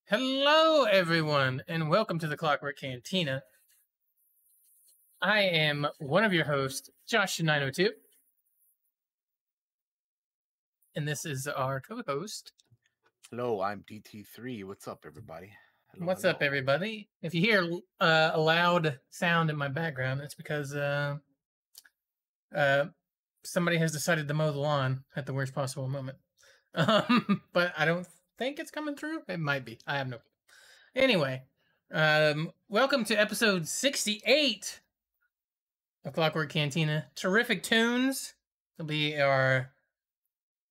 Hello, everyone, and welcome to the Clockwork Cantina. I am one of your hosts, Josh902, and this is our co-host. Hello, I'm DT3. What's up, everybody? Hello, What's up, everybody? If you hear a loud sound in my background, that's because somebody has decided to mow the lawn at the worst possible moment. But I don't think it's coming through. It might be. I have no clue. Anyway, welcome to episode 68 of Clockwork Cantina. Terrific tunes will be our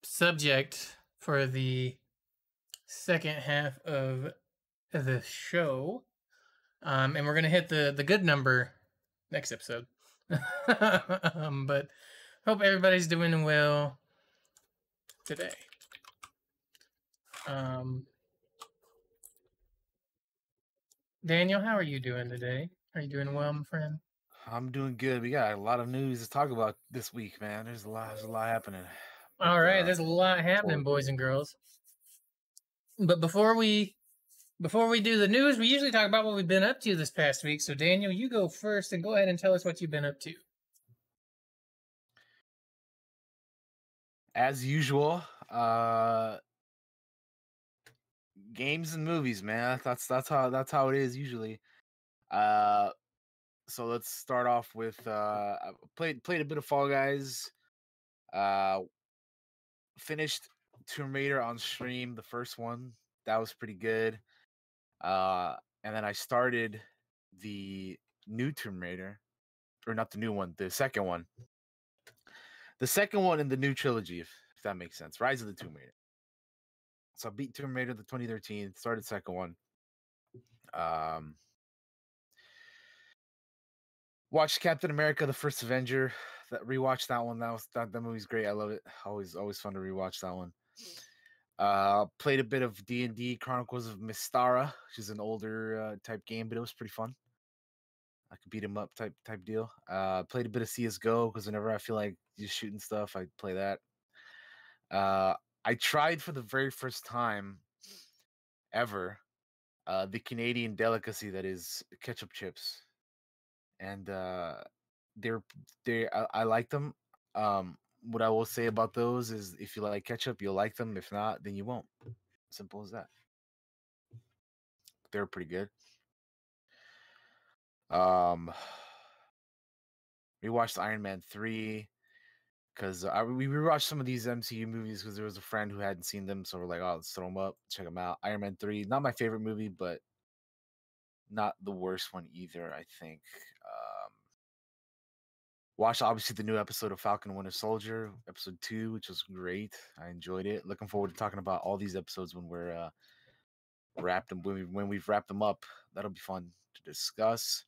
subject for the second half of the show. And we're going to hit the good number next episode. But hope everybody's doing well today. Daniel, how are you doing today? Are you doing well, my friend? I'm doing good. We got a lot of news to talk about this week, man. There's a lot happening. All right, there's a lot happening, boys and girls. But before we do the news, we usually talk about what we've been up to this past week. So, Daniel, you go first and go ahead and tell us what you've been up to. As usual, games and movies, man. That's how it is usually. So let's start off with I played a bit of Fall Guys. Finished Tomb Raider on stream, the first one. That was pretty good. And then I started the new Tomb Raider, or not the new one, the second one. The second one in the new trilogy, if that makes sense. Rise of the Tomb Raider. So I beat Tomb Raider the 2013, started the second one. Watched Captain America: The First Avenger. Rewatched that one. That movie's great. I love it. Always fun to rewatch that one. Played a bit of D&D Chronicles of Mystara, which is an older type game, but it was pretty fun. I could beat him up type deal. Played a bit of CSGO because whenever I feel like just shooting stuff, I play that. I tried for the very first time ever the Canadian delicacy that is ketchup chips, and I like them. What I will say about those is, if you like ketchup, you'll like them. If not, then you won't. Simple as that. They're pretty good. We watched Iron Man 3 because we rewatched some of these MCU movies because there was a friend who hadn't seen them, so we're like, oh, let's throw them up, check them out. Iron Man 3, not my favorite movie, but not the worst one either, I think. Watched obviously the new episode of Falcon and Winter Soldier, episode 2, which was great. I enjoyed it. Looking forward to talking about all these episodes when we're when we've wrapped them up. That'll be fun to discuss.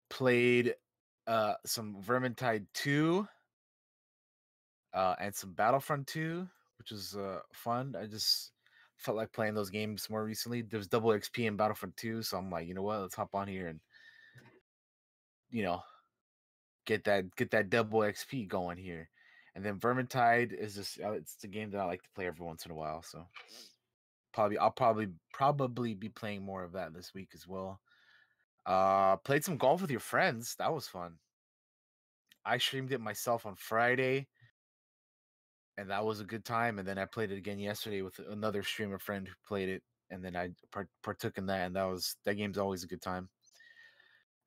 Played some Vermintide 2 and some Battlefront 2, which was fun. I just felt like playing those games more recently. There's double XP in Battlefront 2, so I'm like, you know what? Let's hop on here and get that double XP going here. And then Vermintide is just it's the game that I like to play every once in a while. So I'll probably be playing more of that this week as well. Played some golf with your friends. That was fun. I streamed it myself on Friday, and that was a good time. And then I played it again yesterday with another streamer friend who played it, and then I partook in that, and that game's always a good time.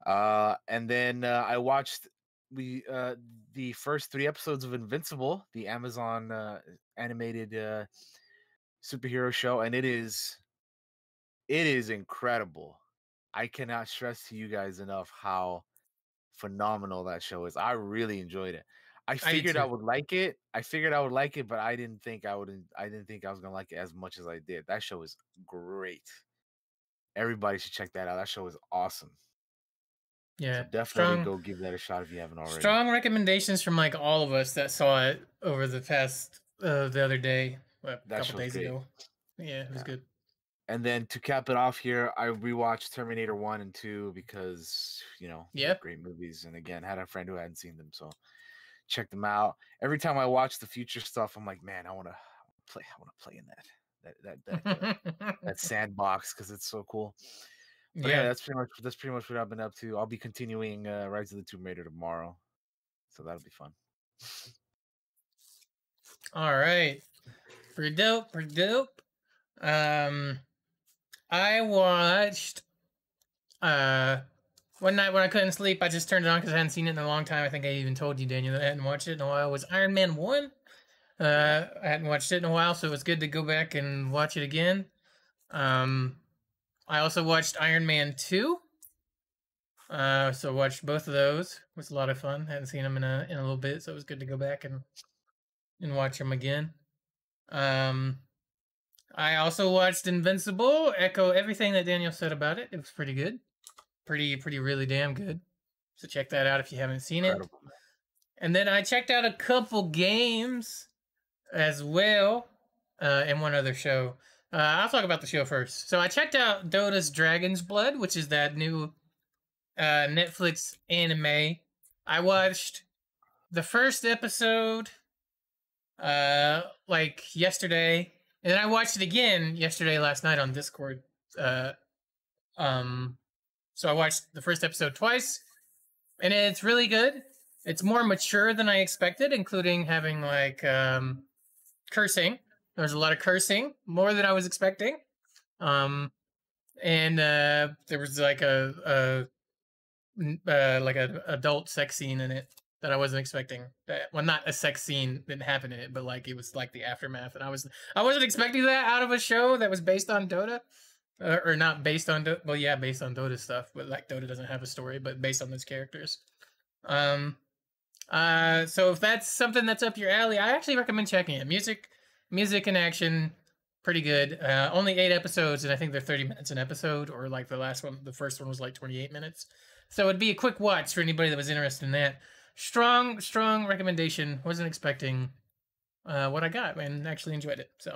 And then I watched the first 3 episodes of Invincible, the Amazon animated superhero show, and it is incredible. I cannot stress to you guys enough how phenomenal that show is. I really enjoyed it. I figured I would like it. But I didn't think I was gonna like it as much as I did. That show is great. Everybody should check that out. That show is awesome. Yeah, so definitely go give that a shot if you haven't already. Strong recommendations from like all of us that saw it over the past the other day, a couple days ago. Yeah, it was good. And then to cap it off here, I rewatched Terminator 1 and 2 because, they're great movies. And again, had a friend who hadn't seen them, so check them out. Every time I watch the future stuff, I'm like, man, I want to want to play in that sandbox because it's so cool. But yeah, Yeah. that's pretty much what I've been up to. I'll be continuing Rise of the Tomb Raider tomorrow, so that'll be fun. All right. Pretty dope. Pretty dope. I watched one night when I couldn't sleep. I just turned it on because I hadn't seen it in a long time. I think I even told you, Daniel, that I hadn't watched it in a while. It was Iron Man 1. I hadn't watched it in a while, so it was good to go back and watch it again. I also watched Iron Man 2. So watched both of those. It was a lot of fun. Hadn't seen them in a little bit, so it was good to go back and watch them again. I also watched Invincible. Echo everything that Daniel said about it. It was pretty good. Pretty really damn good. So check that out if you haven't seen it. And then I checked out a couple games as well, and one other show. I'll talk about the show first. So I checked out Dota's Dragon's Blood, which is that new Netflix anime. I watched the first episode like yesterday, and then I watched it again yesterday last night on Discord. So I watched the first episode twice, and it's really good. It's more mature than I expected, including having like cursing. There's a lot of cursing, more than I was expecting. And there was like a adult sex scene in it that I wasn't expecting. Well, not a sex scene didn't happen in it, but like it was like the aftermath, and I wasn't expecting that out of a show that was based on Dota, or not based on Dota. Well, yeah, based on Dota stuff, but like Dota doesn't have a story, but based on those characters. So if that's something that's up your alley, I actually recommend checking it. Music and action, pretty good. Only 8 episodes, and I think they're 30 minutes an episode, or like the first one was like 28 minutes. So it'd be a quick watch for anybody that was interested in that. Strong recommendation. Wasn't expecting what I got, and actually enjoyed it. So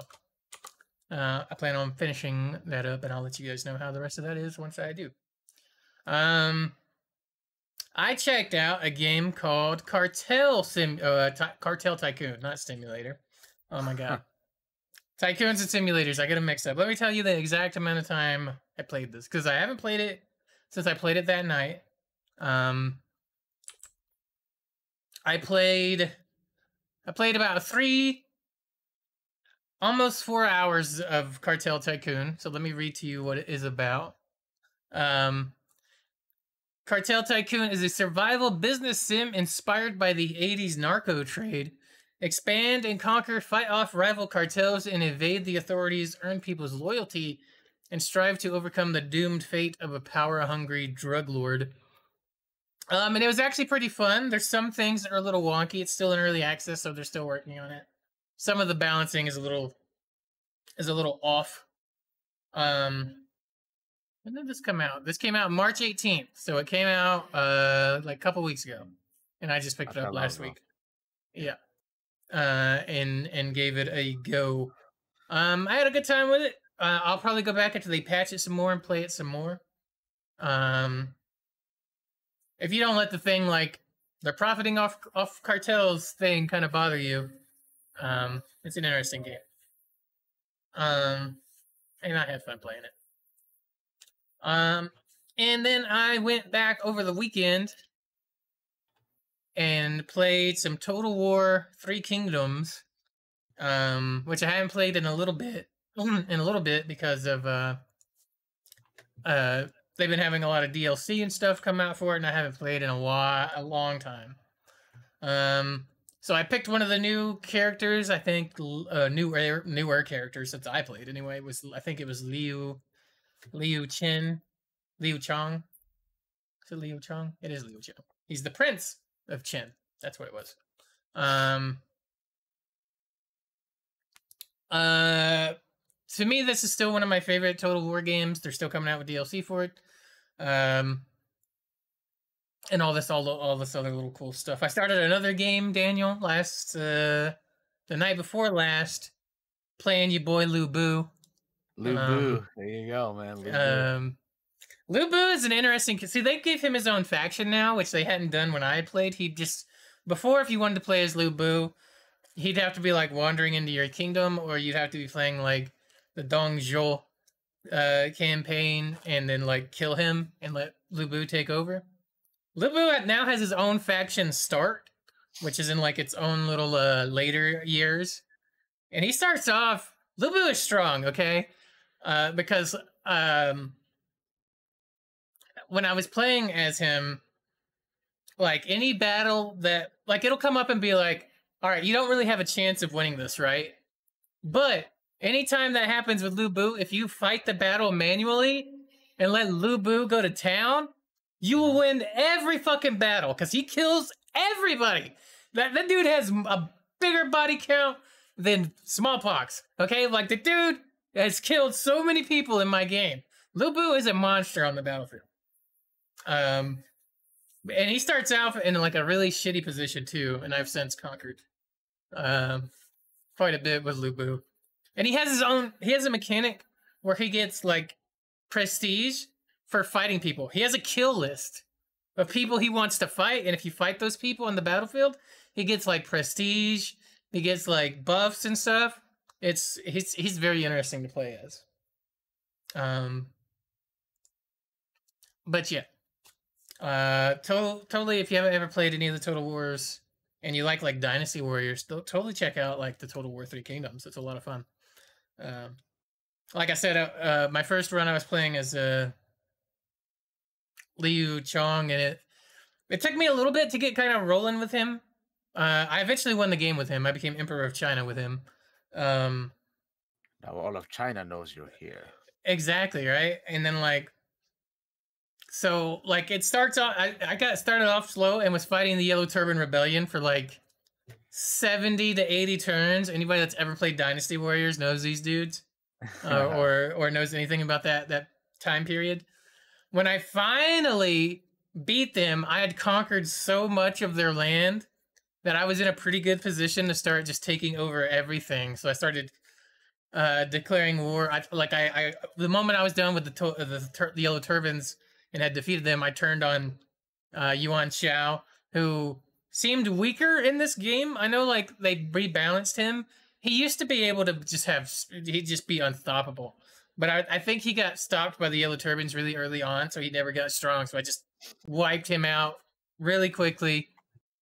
I plan on finishing that up, and I'll let you guys know how the rest of that is once I do. I checked out a game called Cartel Tycoon, not Simulator. Oh my god. Tycoons and simulators, I get them mixed up. Let me tell you the exact amount of time I played this, because I haven't played it since I played it that night. I played about almost 4 hours of Cartel Tycoon. So let me read to you what it is about. Cartel Tycoon is a survival business sim inspired by the 80s narco trade. Expand and conquer, fight off rival cartels, and evade the authorities, earn people's loyalty, and strive to overcome the doomed fate of a power-hungry drug lord. And it was actually pretty fun. There's some things that are a little wonky. It's still in early access, so they're still working on it. Some of the balancing is a little off. When did this come out? This came out March 18th, so it came out like a couple weeks ago, and I just picked it up last week. Yeah, and gave it a go. I had a good time with it. I'll probably go back after they patch it some more and play it some more. If you don't let the thing like they're profiting off cartels thing kind of bother you, it's an interesting game. And I had fun playing it. And then I went back over the weekend and played some Total War 3 Kingdoms, which I haven't played in a little bit, because of they've been having a lot of DLC and stuff come out for it, and I haven't played in a long time. So I picked one of the new characters. I think newer characters since I played anyway. I think it was Liu Chong. Is it Liu Chong? It is Liu Chong. He's the Prince of Chen. That's what it was. To me, this is still one of my favorite Total War games. They're still coming out with DLC for it. And all this other little cool stuff. I started another game, Daniel, the night before last, playing your boy Lu Bu. Lu Bu, there you go, man. Lu Bu is an interesting. See, they gave him his own faction now, which they hadn't done when I played. Before, if you wanted to play as Lu Bu, he'd have to be like wandering into your kingdom, or you'd have to be playing like the Dong Zhuo campaign and then like kill him and let Lu Bu take over. Lu Bu now has his own faction start, which is in like its own little later years. And he starts off, Lu Bu is strong, okay? Because when I was playing as him, like any battle that, like it'll come up and be like, all right, you don't really have a chance of winning this, right? But anytime that happens with Lu Bu, if you fight the battle manually and let Lu Bu go to town, you will win every fucking battle because he kills everybody. That dude has a bigger body count than smallpox. Okay, like the dude has killed so many people in my game. Lu Bu is a monster on the battlefield. And he starts out in like a really shitty position too, and I've since conquered quite a bit with Lu Bu. And he has his own, he has a mechanic where he gets like prestige for fighting people. He has a kill list of people he wants to fight, and if you fight those people on the battlefield, he gets like prestige, he gets like buffs and stuff. He's very interesting to play as. But yeah. Totally if you haven't ever played any of the Total Wars and you like Dynasty Warriors, totally check out like the Total War 3 Kingdoms. It's a lot of fun. Like I said, my first run I was playing as Liu Chong, and it took me a little bit to get kind of rolling with him. I eventually won the game with him. I became Emperor of China with him. Now all of China knows you're here. Exactly, right? And then so like it starts off, I got started off slow and was fighting the Yellow Turban Rebellion for like 70 to 80 turns. Anybody that's ever played Dynasty Warriors knows these dudes, or knows anything about that time period. When I finally beat them, I had conquered so much of their land that I was in a pretty good position to start just taking over everything. So I started declaring war. The moment I was done with the Yellow Turbans and had defeated them, I turned on Yuan Xiao, who seemed weaker in this game. I know like they rebalanced him. He used to be able to he'd just be unstoppable. But I think he got stopped by the Yellow Turbans really early on, so he never got strong. So I just wiped him out really quickly,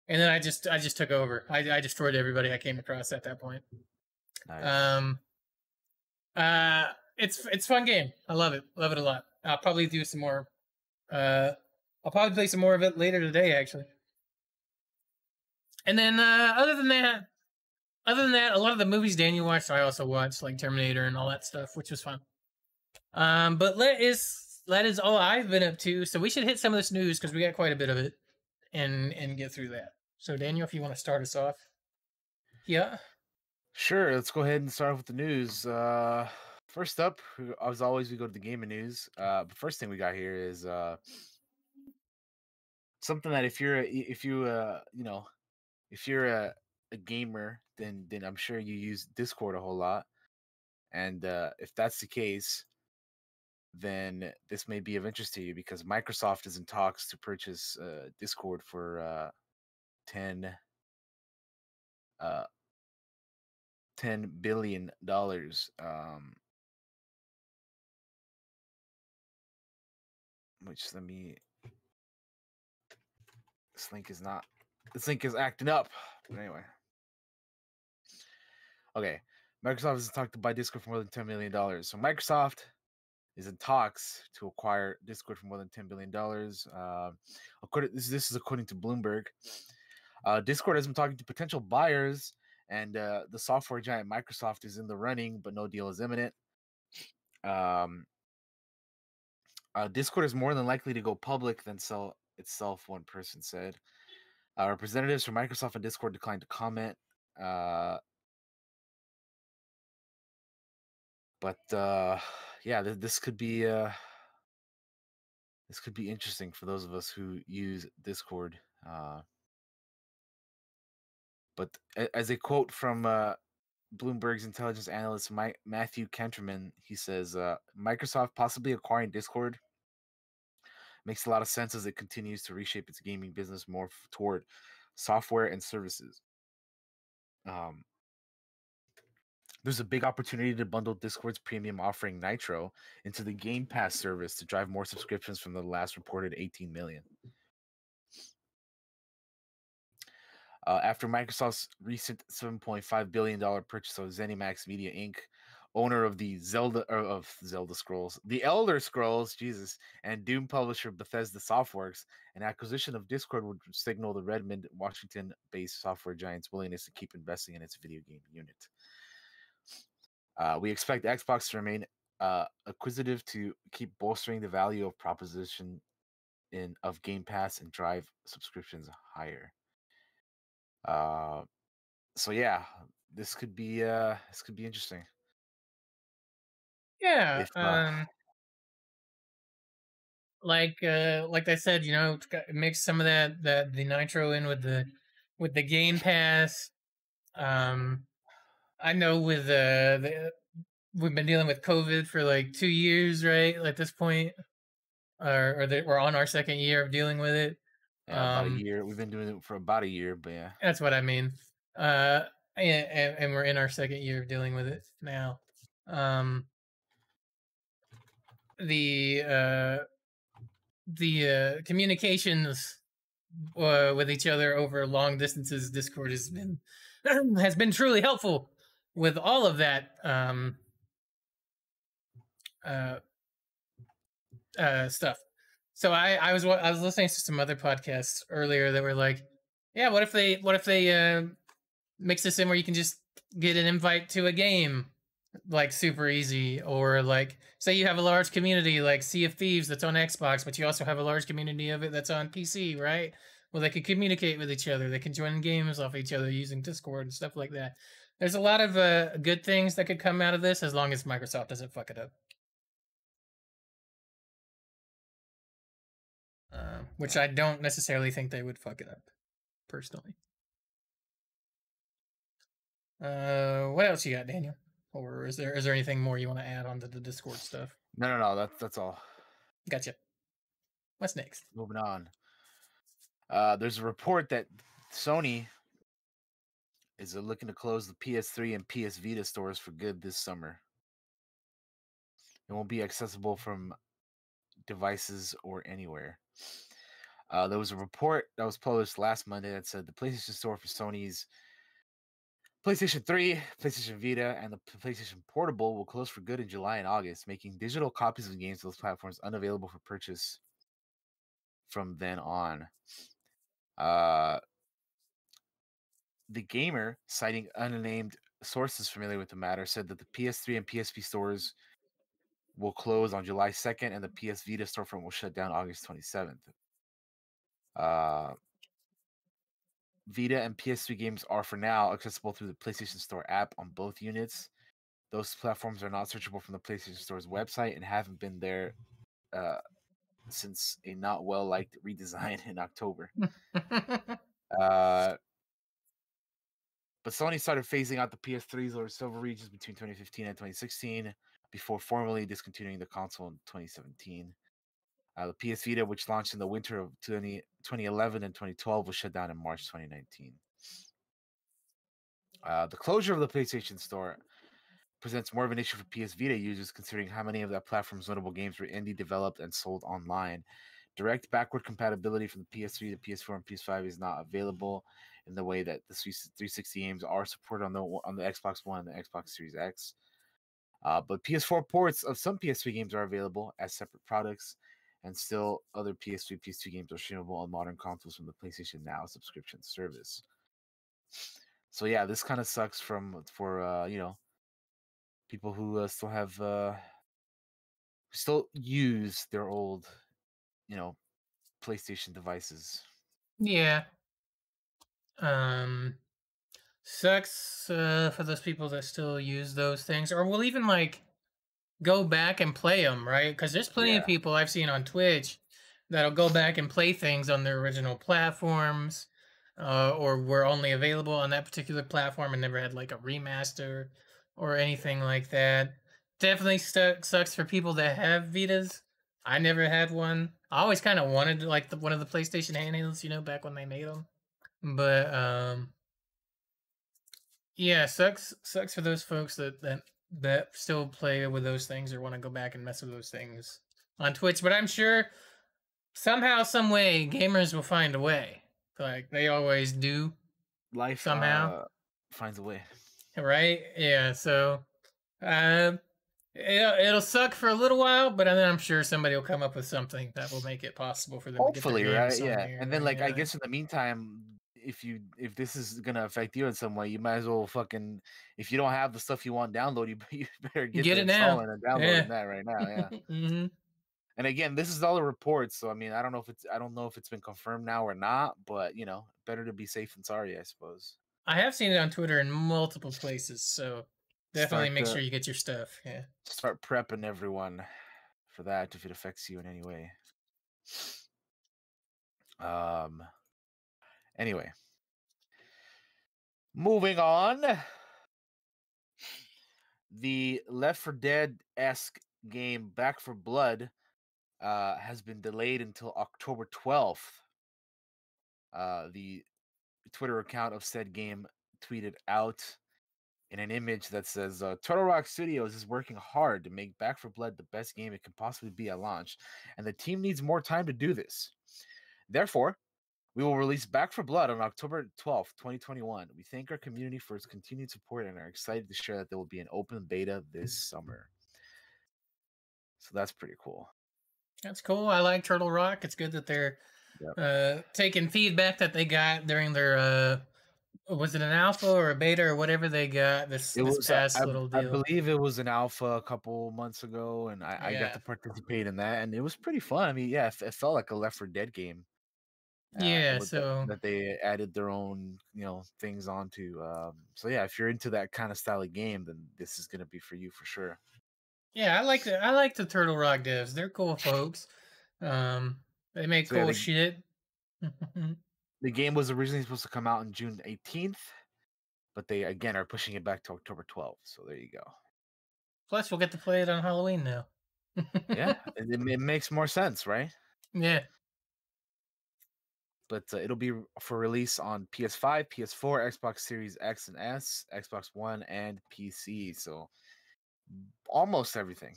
and then I just took over. I destroyed everybody I came across at that point. Nice. It's fun game. I love it a lot. I'll probably do some more. I'll probably play some more of it later today, actually. And then other than that, a lot of the movies Daniel watched, I also watched, like Terminator and all that stuff, which was fun. But that is all I've been up to. So we should hit some of this news because we got quite a bit of it, and get through that. So Daniel, if you want to start us off, yeah. Sure, let's go ahead and start off with the news. First up, as always, we go to the gaming news. The first thing we got here is something that if you're a gamer, then I'm sure you use Discord a whole lot, and if that's the case, then this may be of interest to you because Microsoft is in talks to purchase Discord for $10 billion. Which this link is acting up. But anyway. Okay. Microsoft is talking to buy Discord for more than $10 million. So Microsoft is in talks to acquire Discord for more than $10 billion. This is according to Bloomberg. Discord has been talking to potential buyers, and the software giant Microsoft is in the running, but no deal is imminent. Discord is more than likely to go public than sell itself, one person said. Representatives from Microsoft and Discord declined to comment. Yeah, this could be interesting for those of us who use Discord. But as a quote from Bloomberg's intelligence analyst Matthew Kenterman, he says, Microsoft possibly acquiring Discord makes a lot of sense as it continues to reshape its gaming business more toward software and services. Um, there's a big opportunity to bundle Discord's premium offering Nitro into the Game Pass service to drive more subscriptions from the last reported 18 million. After Microsoft's recent $7.5 billion purchase of ZeniMax Media Inc., owner of the Zelda Scrolls, the Elder Scrolls, Jesus, and Doom publisher Bethesda Softworks, an acquisition of Discord would signal the Redmond, Washington-based software giant's willingness to keep investing in its video game unit. We expect Xbox to remain acquisitive to keep bolstering the value of proposition of Game Pass and drive subscriptions higher. So yeah, this could be interesting. Yeah. If Like I said, mix some of the Nitro in with the Game Pass. I know with we've been dealing with COVID for like 2 years, right? At this point, we're on our second year of dealing with it. yeah, about a year. We've been doing it for about a year, but yeah, That's what I mean. And we're in our second year of dealing with it now. The communications with each other over long distances, Discord has been truly helpful with all of that stuff. So I was listening to some other podcasts earlier that were like, yeah, what if they mix this in where you can just get an invite to a game like super easy, or like say you have a large community like Sea of Thieves that's on Xbox, but you also have a large community of it that's on PC, right? Well, they can communicate with each other. They can join games off each other using Discord and stuff like that. There's a lot of good things that could come out of this as long as Microsoft doesn't fuck it up. Which I don't necessarily think they would fuck it up, personally. What else you got, Daniel? Or is there anything more you want to add on to the Discord stuff? no, that's all. Gotcha. What's next? Moving on. There's a report that Sony is looking to close the PS3 and PS Vita stores for good this summer. It won't be accessible from devices or anywhere. There was a report that was published last Monday that said the PlayStation Store for Sony's PlayStation 3, PlayStation Vita, and the PlayStation Portable will close for good in July and August, making digital copies of games of those platforms unavailable for purchase from then on. The Gamer, citing unnamed sources familiar with the matter, said that the PS3 and PSP stores will close on July 2nd, and the PS Vita storefront will shut down August 27th. Vita and PS3 games are for now accessible through the PlayStation Store app on both units. Those platforms are not searchable from the PlayStation Store's website and haven't been there since a not well-liked redesign in October. But Sony started phasing out the PS3s over several regions between 2015 and 2016 before formally discontinuing the console in 2017. The PS Vita, which launched in the winter of 2011 and 2012, was shut down in March 2019. The closure of the PlayStation Store presents more of an issue for PS Vita users, considering how many of that platform's notable games were indie developed and sold online. Direct backward compatibility from the PS3 to PS4 and PS5 is not available in the way that the 360 games are supported on the Xbox One and the Xbox Series X. But PS4 ports of some PS3 games are available as separate products, and still other PS3, PS2 games are streamable on modern consoles from the PlayStation Now subscription service. So yeah, this kind of sucks for people who still use their old, PlayStation devices. Yeah. Sucks for those people that still use those things, or will even like go back and play them, right? Because there's plenty of people I've seen on Twitch that'll go back and play things on their original platforms, or were only available on that particular platform and never had like a remaster or anything like that. Definitely sucks for people that have Vitas. I never had one. I always kind of wanted like one of the PlayStation handhelds, back when they made them. But Yeah, sucks for those folks that still play with those things or want to go back and mess with those things on Twitch. But I'm sure somehow, some way, gamers will find a way. Like they always do. Life Somehow, finds a way. right? Yeah. So, um, it'll suck for a little while, but then I'm sure somebody will come up with something that will make it possible for them to get their Hopefully, game right? Yeah. somewhere. And then like I Yeah. guess in the meantime, if this is gonna affect you in some way, you might as well fucking if you don't have the stuff you want download, you better get Get to it now. installing and downloading Yeah. that right now. Yeah. hmm And again, this is all the reports, so I mean, I don't know if it's been confirmed now or not, but better to be safe than sorry, I suppose. I have seen it on Twitter in multiple places, so definitely Start make sure you get your stuff. Yeah. start prepping everyone for that if it affects you in any way. Um. Anyway, moving on. The Left 4 Dead-esque game Back for Blood has been delayed until October 12th. The Twitter account of said game tweeted out in an image that says Turtle Rock Studios is working hard to make Back for Blood the best game it can possibly be at launch, and the team needs more time to do this. Therefore, we will release Back for Blood on October 12th, 2021. We thank our community for its continued support and are excited to share that there will be an open beta this summer. So that's pretty cool. That's cool. I like Turtle Rock. It's good that they're taking feedback that they got during their was it an alpha or a beta or whatever they got It this was, past I, little I deal. believe it was an alpha a couple months ago, and I got Yeah. to participate in that, and it was pretty fun. I mean, yeah, it felt like a Left 4 Dead game. Yeah, With that, so that they added their own, things onto. So yeah, if you're into that kind of style of game, then this is gonna be for you for sure. yeah, I like the Turtle Rock devs. They're cool folks. They make So yeah, cool shit. the game was originally supposed to come out on June 18th, but they again are pushing it back to October 12th. So there you go. Plus, we'll get to play it on Halloween now. Yeah, it makes more sense, right? Yeah. But it'll be for release on PS5, PS4, Xbox Series X and S, Xbox One, and PC. So almost everything.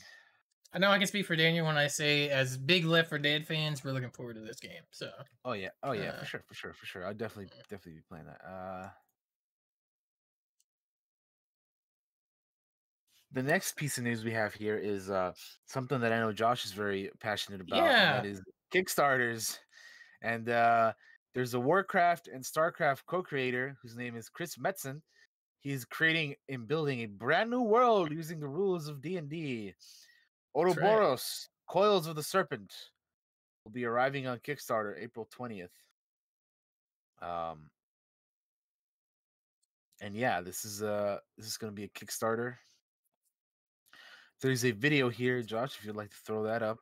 I know I can speak for Daniel when I say, as big Left 4 Dead fans, we're looking forward to this game. So, Oh yeah, uh, for sure. I'll definitely be playing that. The next piece of news we have here is something that I know Josh is very passionate about, and that yeah, is Kickstarters. And there's a Warcraft and StarCraft co-creator whose name is Chris Metzen. He's creating and building a brand new world using the rules of D&D. that's right. Ouroboros, Coils of the Serpent, will be arriving on Kickstarter April 20th. And yeah, this is going to be a Kickstarter. There's a video here, Josh, if you'd like to throw that up.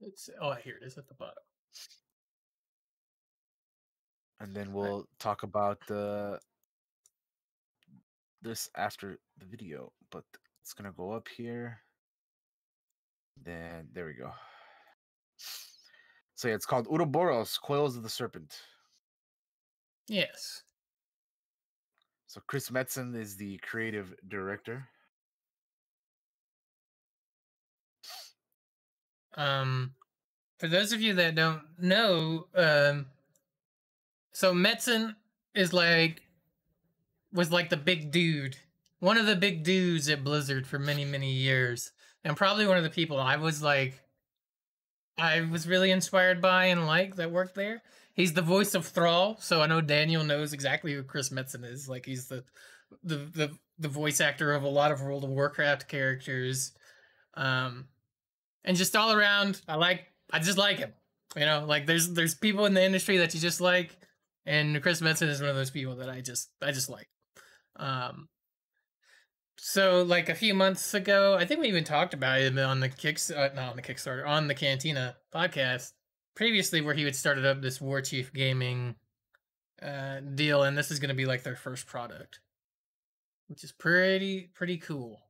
Here it is at the bottom. And then we'll talk about this after the video. But it's going to go up here. Then there we go. So yeah, it's called Ouroboros, Coils of the Serpent. Yes. So Chris Metzen is the creative director. For those of you that don't know, so Metzen is was like the big dude, one of the big dudes at Blizzard for many, many years, and probably one of the people I was really inspired by and that worked there. He's the voice of Thrall, so I know Daniel knows exactly who Chris Metzen is. Like he's the voice actor of a lot of World of Warcraft characters. And just all around, I just like him. Like there's people in the industry that you just like, and Chris Metzen is one of those people that I just like. So like a few months ago, I think we even talked about him on the not on the Kickstarter, on the Cantina podcast previously, where he had started up this War Chief Gaming deal, and this is going to be like their first product, which is pretty cool.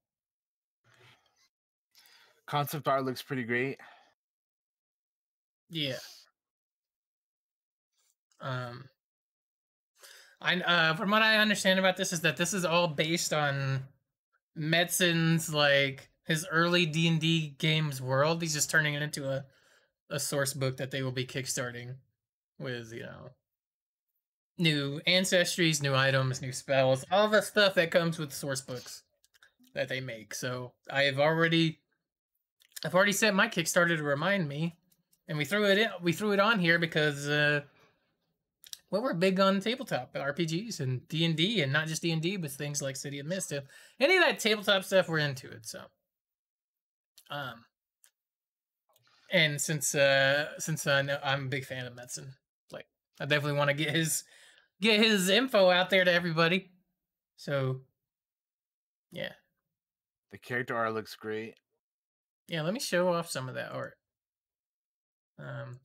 Concept art looks pretty great. Yeah. Um, From what I understand about this is that this is all based on Metzen's like his early D&D games world. He's just turning it into a source book that they will be kickstarting with, new ancestries, new items, new spells, all the stuff that comes with source books that they make. So I've already set my Kickstarter to remind me, and we threw it on here because well, we're big on tabletop RPGs and D&D, and not just D&D, but things like City of Mist. Any of that tabletop stuff, we're into it. So, um, and since I know I'm a big fan of Metzen, like I definitely want to get his info out there to everybody. So, yeah, The character art looks great. yeah. Let me show off some of that art. Um,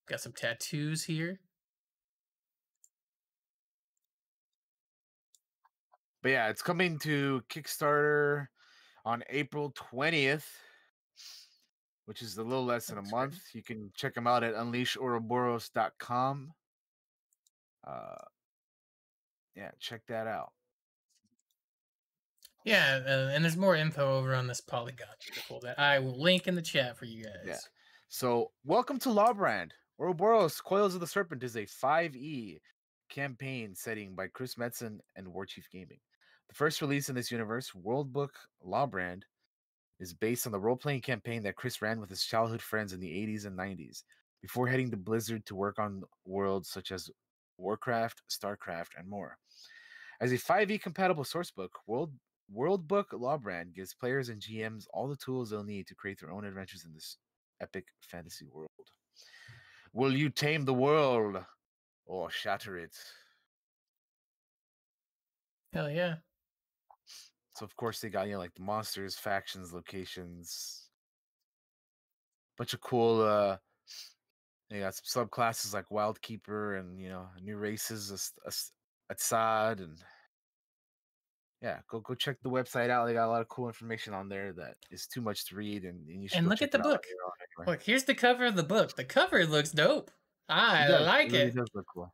got some tattoos here. But yeah, it's coming to Kickstarter on April 20th, which is a little less than a Looks great. month. You can check them out at unleashouroboros.com. Yeah, check that out. Yeah, and there's more info over on this Polygon article that I will link in the chat for you guys. Yeah. So, welcome to Lawbrand. Ouroboros Coils of the Serpent is a 5e campaign setting by Chris Metzen and Warchief Gaming. The first release in this universe, World Book Lawbrand, is based on the role-playing campaign that Chris ran with his childhood friends in the 80s and 90s, before heading to Blizzard to work on worlds such as Warcraft, Starcraft, and more. As a 5e compatible sourcebook, World Book Lawbrand gives players and GMs all the tools they'll need to create their own adventures in this epic fantasy world. Will you tame the world or shatter it? Hell yeah. So of course they got like the monsters, factions, locations, bunch of cool. They got some subclasses like Wildkeeper and new races, Assad, and yeah, go check the website out. They got a lot of cool information on there that is too much to read, and you should And go look check at the it out on book. your own anyway. Look, here's the cover of the book. The cover looks dope. It I does. It like really it. does look cool.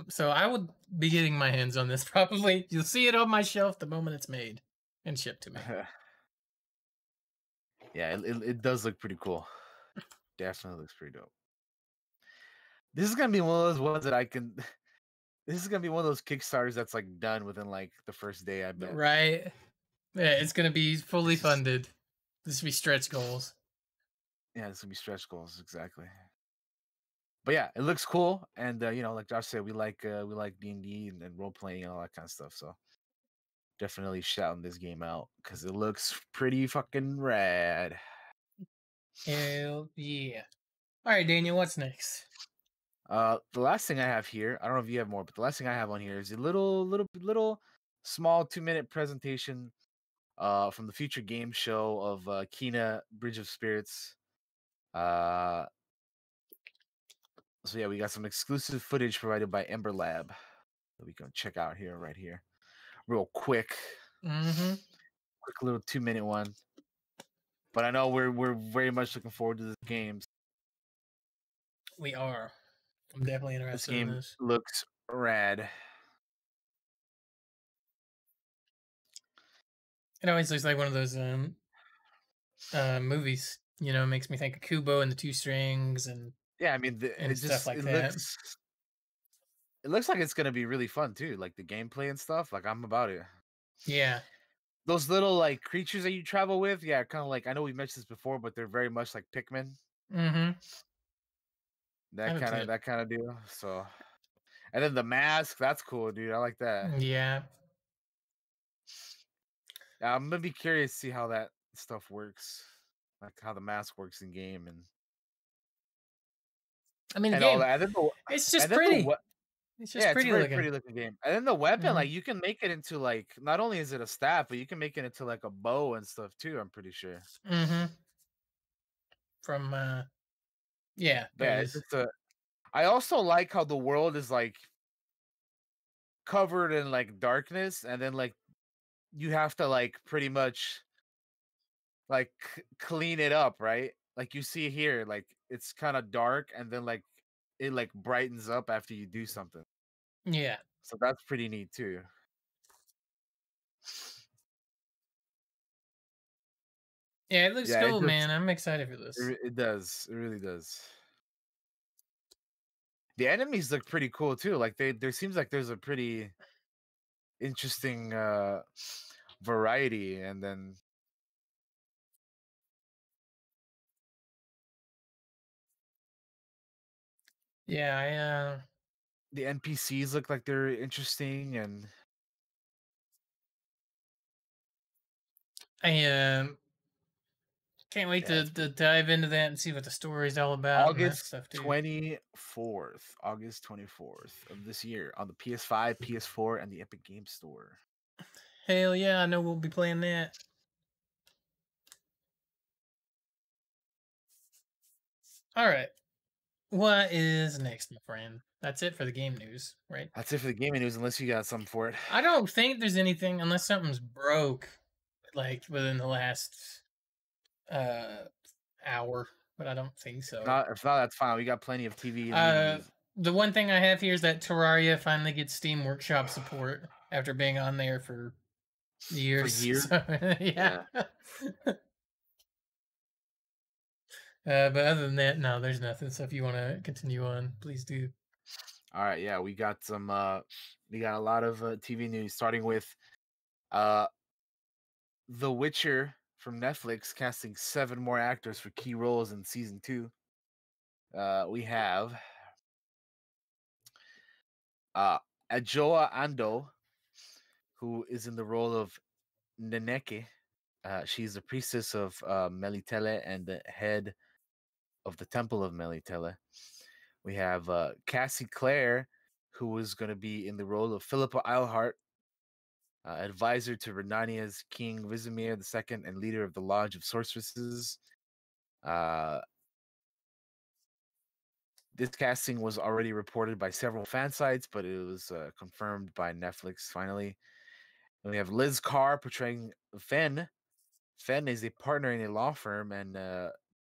So I would be getting my hands on this probably. You'll see it on my shelf the moment it's made and shipped to me. Yeah, it does look pretty cool. Definitely looks pretty dope. This is gonna be one of those ones that I can. This is gonna be one of those Kickstarters that's like done within like the first day. I bet. Right? Yeah, it's gonna be fully This is- funded. This will be stretch goals. Yeah, this will be stretch goals exactly. But yeah, it looks cool, and like Josh said, we like D&D and role playing and all that kind of stuff. So definitely shouting this game out because it looks pretty fucking rad. Hell yeah! All right, Daniel, what's next? The last thing I have here, I don't know if you have more, but the last thing I have on here is a little small 2-minute presentation from the future game show of Kina Bridge of Spirits. So yeah, we got some exclusive footage provided by Ember Lab that we can check out here, right here, real quick. Mm-hmm. Quick little 2-minute one. But I know we're very much looking forward to this game. We are. I'm definitely This interested in game this. looks rad. It always looks like one of those movies. Makes me think of Kubo and the Two Strings and Yeah, I mean, stuff like that. It looks like it's gonna be really fun too. Like the gameplay and stuff. Like I'm about it. Yeah. Those little like creatures that you travel with, yeah, kind of like I know we mentioned this before, but they're very much like Pikmin. Mm-hmm. That kind of deal. So, and then the mask, that's cool, dude. I like that. Yeah. I'm gonna be curious to see how that stuff works, like how the mask works in game I mean, the and all game, that. it's just And then pretty. It's just yeah, it's a pretty very looking. pretty looking game. And then the weapon, Mhm. like you can make it into like not only is it a staff, but you can make it into like a bow and stuff too. I'm pretty sure. Mm-hmm. From yeah, there Yeah, it it's is. just a. I also like how the world is like covered in like darkness, and then like you have to like pretty much like clean it up, right? Like you see here, like it's kind of dark, and then like it like brightens up after you do something. Yeah. So that's pretty neat too. Yeah, it looks Yeah, it cool, just man. I'm excited for this. it does. It really does. The enemies look pretty cool too. Like there seems like there's a pretty interesting variety, and then Yeah, the NPCs look like they're interesting, and I can't wait yeah, to dive into that and see what the story's all about and that August stuff too. 24th, August 24th of this year on the PS5, PS4, and the Epic Game Store. Hell yeah, I know we'll be playing that. All right. What is next, my friend? That's it for the game news, right? That's it for the gaming news, unless you got something for it. I don't think there's anything unless something's broke like within the last uh hour, but I don't think so. If not, that's fine. We got plenty of TV and movie Uh news. the one thing I have here is that Terraria finally gets Steam Workshop support after being on there for For years. years? So, yeah. Yeah. But other than that, no, there's nothing. So if you want to continue on, please do. All right, yeah, we got some we got a lot of TV news, starting with uh The Witcher from Netflix casting 7 more actors for key roles in season 2. We have Adjoa Ando, who is in the role of Neneke. She's the priestess of Melitele and the head of the Temple of Melitele. We have Cassie Clare, who is going to be in the role of Philippa Eilhart, advisor to Renania's King Vizimir II and leader of the Lodge of Sorceresses. This casting was already reported by several fan sites, but it was confirmed by Netflix finally. And we have Liz Carr portraying Fen. Fen is a partner in a law firm and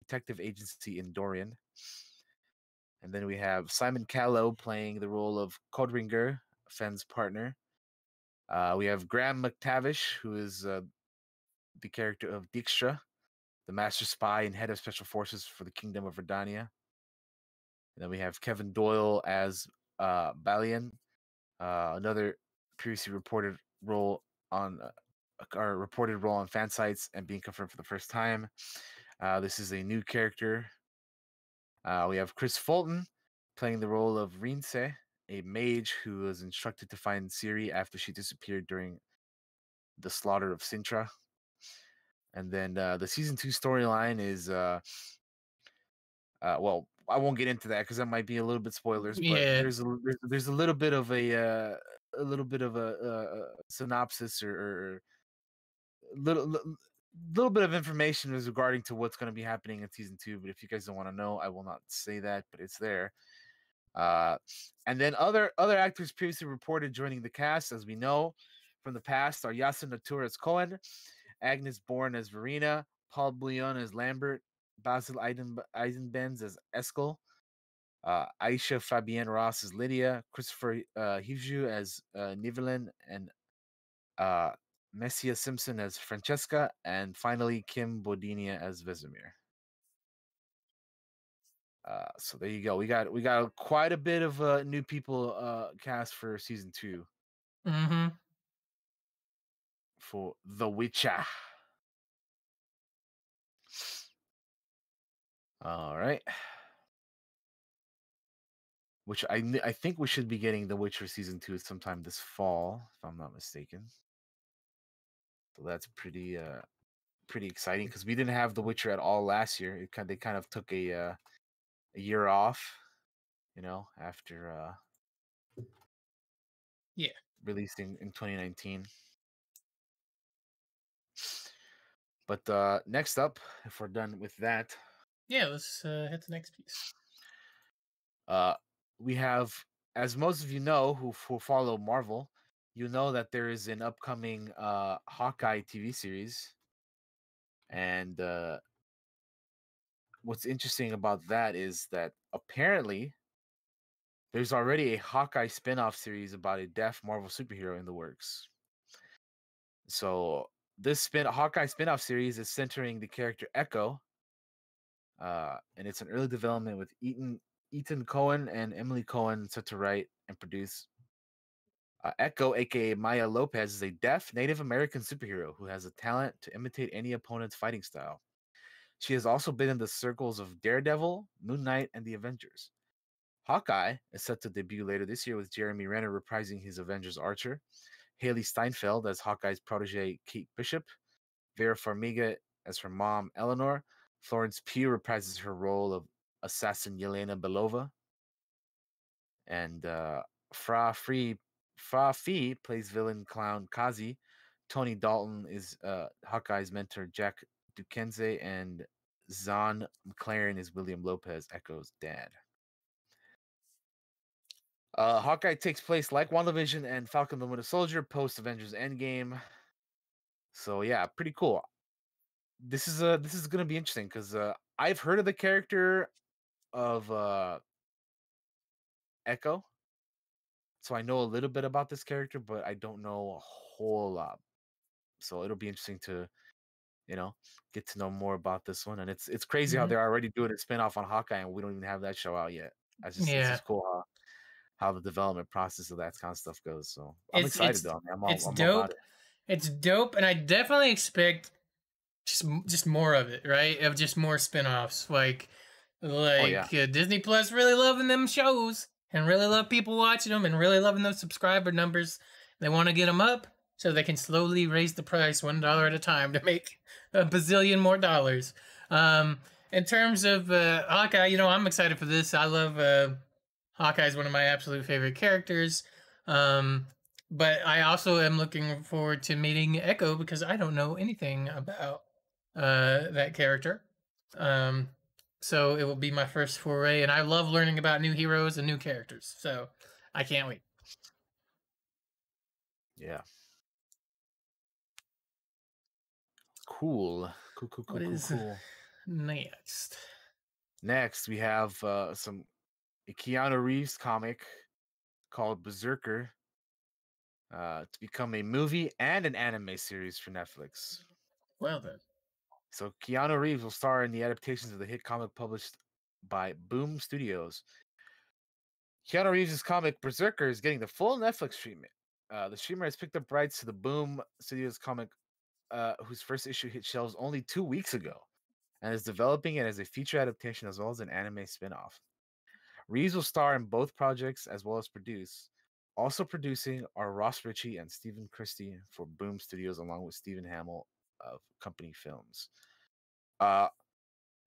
detective agency in Dorian. And then we have Simon Callow playing the role of Codringer, Fen's partner. We have Graham McTavish, who is the character of Dijkstra, the master spy and head of special forces for the Kingdom of Redania. And then we have Kevin Doyle as Balian, another previously reported role on fan sites and being confirmed for the first time. This is a new character. We have Chris Fulton playing the role of Rinse, a mage who was instructed to find Ciri after she disappeared during the slaughter of Sintra. And then the season 2 storyline is well, I won't get into that because that might be a little bit spoilers, but Yeah. there's a little bit of a synopsis or little bit of information is regarding to what's going to be happening in season 2. But if you guys don't want to know, I will not say that, but it's there. And then other actors previously reported joining the cast, as we know from the past, are Yasin Natur as Cohen, Agnes Bourne as Verena, Paul Bouillon as Lambert, Basil Eisenbenz as Eskel, Aisha Fabienne Ross as Lydia, Christopher Hivju as Nivelin, and Messia Simpson as Francesca, and finally Kim Bodinia as Vesemir. So there you go. We got quite a bit of new people cast for season 2 Mm-hmm. for The Witcher. All right. Which I think we should be getting The Witcher season 2 sometime this fall, if I'm not mistaken. So that's pretty exciting because we didn't have The Witcher at all last year. They kind of took a year off, after Yeah. releasing in 2019. But next up, if we're done with that, Yeah, let's hit the next piece. we have, as most of you know who follow Marvel, you know that there is an upcoming Hawkeye TV series. And what's interesting about that is that apparently There's already a Hawkeye spin-off series about a deaf Marvel superhero in the works. So this Hawkeye spin-off series is centering the character Echo, and it's an early development with Ethan Cohen and Emily Cohen set to write and produce. Echo, aka Maya Lopez, is a deaf Native American superhero who has a talent to imitate any opponent's fighting style. She has also been in the circles of Daredevil, Moon Knight, and the Avengers. Hawkeye is set to debut later this year with Jeremy Renner reprising his Avengers Archer, Haley Steinfeld as Hawkeye's protege Kate Bishop, Vera Farmiga as her mom Eleanor, Florence Pugh reprises her role of assassin Yelena Belova, and Fra Fee plays villain clown Kazi. Tony Dalton is Hawkeye's mentor Jack Dukenze, and Zahn McLaren is William Lopez, Echo's dad. Hawkeye takes place like WandaVision and Falcon the Winter Soldier post Avengers Endgame. So yeah, pretty cool. This is gonna be interesting because I've heard of the character of Echo, so I know a little bit about this character, but I don't know a whole lot. So it'll be interesting to, get to know more about this one. And it's crazy how they're already doing a spinoff on Hawkeye, and we don't even have that show out yet. It's just cool how the development process of that kind of stuff goes. So I'm excited though. I'm dope. about it. It's dope, and I definitely expect just more of it, right? Of just more spin-offs. Disney Plus really loving them shows and really love people watching them and really loving those subscriber numbers. They want to get them up so they can slowly raise the price $1 at a time to make a bazillion more dollars. In terms of Hawkeye, I'm excited for this. I love Hawkeye is one of my absolute favorite characters. But I also am looking forward to meeting Echo because I don't know anything about that character. So it will be my first foray, and I love learning about new heroes and new characters. So I can't wait. Yeah. Cool. Cool. Next? Next, we have a Keanu Reeves comic called Berserker to become a movie and an anime series for Netflix. Well then. So Keanu Reeves will star in the adaptations of the hit comic published by Boom Studios. Keanu Reeves' comic Berserker is getting the full Netflix treatment. The streamer has picked up rights to the Boom Studios comic, whose first issue hit shelves only 2 weeks ago, and is developing it as a feature adaptation as well as an anime spin-off. Reeves will star in both projects as well as produce. Also producing are Ross Ritchie and Stephen Christie for Boom Studios, along with Stephen Hamill of Company Films.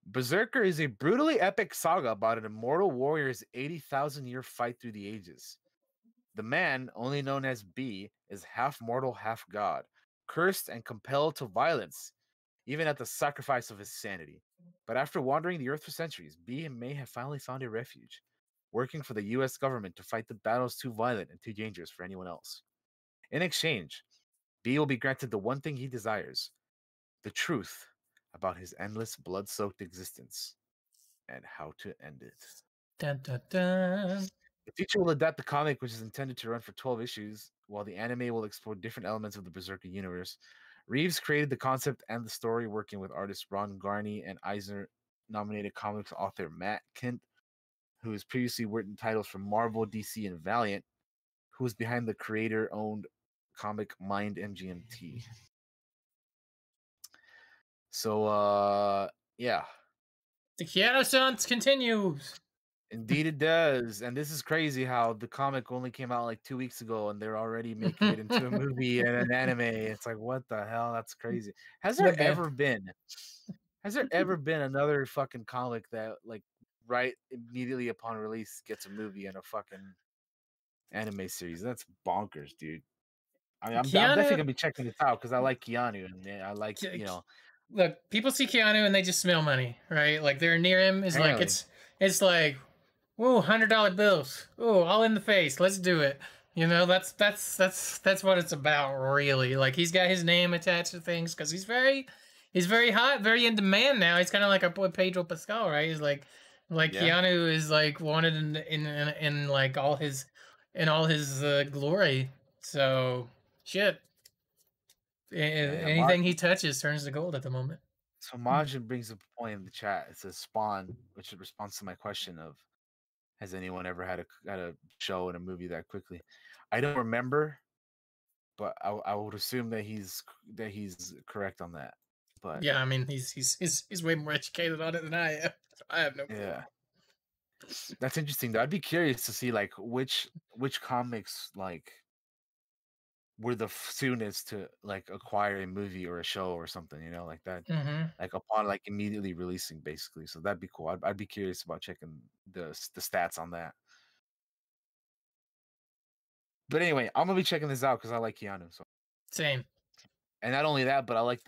Berserker is a brutally epic saga about an immortal warrior's 80,000-year fight through the ages. The man, only known as B, is half mortal, half god, cursed and compelled to violence, even at the sacrifice of his sanity. But after wandering the earth for centuries, B may have finally found a refuge, working for the US government to fight the battles too violent and too dangerous for anyone else. In exchange, B will be granted the one thing he desires: the truth about his endless blood-soaked existence and how to end it. Dun, dun, dun. The feature will adapt the comic, which is intended to run for 12 issues, while the anime will explore different elements of the Berserker universe. Reeves created the concept and the story, working with artists Ron Garney and Eisner-nominated comics author Matt Kindt, who has previously written titles for Marvel, DC, and Valiant, who is behind the creator-owned comic Mind MGMT. So, yeah. The Keanu Sons continues. Indeed it does. And this is crazy how the comic only came out like 2 weeks ago and they're already making it into a movie and an anime. It's like, what the hell? That's crazy. Has there ever been another fucking comic that like right immediately upon release gets a movie and a fucking anime series? That's bonkers, dude. I mean, I'm definitely gonna be checking this out because I like Keanu and I like, Look, people see Keanu and they just smell money, right? Like they're near him is like it's like, whoa, $100 bills. Oh, all in the face. Let's do it. That's what it's about, really. Like he's got his name attached to things because he's very hot, very in demand now. He's kind of like our boy Pedro Pascal, right? He's like Like Yeah, Keanu is like wanted in like all his glory. So shit, yeah. anything he touches turns to gold at the moment. So Majin brings up a point in the chat. It says Spawn, which responds to my question of has anyone ever had a show and a movie that quickly? I don't remember, but I would assume that he's correct on that. But Yeah, I mean he's way more educated on it than I am. So I have no clue. yeah, that's interesting. Though I'd be curious to see like which comics like were the soonest to like acquire a movie or a show or something, you know, like that, Mm-hmm. like upon like immediately releasing, basically. So that'd be cool. I'd be curious about checking the stats on that. But anyway, I'm gonna be checking this out because I like Keanu. So, Same. and not only that, but I like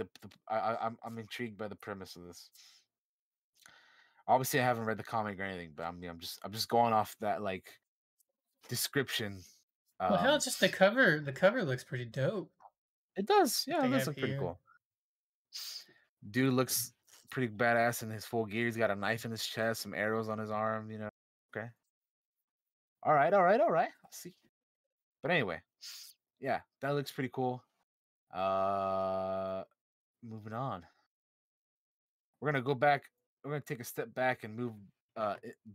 I'm intrigued by the premise of this. Obviously, I haven't read the comic or anything, but I'm just going off that like description. Well, hell, Um, just the cover. The cover looks pretty dope. it does, That yeah, it they does have look pretty here. cool. Dude looks pretty badass in his full gear. He's got a knife in his chest, some arrows on his arm. You know, okay, all right, all right, all right. I'll see. But anyway, yeah, that looks pretty cool. Uh, moving on. We're gonna go back. We're gonna take a step back and move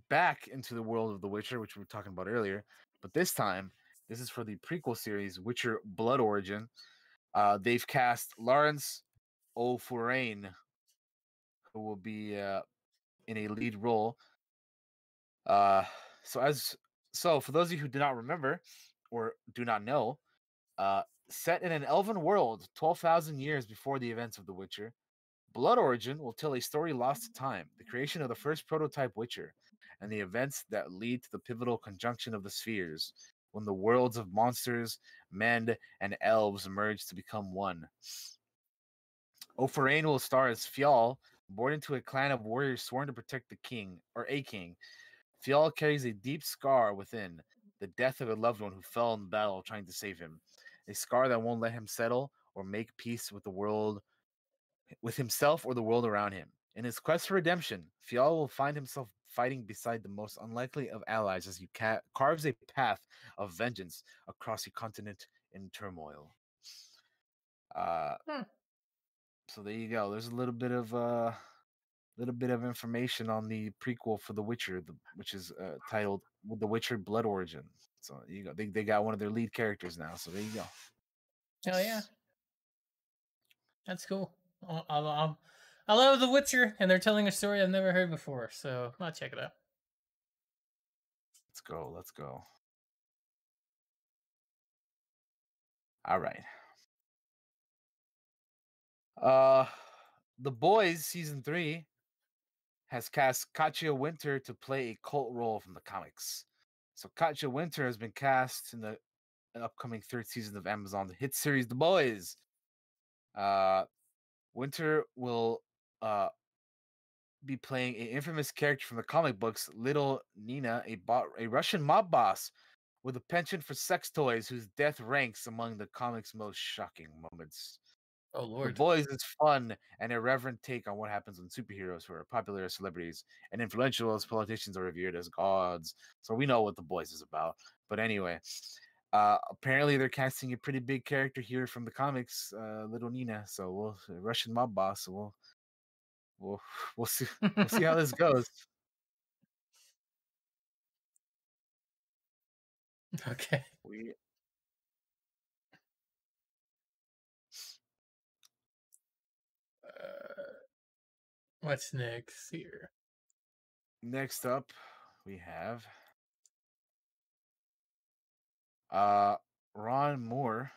back into the world of The Witcher, which we were talking about earlier. But this time, this is for the prequel series, Witcher: Blood Origin. They've cast Lawrence O'Forain, who will be in a lead role. Uh, so as for those of you who do not remember or do not know, set in an elven world 12,000 years before the events of The Witcher, Blood Origin will tell a story lost to time, the creation of the first prototype Witcher, and the events that lead to the pivotal conjunction of the spheres, when the worlds of monsters, men, and elves merge to become one. O'Forain will star as Fjall, born into a clan of warriors sworn to protect the king, or a king. Fjall carries a deep scar within, the death of a loved one who fell in battle trying to save him. A scar that won't let him settle or make peace with the world, with himself or the world around him. In his quest for redemption, Fjall will find himself fighting beside the most unlikely of allies as he carves a path of vengeance across a continent in turmoil. Uh, Hmm. so there you go. There's a little bit of information on the prequel for The Witcher, which is titled The Witcher: Blood Origin. So you go. They got one of their lead characters now. So there you go. Hell yeah, that's cool. I love The Witcher, and they're telling a story I've never heard before. So I'll check it out. Let's go. Let's go. All right. Uh, The Boys season 3 has cast Katya Winter to play a cult role from the comics. So Katya Winter has been cast in the upcoming third season of Amazon's hit series The Boys. Uh, Winter will be playing an infamous character from the comic books, Little Nina, a Russian mob boss with a penchant for sex toys whose death ranks among the comic's most shocking moments. Oh The Lord. Boys is fun and irreverent take on what happens when superheroes who are popular as celebrities and influential as politicians are revered as gods. So we know what The Boys is about. But anyway, apparently they're casting a pretty big character here from the comics, Little Nina. So Russian mob boss. So we'll we'll see how this goes. Okay. We Uh, what's next here? Next up we have Ron Moore,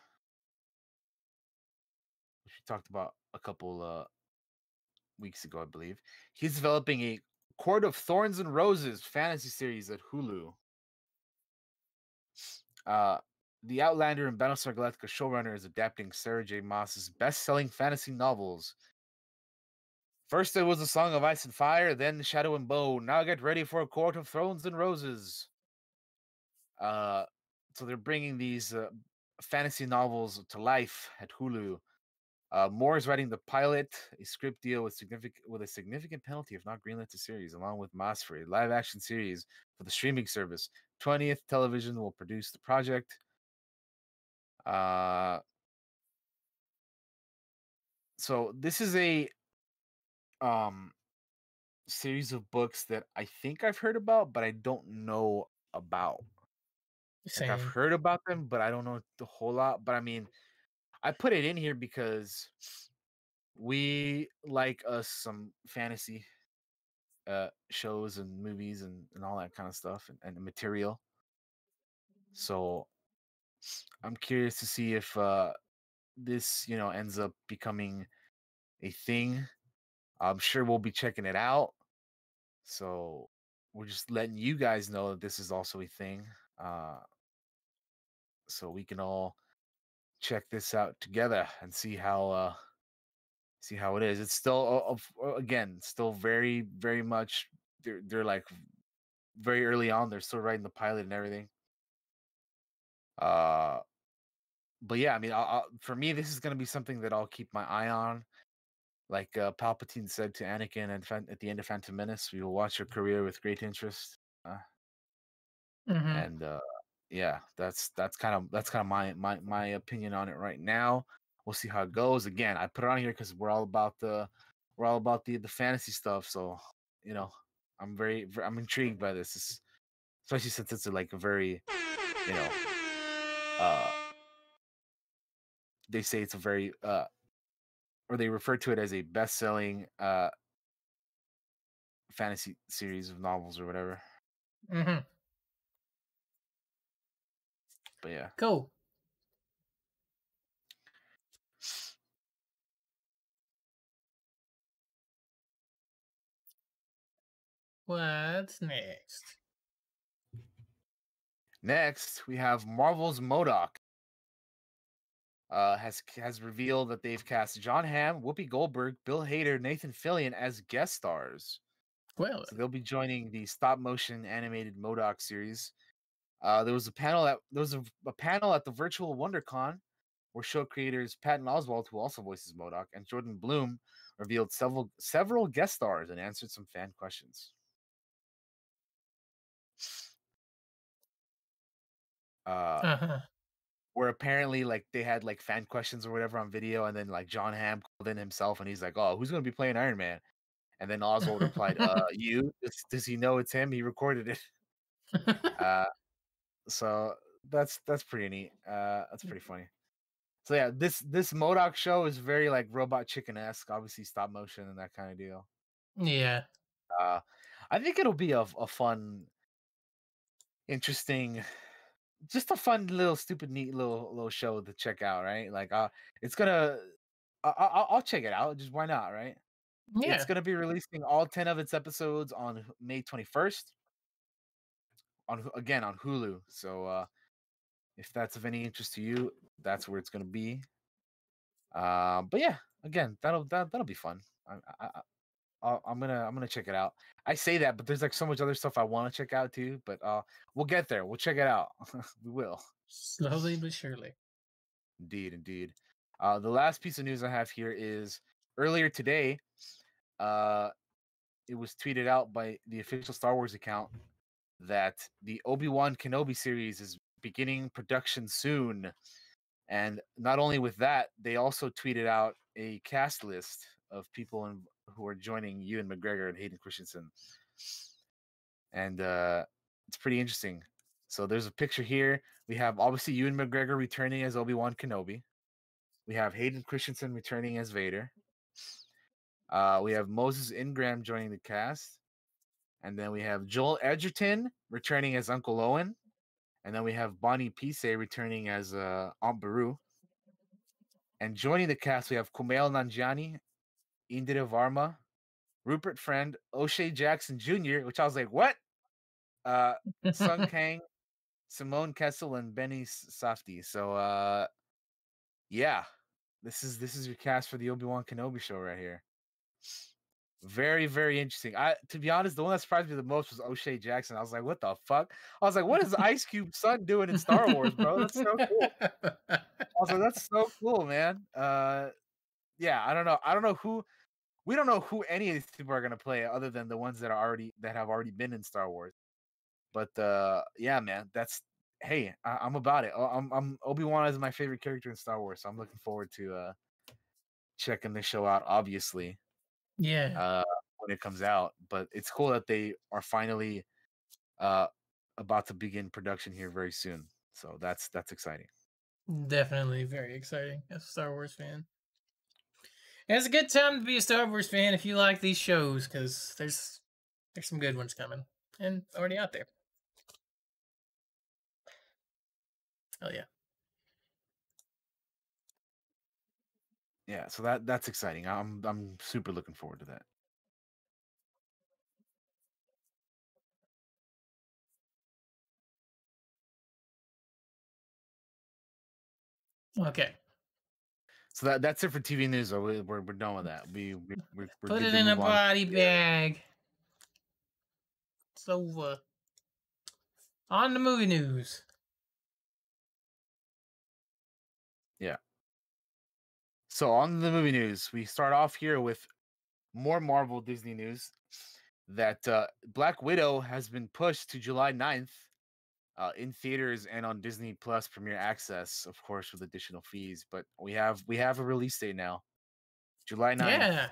which we talked about a couple weeks ago, I believe. He's developing a Court of Thorns and Roses fantasy series at Hulu. Uh, the Outlander and Battlestar Galactica showrunner is adapting Sarah J. Maas's best-selling fantasy novels. First, it was A Song of Ice and Fire, then Shadow and Bone. Now get ready for A Court of Thrones and Roses. So they're bringing these fantasy novels to life at Hulu. Moore is writing the pilot, a script deal with a significant penalty if not greenlit to series, along with Moss for a live action series for the streaming service. 20th Television will produce the project. So this is a um series of books that I think I've heard about, but I don't know about. Like I've Same. heard about them, but I don't know the whole lot. But I mean, I put it in here because we like us some fantasy shows and movies and all that kind of stuff and material. So I'm curious to see if this, ends up becoming a thing. I'm sure we'll be checking it out. So we're just letting you guys know that this is also a thing. So we can all check this out together and see how it is. It's still again still very very much they're like very early on. They're still writing the pilot and everything. Uh, but yeah, I mean, for me, this is gonna be something that I'll keep my eye on. Like Palpatine said to Anakin at the end of Phantom Menace, "We will watch your career with great interest." Mm-hmm. And yeah, that's kind of my opinion on it right now. We'll see how it goes. Again, I put it on here because we're all about the fantasy stuff. So I'm intrigued by this, especially since it's like a very you know uh they say it's a very or they refer to it as a best-selling fantasy series of novels or whatever. Mm-hmm. But yeah. Cool. What's next? Next, we have Marvel's M.O.D.O.K. Has revealed that they've cast John Hamm, Whoopi Goldberg, Bill Hader, Nathan Fillion as guest stars. Well, So they'll be joining the stop motion animated M.O.D.O.K. series. There was a panel at the virtual WonderCon where show creators Patton Oswalt, who also voices M.O.D.O.K, and Jordan Bloom revealed several guest stars and answered some fan questions. uh-huh. Where apparently like they had like fan questions or whatever on video, and then like John Hamm called in himself and he's like, "Oh, who's gonna be playing Iron Man?" And then Oswald replied, you? Does he know it's him? He recorded it." Uh, so that's pretty neat. That's pretty funny. So yeah, this M.O.D.O.K. show is very like Robot Chicken-esque, obviously stop motion and that kind of deal. Yeah. Uh, I think it'll be a fun, interesting, just a fun little stupid neat little show to check out, right? Like it's gonna I'll check it out. Just why not, right? It's Yeah. gonna be releasing all 10 of its episodes on May 21st on Hulu. So if that's of any interest to you, that's where it's gonna be. But yeah, again, that'll be fun. I'm gonna check it out. I say that, but there's like so much other stuff I want to check out too. But we'll get there. We'll check it out. We will. Slowly but surely. Indeed, indeed. The last piece of news I have here is earlier today. It was tweeted out by the official Star Wars account that the Obi-Wan Kenobi series is beginning production soon. And not only with that, they also tweeted out a cast list of people who are joining Ewan McGregor and Hayden Christensen. And it's pretty interesting. So there's a picture here. We have obviously Ewan McGregor returning as Obi-Wan Kenobi. We have Hayden Christensen returning as Vader. We have Moses Ingram joining the cast. And then we have Joel Edgerton returning as Uncle Owen. And then we have Bonnie Piesse returning as Aunt Beru. And joining the cast, we have Kumail Nanjiani, Indira Varma, Rupert Friend, O'Shea Jackson Jr., which I was like, what? Sung Kang, Simone Kessel, and Benny Safdie. So yeah, this is your cast for the Obi-Wan Kenobi show right here. Very, very interesting. To be honest, the one that surprised me the most was O'Shea Jackson. I was like, what the fuck? I was like, what is Ice Cube's son doing in Star Wars, bro? That's so cool. I was like, that's so cool, man. yeah, I don't know. I don't know who. We don't know who any of these people are gonna play, other than the ones that have already been in Star Wars. But yeah, man, that's hey, I'm about it. I'm Obi-Wan is my favorite character in Star Wars, so I'm looking forward to checking this show out. Obviously, Yeah, uh, when it comes out, but it's cool that they are finally uh about to begin production here very soon. So that's exciting. definitely very exciting as a Star Wars fan. And it's a good time to be a Star Wars fan if you like these shows, because there's some good ones coming and already out there. Oh yeah. Yeah, so that's exciting. I'm super looking forward to that. Okay. So that's it for TV news. Though. We're done with that. We're Put good it to in a move on. body Yeah, bag. So on the movie news. yeah. So on the movie news, we start off here with more Marvel Disney news that Black Widow has been pushed to July 9th in theaters and on Disney Plus Premier Access, of course, with additional fees. But we have a release date now, July 9th. Yeah.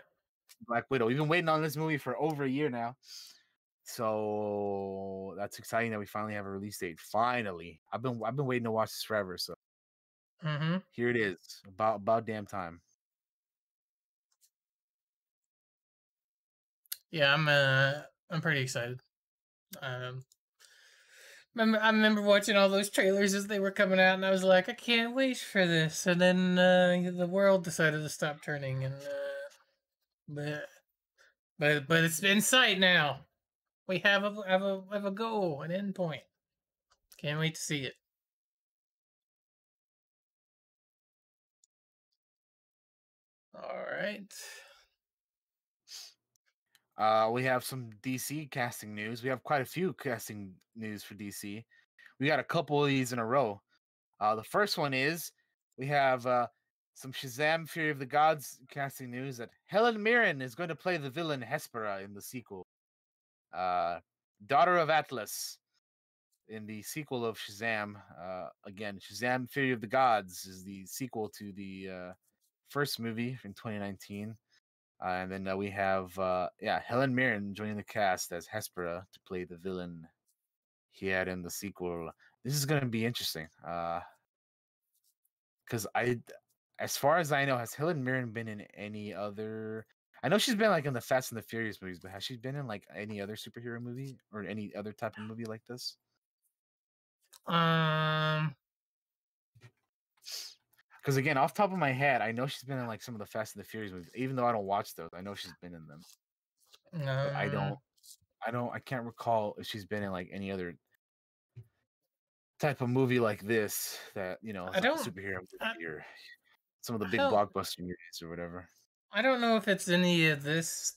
Black Widow. We've been waiting on this movie for over a year now. So that's exciting that we finally have a release date. Finally. I've been waiting to watch this forever. So Mm-hmm. here it is. About damn time. Yeah, I'm pretty excited. Um I remember watching all those trailers as they were coming out, and I was like, I can't wait for this. And then the world decided to stop turning, and but but it's in sight now. We have a goal, an end point. Can't wait to see it. All right. We have some DC casting news. We have quite a few casting news for DC. We got a couple of these in a row. The first one is we have some Shazam Fury of the Gods casting news that Helen Mirren is going to play the villain Hespera in the sequel. Daughter of Atlas in the sequel of Shazam. Again, Shazam Fury of the Gods is the sequel to the first movie in 2019. And then we have Helen Mirren joining the cast as Hespera to play the villain he had in the sequel. This is going to be interesting. Because as far as I know, has Helen Mirren been in any other? I know she's been like in the Fast and the Furious movies, but has she been in like any other superhero movie or any other type of movie like this? Um. Because again, off the top of my head, I know she's been in like some of the Fast and the Furious movies. Even though I don't watch those, I know she's been in them. But Um. I can't recall if she's been in like any other type of movie like this that I is like a don't. superhero I, movie or some of the I big don't. blockbuster movies or whatever. I don't know if it's any of this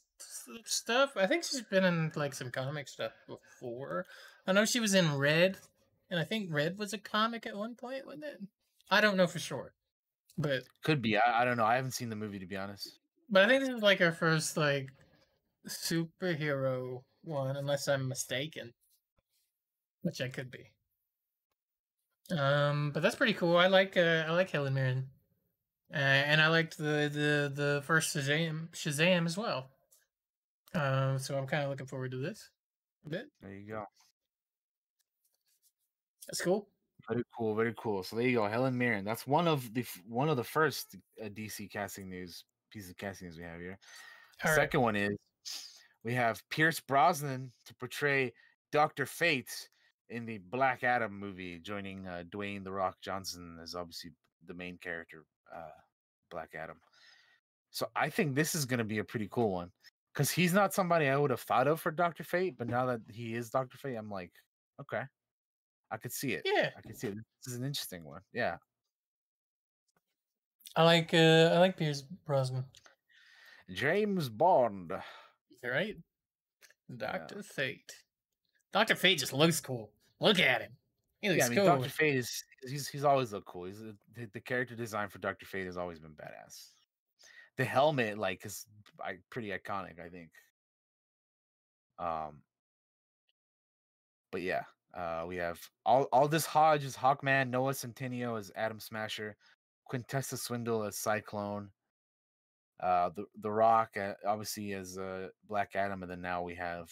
stuff. I think she's been in like some comic stuff before. I know she was in Red, and I think Red was a comic at one point, wasn't it? I don't know for sure, but Could be. I don't know. I haven't seen the movie to be honest. I think this is like her first like superhero one, unless I'm mistaken, which I could be. But that's pretty cool. I like Helen Mirren, and I liked the first Shazam as well. So I'm kind of looking forward to this a bit. There you go. That's cool. Very cool. Very cool. So there you go. Helen Mirren. That's one of the first DC casting news pieces of casting news we have here. All right. Second one is we have Pierce Brosnan to portray Dr. Fate in the Black Adam movie, joining Dwayne The Rock Johnson as obviously the main character, Black Adam. So I think this is going to be a pretty cool one because he's not somebody I would have thought of for Dr. Fate, but now that he is Dr. Fate, I'm like, okay, I could see it. Yeah, I could see it. This is an interesting one. Yeah. I like Pierce Brosnan. James Bond. You're right. Yeah. Doctor Fate. Doctor Fate just looks cool. Look at him. He Yeah, looks I mean, cool. Dr. Fate he's always looked cool. The character design for Dr. Fate has always been badass. the helmet like is pretty iconic, I think. Um, but yeah, we have Aldous Hodge as Hawkman, Noah Centineo as Atom Smasher, Quintessa Swindle as Cyclone, the Rock obviously as Black Adam, and then now we have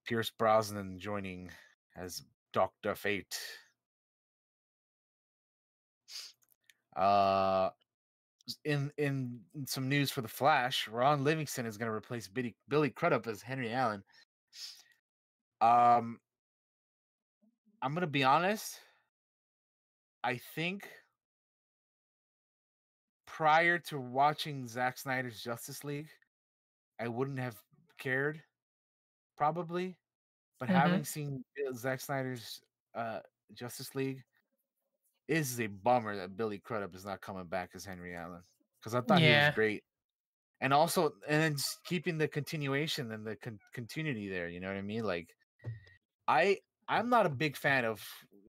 Pierce Brosnan joining as Dr. Fate. Uh, in some news for the Flash, Ron Livingston is going to replace Billy Crudup as Henry Allen. I'm going to be honest. I think prior to watching Zack Snyder's Justice League, I wouldn't have cared, probably. But Mm-hmm. having seen Zack Snyder's Justice League, it is a bummer that Billy Crudup is not coming back as Henry Allen, because I thought he was Yeah. great. And also, and then keeping the continuation and the continuity there. You know what I mean? Like, I'm not a big fan of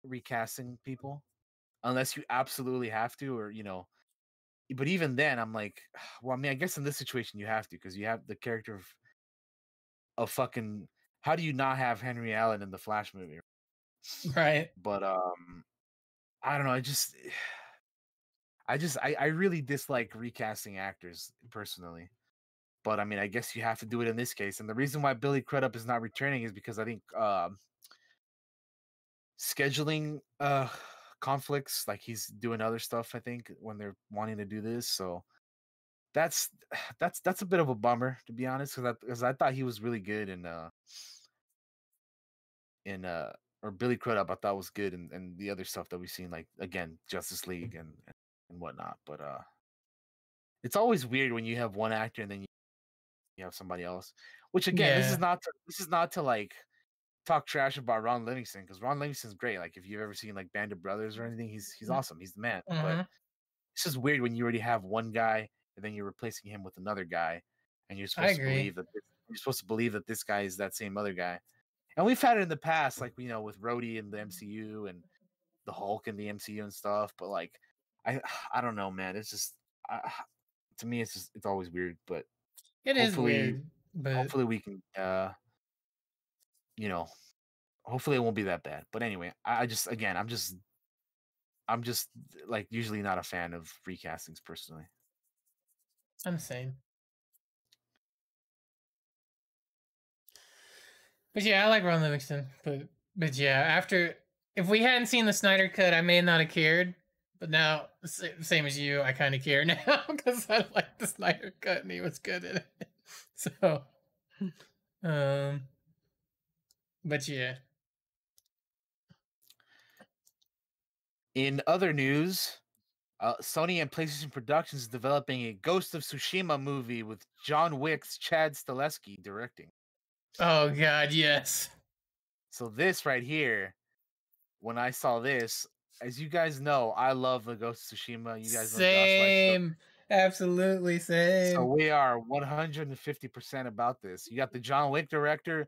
recasting people unless you absolutely have to, or But even then, I'm like, well, I mean, I guess in this situation you have to, because you have the character of fucking. How do you not have Henry Allen in the Flash movie? Right. But I don't know. I really dislike recasting actors personally. But I mean, I guess you have to do it in this case. And the reason why Billy Crudup is not returning is because I think scheduling conflicts, like he's doing other stuff, I think, when they're wanting to do this. So that's that's a bit of a bummer, to be honest, because I thought he was really good in or Billy Crudup I thought was good, and the other stuff that we've seen, like again Justice League and whatnot. But it's always weird when you have one actor and then you have somebody else. Which again, Yeah. this is not to like talk trash about Ron Livingston, because Ron Livingston's great. Like if you've ever seen like Band of Brothers or anything, he's awesome. He's the man. But Mm-hmm. it's just weird when you already have one guy and then you're replacing him with another guy, and I agree. you're supposed to believe that this guy is that same other guy. And we've had it in the past, like with Rhodey in the MCU and the Hulk in the MCU and stuff. But like, I I don't know, man. It's just to me, it's always weird. But It is hopefully, weird, but hopefully we can you know hopefully it won't be that bad. But anyway, I just again I'm just like usually not a fan of recastings personally. I'm the same. But yeah, I like Ron Livingston. But yeah, after if we hadn't seen the Snyder cut, I may not have cared. But now, same as you, I kind of care now because I like the Snyder cut and he was good at it. So, um, but yeah. In other news, Sony and PlayStation Productions is developing a Ghost of Tsushima movie with John Wick's Chad Stahelski directing. Oh God, yes. So this right here, when I saw this, as you guys know, I love the Ghost of Tsushima. You guys know Josh likes the. Same. Absolutely So same. we are 150% about this. You got the John Wick director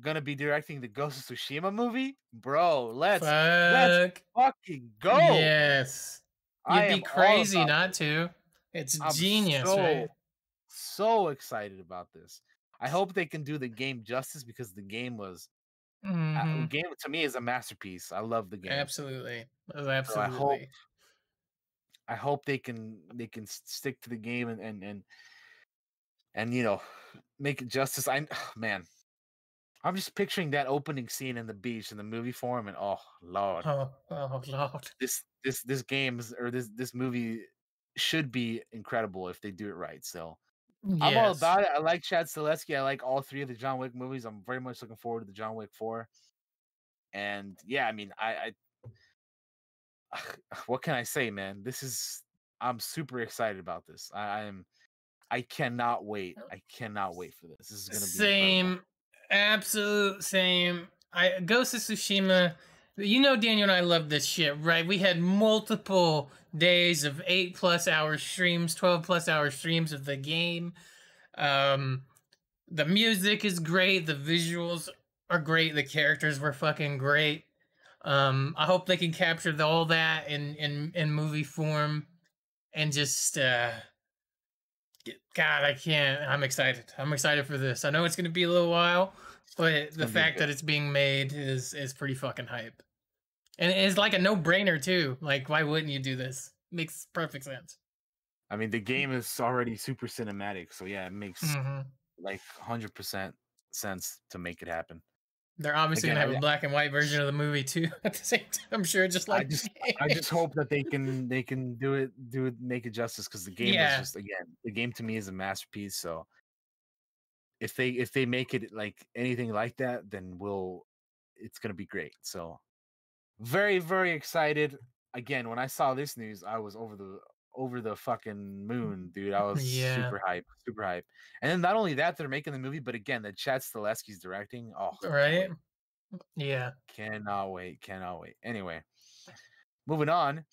gonna be directing the Ghost of Tsushima movie, bro. Let's Fuck. fucking go. Yes. I You'd be am all crazy about not this. to. It's I'm genius, right? so excited about this. I hope they can do the game justice, because the game Mm-hmm. game to me is a masterpiece. I love the game. Absolutely. So Absolutely. I hope they can stick to the game and make it justice. Man, I'm just picturing that opening scene in the beach in the movie form, and oh Lord, Oh, oh Lord. this game or this movie should be incredible if they do it right. So I'm all Yes. about it. I like Chad Stahelski. I like all three of the John Wick movies. I'm very much looking forward to the John Wick 4. And yeah, I mean, what can I say, man? I'm super excited about this. I cannot wait. I cannot wait for this. This is gonna be incredible. Same. Absolute same. I Ghost of Tsushima. You know, Daniel and I love this shit, right? We had multiple days of 8+ hour streams, 12+ hour streams of the game. Um, the music is great. The visuals are great. The characters were fucking great. I hope they can capture all that in movie form and just God, I can't. I'm excited. I'm excited for this. I know it's going to be a little while, but It's the gonna be a fact bit. that it's being made is pretty fucking hype. And it's like a no-brainer too. Like, why wouldn't you do this? Makes perfect sense. I mean, the game is already super cinematic, so yeah, it makes Hmm. like 100% sense to make it happen. They're obviously Again, gonna have a black and white version of the movie too at the same time. I'm sure, just I like just the I just game. hope that they can do it make it justice because the game is Yeah, just again the game to me is a masterpiece. So if they make it like anything like that, then it's gonna be great. So very very excited. Again, when I saw this news, I was over the fucking moon, dude. I was yeah, super hype. And then not only that, they're making the movie, but again, that Chad Stileski's directing. Oh, can't right. wait, Yeah, cannot wait. Anyway, moving on.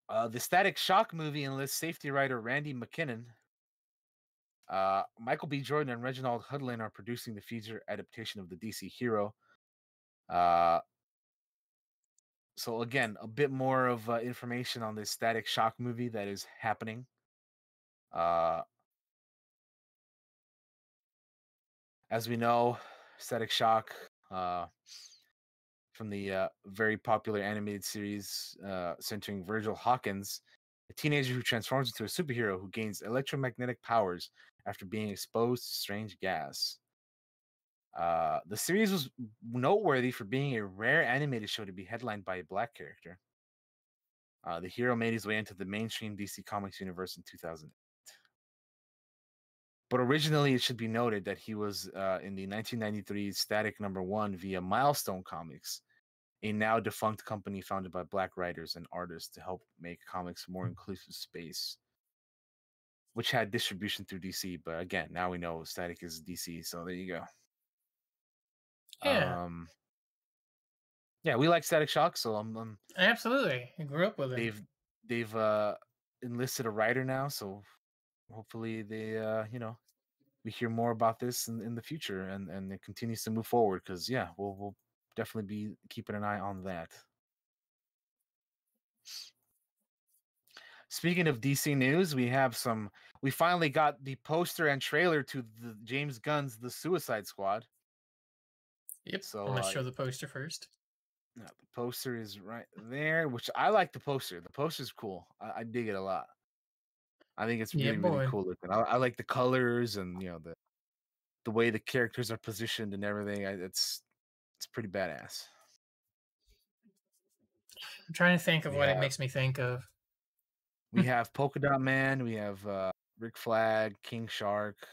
The Static Shock movie enlists safety writer Randy McKinnon. Michael B. Jordan and Reginald Hudlin are producing the feature adaptation of the DC hero. Uh, so again, a bit more of information on this Static Shock movie that is happening. Uh, as we know, Static Shock from the very popular animated series centering Virgil Hawkins, a teenager who transforms into a superhero who gains electromagnetic powers after being exposed to strange gas. The series was noteworthy for being a rare animated show to be headlined by a black character. The hero made his way into the mainstream DC Comics universe in 2000. But originally, it should be noted that he was in the 1993 Static #1 via Milestone Comics, a now defunct company founded by black writers and artists to help make comics a more inclusive space, which had distribution through DC. But again, now we know Static is DC, so there you go. yeah, Um, yeah, we like Static Shock, so I'm absolutely. I grew up with him. they've enlisted a writer now, so hopefully they we hear more about this in the future and it continues to move forward because yeah, we'll definitely be keeping an eye on that. Speaking of DC news, we finally got the poster and trailer to the James Gunn's The Suicide Squad. Yep. I'm So gonna show the poster first. yeah, the poster is right there, which I like the poster. The poster's cool. I dig it a lot. I think it's Yeah, really, really boy. cool looking. I like the colors and the way the characters are positioned and everything. It's pretty badass. I'm trying to think of We what it have makes me think of. we have Polka Dot Man, we have Rick Flag, King Shark,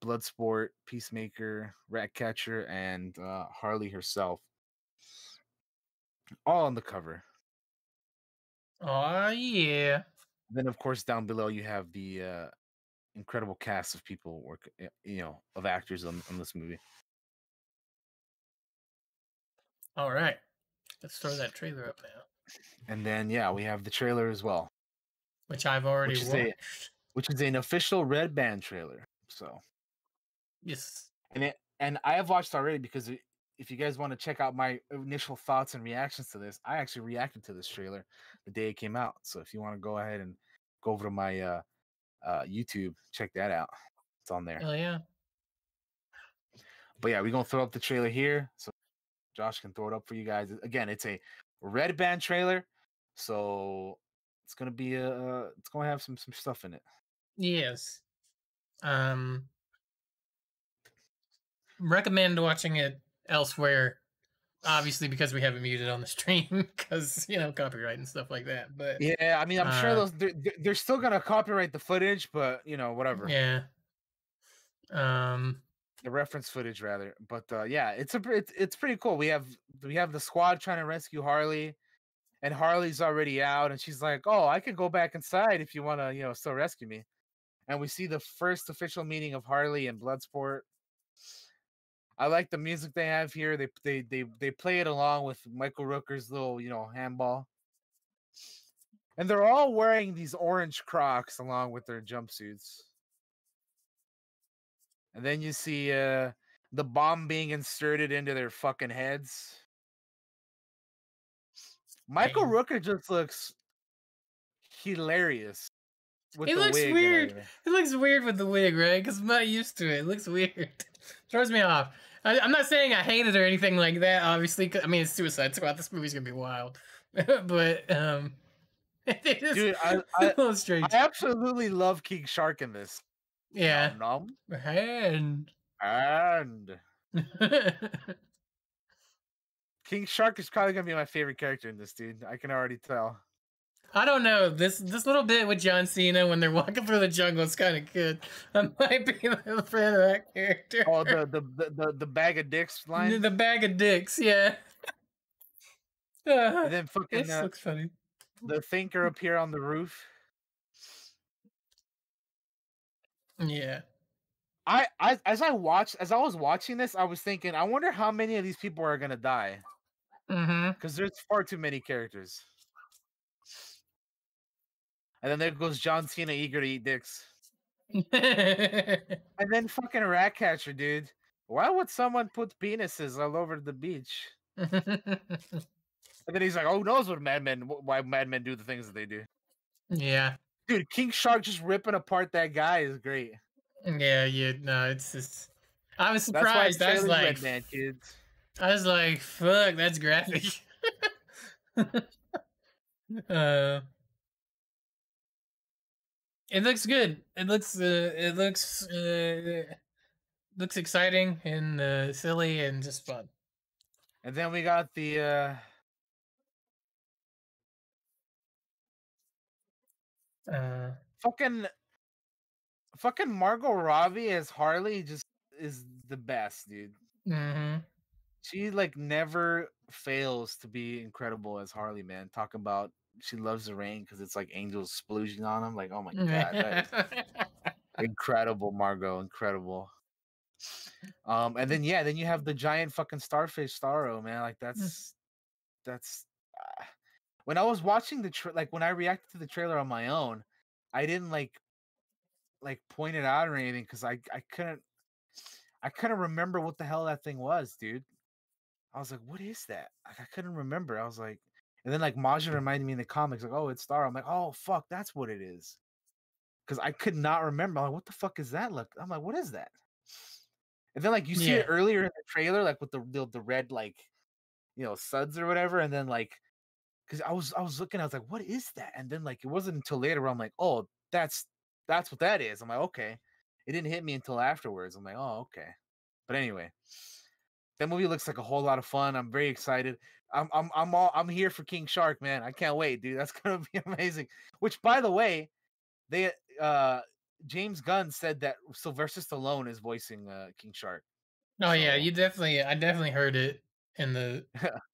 Bloodsport, Peacemaker, Ratcatcher, and Harley herself, all on the cover. Oh yeah. Then, of course, down below you have the incredible cast of people of actors on this movie. All right. Let's throw that trailer up now, And then yeah, we have the trailer as well, which I've already which is a watched. which is an official Red Band trailer. So Yes. and I have watched already because if you guys want to check out my initial thoughts and reactions to this, I actually reacted to this trailer the day it came out. So if you want to go ahead and go over to my YouTube, check that out. It's on there. Hell yeah. But yeah, we're gonna throw up the trailer here so Josh can throw it up for you guys. Again, it's a Red Band trailer, so it's gonna be it's gonna have some stuff in it. Yes. Um. Recommend watching it elsewhere. Obviously, because we have it muted on the stream, because copyright and stuff like that. But Yeah, I mean, I'm sure they're still gonna copyright the footage, but whatever. yeah. Um. The reference footage rather. But yeah, it's pretty cool. We have the squad trying to rescue Harley, and Harley's already out, and she's like, "Oh, I could go back inside if you want to, still rescue me." And we see the first official meeting of Harley and Bloodsport. I like the music they have here. They play it along with Michael Rooker's little, handball. And they're all wearing these orange Crocs along with their jumpsuits. And then you see the bomb being inserted into their fucking heads. Michael Pain. Rooker just looks hilarious. with It the looks wig and weird. everything. It looks weird with the wig, right? Because I'm not used to it. It looks weird. Throws me off. I'm not saying I hate it or anything like that. Obviously, I mean it's Suicide Squad. This movie's gonna be wild, but it is Dude, a I little I strange. absolutely love King Shark in this. Yeah. Nom nom. And And King Shark is probably gonna be my favorite character in this, dude. I can already tell. I don't know. This little bit with John Cena when they're walking through the jungle is kind of good. I might be a fan of that character. Oh, the bag of dicks line, The bag of dicks, yeah. and then fucking This looks funny. the thinker appear on the roof. Yeah. As I was watching this, I was thinking, I wonder how many of these people are gonna die Mm-hmm. because there's far too many characters. And then there goes John Cena, eager to eat dicks. And then fucking Ratcatcher, dude. Why would someone put penises all over the beach? And then he's like, "Oh, knows why madmen do the things that they do." Yeah. Dude, King Shark just ripping apart that guy is great. Yeah, no, it's just I was That's why the surprised. trailer's Red Man, kids. I was like, fuck, that's graphic. uh it looks good. Looks exciting and silly and just fun. And then we got the Uh fucking Margot Robbie as Harley just is the best, dude. mhm. She like never fails to be incredible as Harley, man. Talk about she loves the rain because it's like angels splooging on him. Like, oh my god, that is incredible, Margot, incredible. And then yeah, then you have the giant fucking starfish Starro, man. Like that's when I was watching like when I reacted to the trailer on my own, I didn't like point it out or anything because I couldn't remember what the hell that thing was, dude. I was like, what is that? Like, I couldn't remember. I was like, and then like Maja reminded me in the comics, like, oh, it's Star. I'm like, oh fuck, that's what it is. Because I could not remember. I'm like, what the fuck is that look? I'm like, what is that? And then like you see it Yeah. earlier in the trailer, like with the red like suds or whatever, and then like because I was looking, I was like, what is that? And then like it wasn't until later where I'm like, oh, that's what that is. I'm like, okay. It didn't hit me until afterwards. I'm like, oh, okay. But anyway, that movie looks like a whole lot of fun. I'm very excited. I'm here for King Shark, man. I can't wait, dude. That's gonna be amazing. Which, by the way, they James Gunn said that Sylvester Stallone is voicing King Shark. Oh yeah, So I definitely heard it in the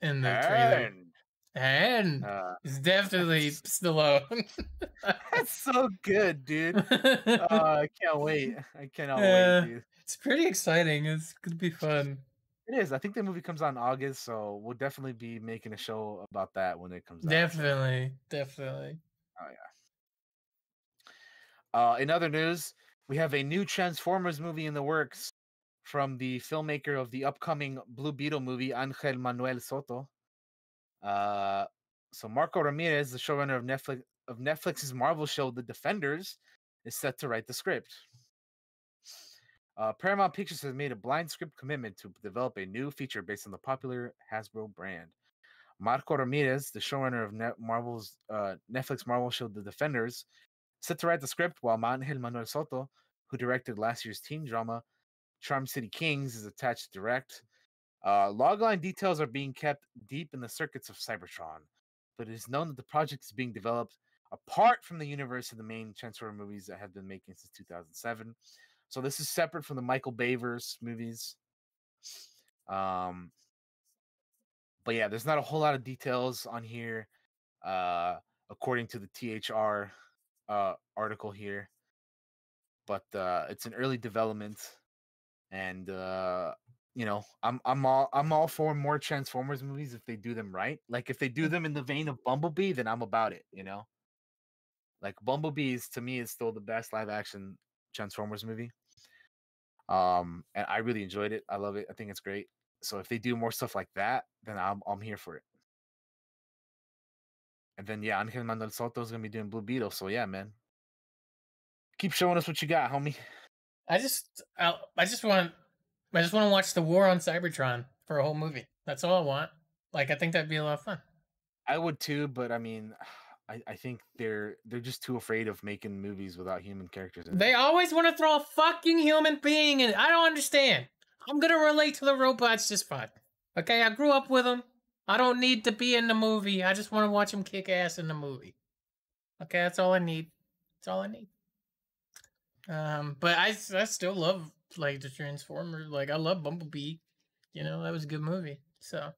trailer. and And it's definitely that's Stallone. that's so good, dude. I can't wait. I cannot wait, Yeah, dude. it's pretty exciting. It's gonna be fun. It is. I think the movie comes out in August, so we'll definitely be making a show about that when it comes out. So, Definitely. oh yeah. In other news, we have a new Transformers movie in the works from the filmmaker of the upcoming Blue Beetle movie, Angel Manuel Soto. So Marco Ramirez, the showrunner of Netflix's Marvel show The Defenders, is set to write the script. Paramount Pictures has made a blind script commitment to develop a new feature based on the popular Hasbro brand. Marco Ramirez, the showrunner of Netflix Marvel show The Defenders, set to write the script, while Angel Manuel Soto, who directed last year's teen drama Charm City Kings, is attached to direct. Logline details are being kept deep in the circuits of Cybertron, but it is known that the project is being developed apart from the universe of the main Transformer movies that have been making since 2007. So this is separate from the Michael Bayverse movies. But yeah, there's not a whole lot of details on here, according to the THR article here. But it's an early development, and I'm all for more Transformers movies if they do them right. Like if they do them in the vein of Bumblebee, then I'm about it. Like Bumblebee to me is still the best live action Transformers movie. And I really enjoyed it. I love it. I think it's great. So if they do more stuff like that, then I'm here for it. And then yeah, Angel Manuel Soto is gonna be doing Blue Beetle. So yeah, man, Keep showing us what you got, homie. I just want to watch the war on Cybertron for a whole movie. That's all I want. Like I think that'd be a lot of fun. I would too, but I mean, I think they're just too afraid of making movies without human characters in it. They always want to throw a fucking human being in. I don't understand. I'm gonna relate to the robots just fine. Okay, I grew up with them. I don't need to be in the movie. I just want to watch them kick ass in the movie. Okay, that's all I need. That's all I need. But I still love like the Transformers. Like I love Bumblebee. You know, that was a good movie. So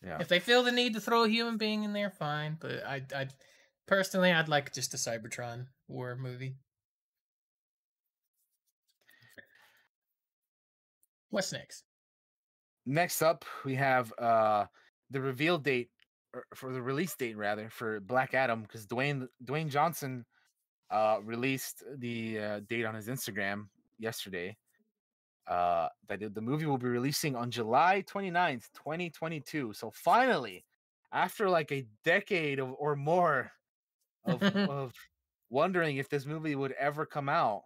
Yeah. if they feel the need to throw a human being in there, fine. But I personally, I'd like just a Cybertron war movie. What's next? Next up, we have the reveal date for the release date rather for Black Adam, because Dwayne Johnson released the date on his Instagram yesterday. That the movie will be releasing on July 29th, 2022. So finally, after like a decade or more of wondering if this movie would ever come out,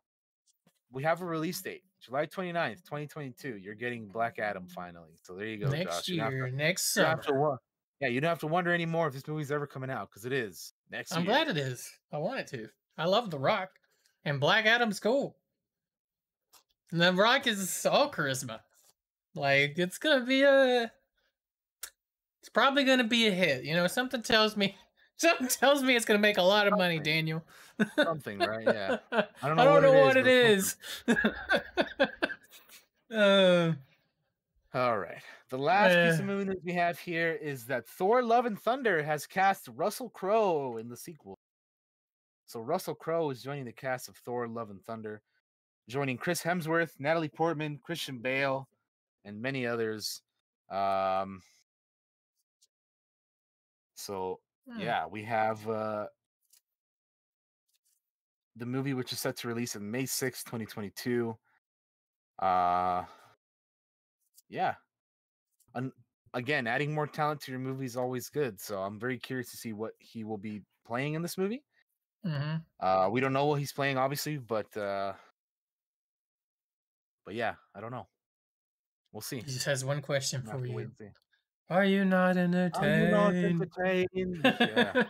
we have a release date, July 29th, 2022. You're getting Black Adam finally. So there you go, Next Josh. year, next You don't have summer. yeah, you don't have to wonder anymore if this movie's ever coming out, because it is next I'm year. glad it is. I want it to. I love The Rock, and Black Adam's cool. And The Rock is all charisma. Like it's probably gonna be a hit. You know, something tells me it's gonna make a lot of money, Daniel. Something, right? Yeah. I don't know what it but is. All right. The last piece of movie news we have here is that Thor: Love and Thunder has cast Russell Crowe in the sequel. So Russell Crowe is joining the cast of Thor: Love and Thunder, joining Chris Hemsworth, Natalie Portman, Christian Bale, and many others. Yeah, we have the movie, which is set to release on May 6th, 2022. Yeah. Again, adding more talent to your movie is always good. So I'm very curious to see what he will be playing in this movie. Mm-hmm. We don't know what he's playing, obviously, but yeah, I don't know. We'll see. He just has one question for you. Wait and see. Are you not entertained? Are you not entertained? Yeah.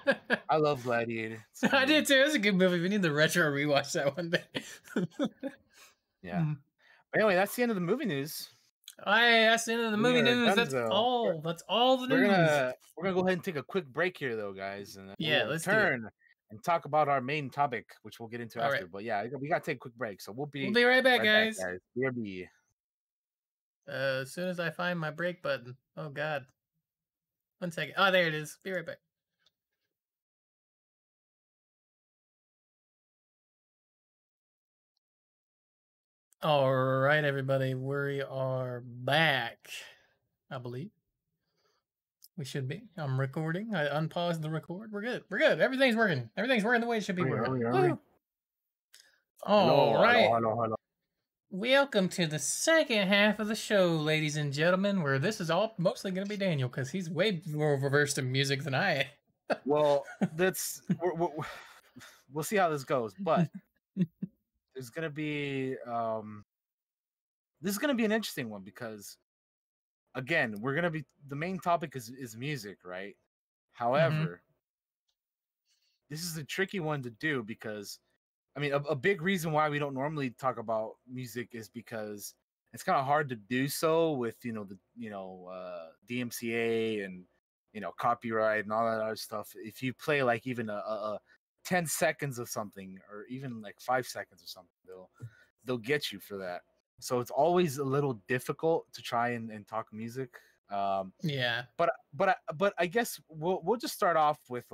I love Gladiator. I did too. It was a good movie. We need to retro rewatch that one day. Yeah. But anyway, that's the end of the movie news. That's the end of the movie news. That's all. That's all the news. We're gonna go ahead and take a quick break here, though, guys, and yeah, we'll let's return and talk about our main topic, which we'll get into all after. Right. But yeah, we gotta take a quick break, so we'll be right back, guys. BRB. As soon as I find my break button. Oh God. 1 second. Oh, there it is. Be right back. All right, everybody. We are back. I believe. We should be. I'm recording. I unpaused the record. We're good. We're good. Everything's working. Everything's working the way it should be working. All right. Hello. Welcome to the second half of the show, ladies and gentlemen, where this is all mostly going to be Daniel, because he's way more versed in music than I am. Well, we'll see how this goes, but there's going to be this is going to be an interesting one, because again, we're going to be, the main topic is music, right? However, this is a tricky one to do, because I mean, a big reason why we don't normally talk about music is because it's kind of hard to do so with, DMCA and, copyright and all that other stuff. If you play like even a 10 seconds of something, or even like 5 seconds or something, they'll get you for that. So it's always a little difficult to try and talk music. Yeah. But I guess we'll just start off with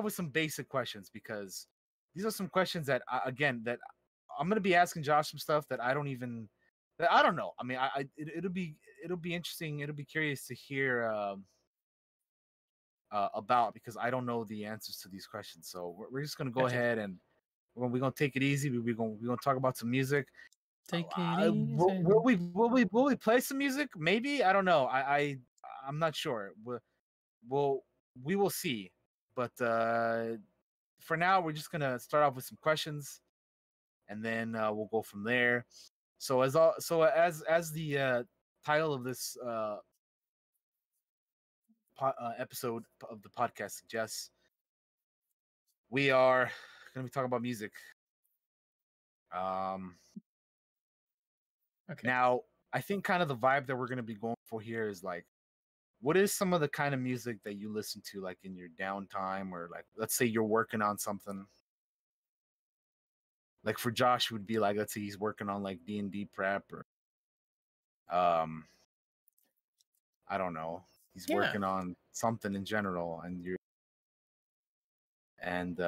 some basic questions, because these are some questions that that I'm gonna be asking Josh some stuff that I don't know. I mean, it'll be interesting. It'll be curious to hear about, because I don't know the answers to these questions. So we're just gonna go ahead and we're gonna take it easy. We're gonna talk about some music. Take it easy. Will we play some music? Maybe, I don't know. I'm not sure. We will see. But for now, we're just gonna start off with some questions, and then we'll go from there. So as the title of this episode of the podcast suggests, we are gonna be talking about music. Okay. Now, I think kind of the vibe that we're gonna be going for here is like, what is some of the kind of music that you listen to, like in your downtime, or like, let's say you're working on something. Like for Josh, it would be like, let's say he's working on like D&D prep, or um, I don't know, he's Yeah. working on something in general, and you're and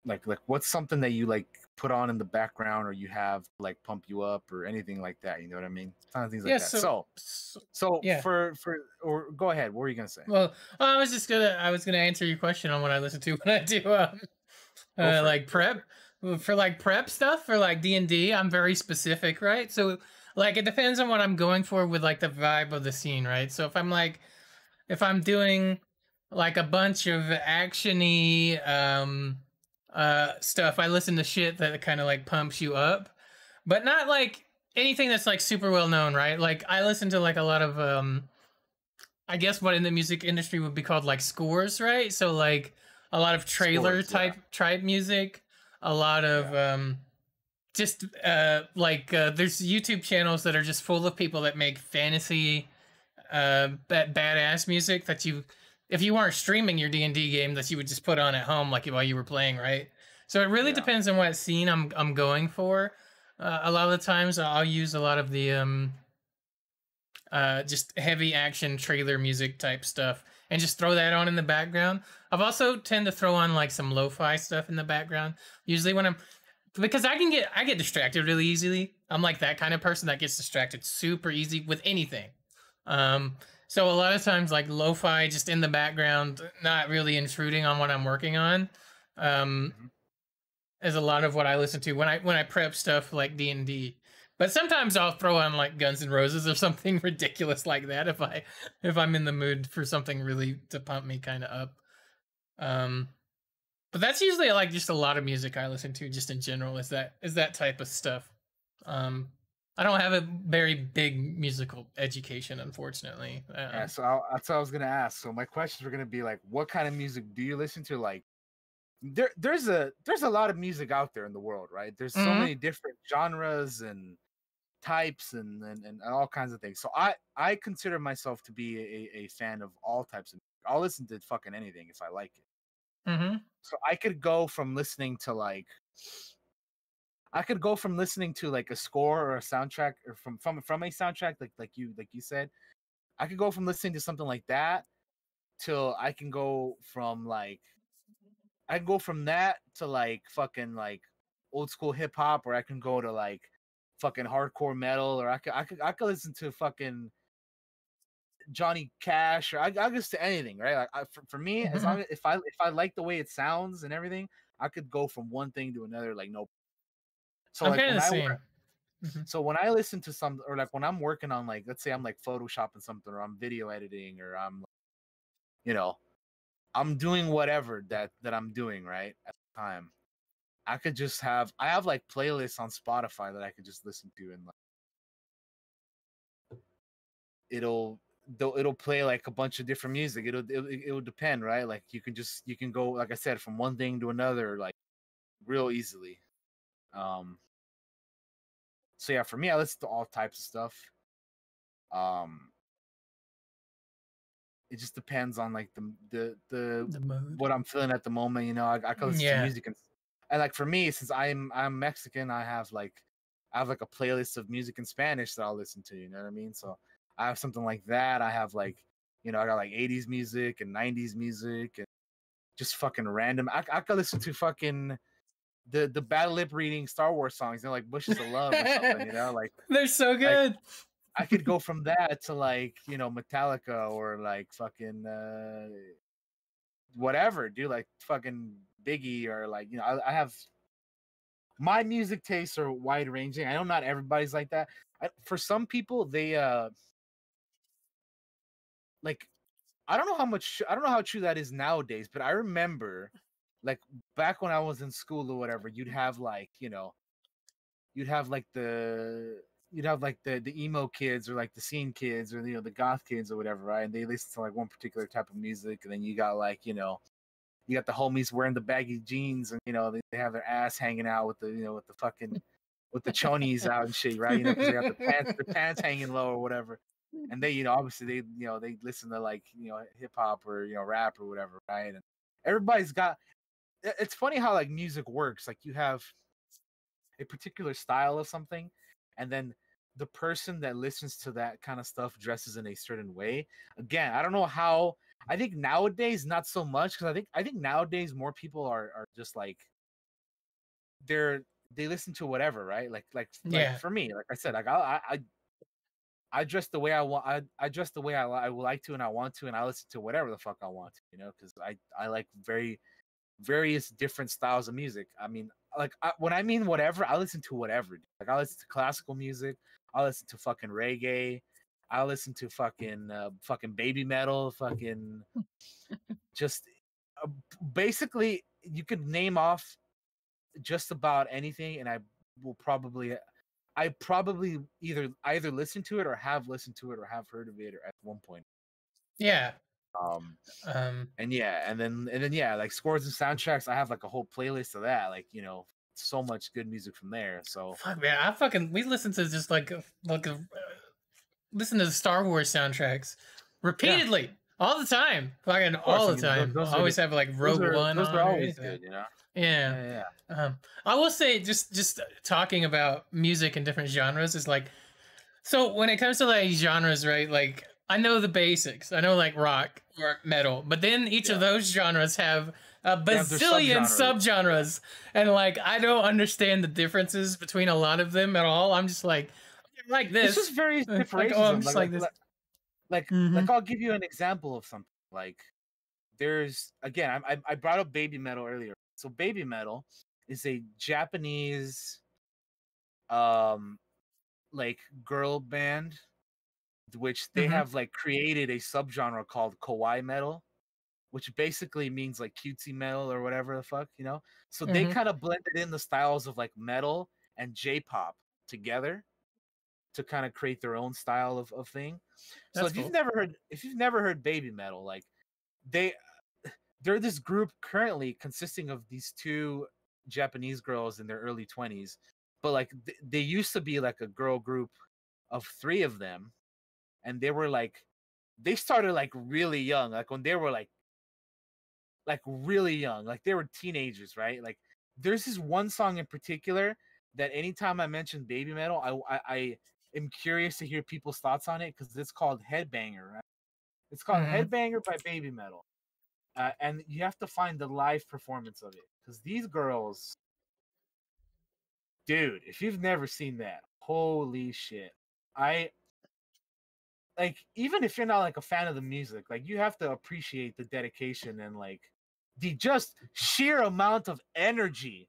like what's something that you like put on in the background, or you have to, like, pump you up or anything like that, you know what I mean? Kind of things like Yeah. that. So Yeah. for or go ahead, what were you gonna say? Well, I was gonna answer your question on what I listen to when I do Go for it. like prep for like prep stuff for like D&D. I'm very specific, right? So like it depends on what I'm going for with like the vibe of the scene, right? So if I'm doing like a bunch of actiony stuff, I listen to shit that kind of like pumps you up, but not like anything that's like super well known, right? Like I listen to like a lot of I guess what in the music industry would be called like scores, right? So like a lot of trailer Scores, type music, a lot of yeah, just there's YouTube channels that are just full of people that make fantasy badass music that you, if you weren't streaming your D&D game, that you would just put on at home like while you were playing, right? So it really yeah, depends on what scene I'm going for. A lot of the times I'll use a lot of the just heavy action trailer music type stuff and just throw that on in the background. I've also tend to throw on like some lo-fi stuff in the background. Usually when I'm, because I get distracted really easily. I'm like that kind of person that gets distracted super easy with anything. Um so a lot of times like lo-fi just in the background, not really intruding on what I'm working on. Um hmm is a lot of what I listen to when I prep stuff like D&D. But sometimes I'll throw on like Guns N' Roses or something ridiculous like that if I'm in the mood for something really to pump me kind of up. Um, but that's usually like just a lot of music I listen to just in general is that type of stuff. Um, I don't have a very big musical education, unfortunately. yeah. So that's what I was gonna ask. So my questions were gonna be like, what kind of music do you listen to? Like, there's a lot of music out there in the world, right? There's so Mhm. many different genres and types, and all kinds of things. So I consider myself to be a fan of all types of music. I'll listen to fucking anything if I like it. Mhm. So I could go from listening to like, I could go from listening to like a score or a soundtrack, or from a soundtrack, like you said. I could go from listening to something like that till I can go from like, I can go from that to like fucking like old school hip hop, or I can go to like fucking hardcore metal, or I could listen to fucking Johnny Cash, or I just to anything, right? Like for me, as long Mhm. as if I like the way it sounds and everything, I could go from one thing to another, like no. So I'm like kind of when the I work, same. Mhm. so when I listen to some, or like when I'm working on, like, let's say I'm like photoshopping something, or I'm video editing, or I'm, you know, I'm doing whatever that I'm doing right at the time. I have like playlists on Spotify that I could just listen to, and like it'll it'll play like a bunch of different music. It'll depend, right? Like you can go, like I said, from one thing to another like real easily. Um so yeah, for me, I listen to all types of stuff. Um it just depends on like the The mood. what I'm feeling at the moment. I can listen to Yeah. music, and like for me, since I'm Mexican, I have like a playlist of music in Spanish that I'll listen to. You know what I mean? So I have something like that. I have like, I got like 80s music and 90s music, and just fucking random. I could listen to fucking the bad lip reading Star Wars songs, like Bushes of Love or something. They're so Like good. I could go from that to like, Metallica, or like fucking whatever, dude, like fucking Biggie, or like, I have, my music tastes are wide ranging. I know not everybody's like that. For some people, they like, I don't know how how true that is nowadays, but I remember like back when I was in school or whatever, you'd have like, you'd have like the the emo kids or like the scene kids or the goth kids or whatever, right? And they listen to like one particular type of music, and then you got like, you got the homies wearing the baggy jeans, and they have their ass hanging out with with the fucking with the chonies out and shit, right? Because they got their pants hanging low or whatever. And they, obviously they listen to like, hip hop or rap or whatever, right? And everybody's got. It's funny how like music works. Like you have a particular style of something, and then the person that listens to that kind of stuff dresses in a certain way. Again, I don't know how. I think nowadays not so much, because I think nowadays more people are just like they listen to whatever, right? Like for me, like I said, like I dress the way I want. I dress the way I would like to, and I want to, and I listen to whatever the fuck I want to, because I like various different styles of music. I mean, like when I mean whatever, I listen to whatever. Like I listen to classical music. I listen to fucking reggae. I listen to fucking baby metal. Fucking just basically, you could name off just about anything, and I probably either listen to it or have listened to it or have heard of it or at one point. Yeah. And then yeah, like scores and soundtracks. I have like a whole playlist of that. Like, so much good music from there. So fuck man, we listen to just listen to the Star Wars soundtracks repeatedly all the time, fucking all the time. Those I always have like Rogue One those on are or always anything. good, Yeah. yeah. I will say, just talking about music and different genres is like, so when it comes to like genres, right? Like I know the basics. I know like rock or metal, but then each of those genres have a bazillion subgenres, and like I don't understand the differences between a lot of them at all. I'm just like this. It's just various Like, iterations. oh, I'm just like this. Like I'll give you an example of something. Like there's, again, I brought up baby metal earlier. So baby metal is a Japanese like girl band, which they have like created a subgenre called kawaii metal, which basically means like cutesy metal or whatever the fuck, So they kind of blended in the styles of like metal and J-pop together to kind of create their own style of thing. So That's if cool. you've never heard baby metal, like they're this group currently consisting of these two Japanese girls in their early 20s, but like they used to be like a girl group of three of them, and they started like really young, like when they were like really young, like they were teenagers, right? Like there's this one song in particular that anytime I mention baby metal, I am curious to hear people's thoughts on it, because it's called Headbanger, right? It's called Headbanger by Baby Metal. And you have to find the live performance of it, because these girls, dude, if you've never seen that, holy shit. I like, even if you're not like a fan of the music, like you have to appreciate the dedication and like the just sheer amount of energy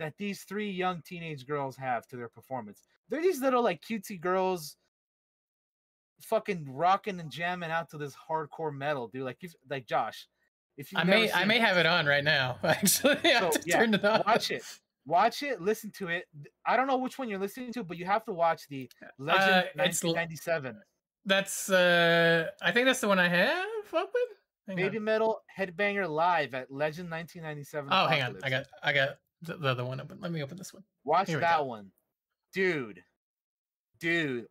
that these three young teenage girls have to their performance. They're these little like cutesy girls fucking rocking and jamming out to this hardcore metal, dude. Like Josh, if you I may have it on right now. Actually, I have to turn it on. Watch it, listen to it. I don't know which one you're listening to, but you have to watch the Legend 1997. That's I think that's the one I have open. Baby Metal Headbanger Live at Legend 1997. Oh, hang on. I got the other one open. Let me open this one. Watch that one. Dude,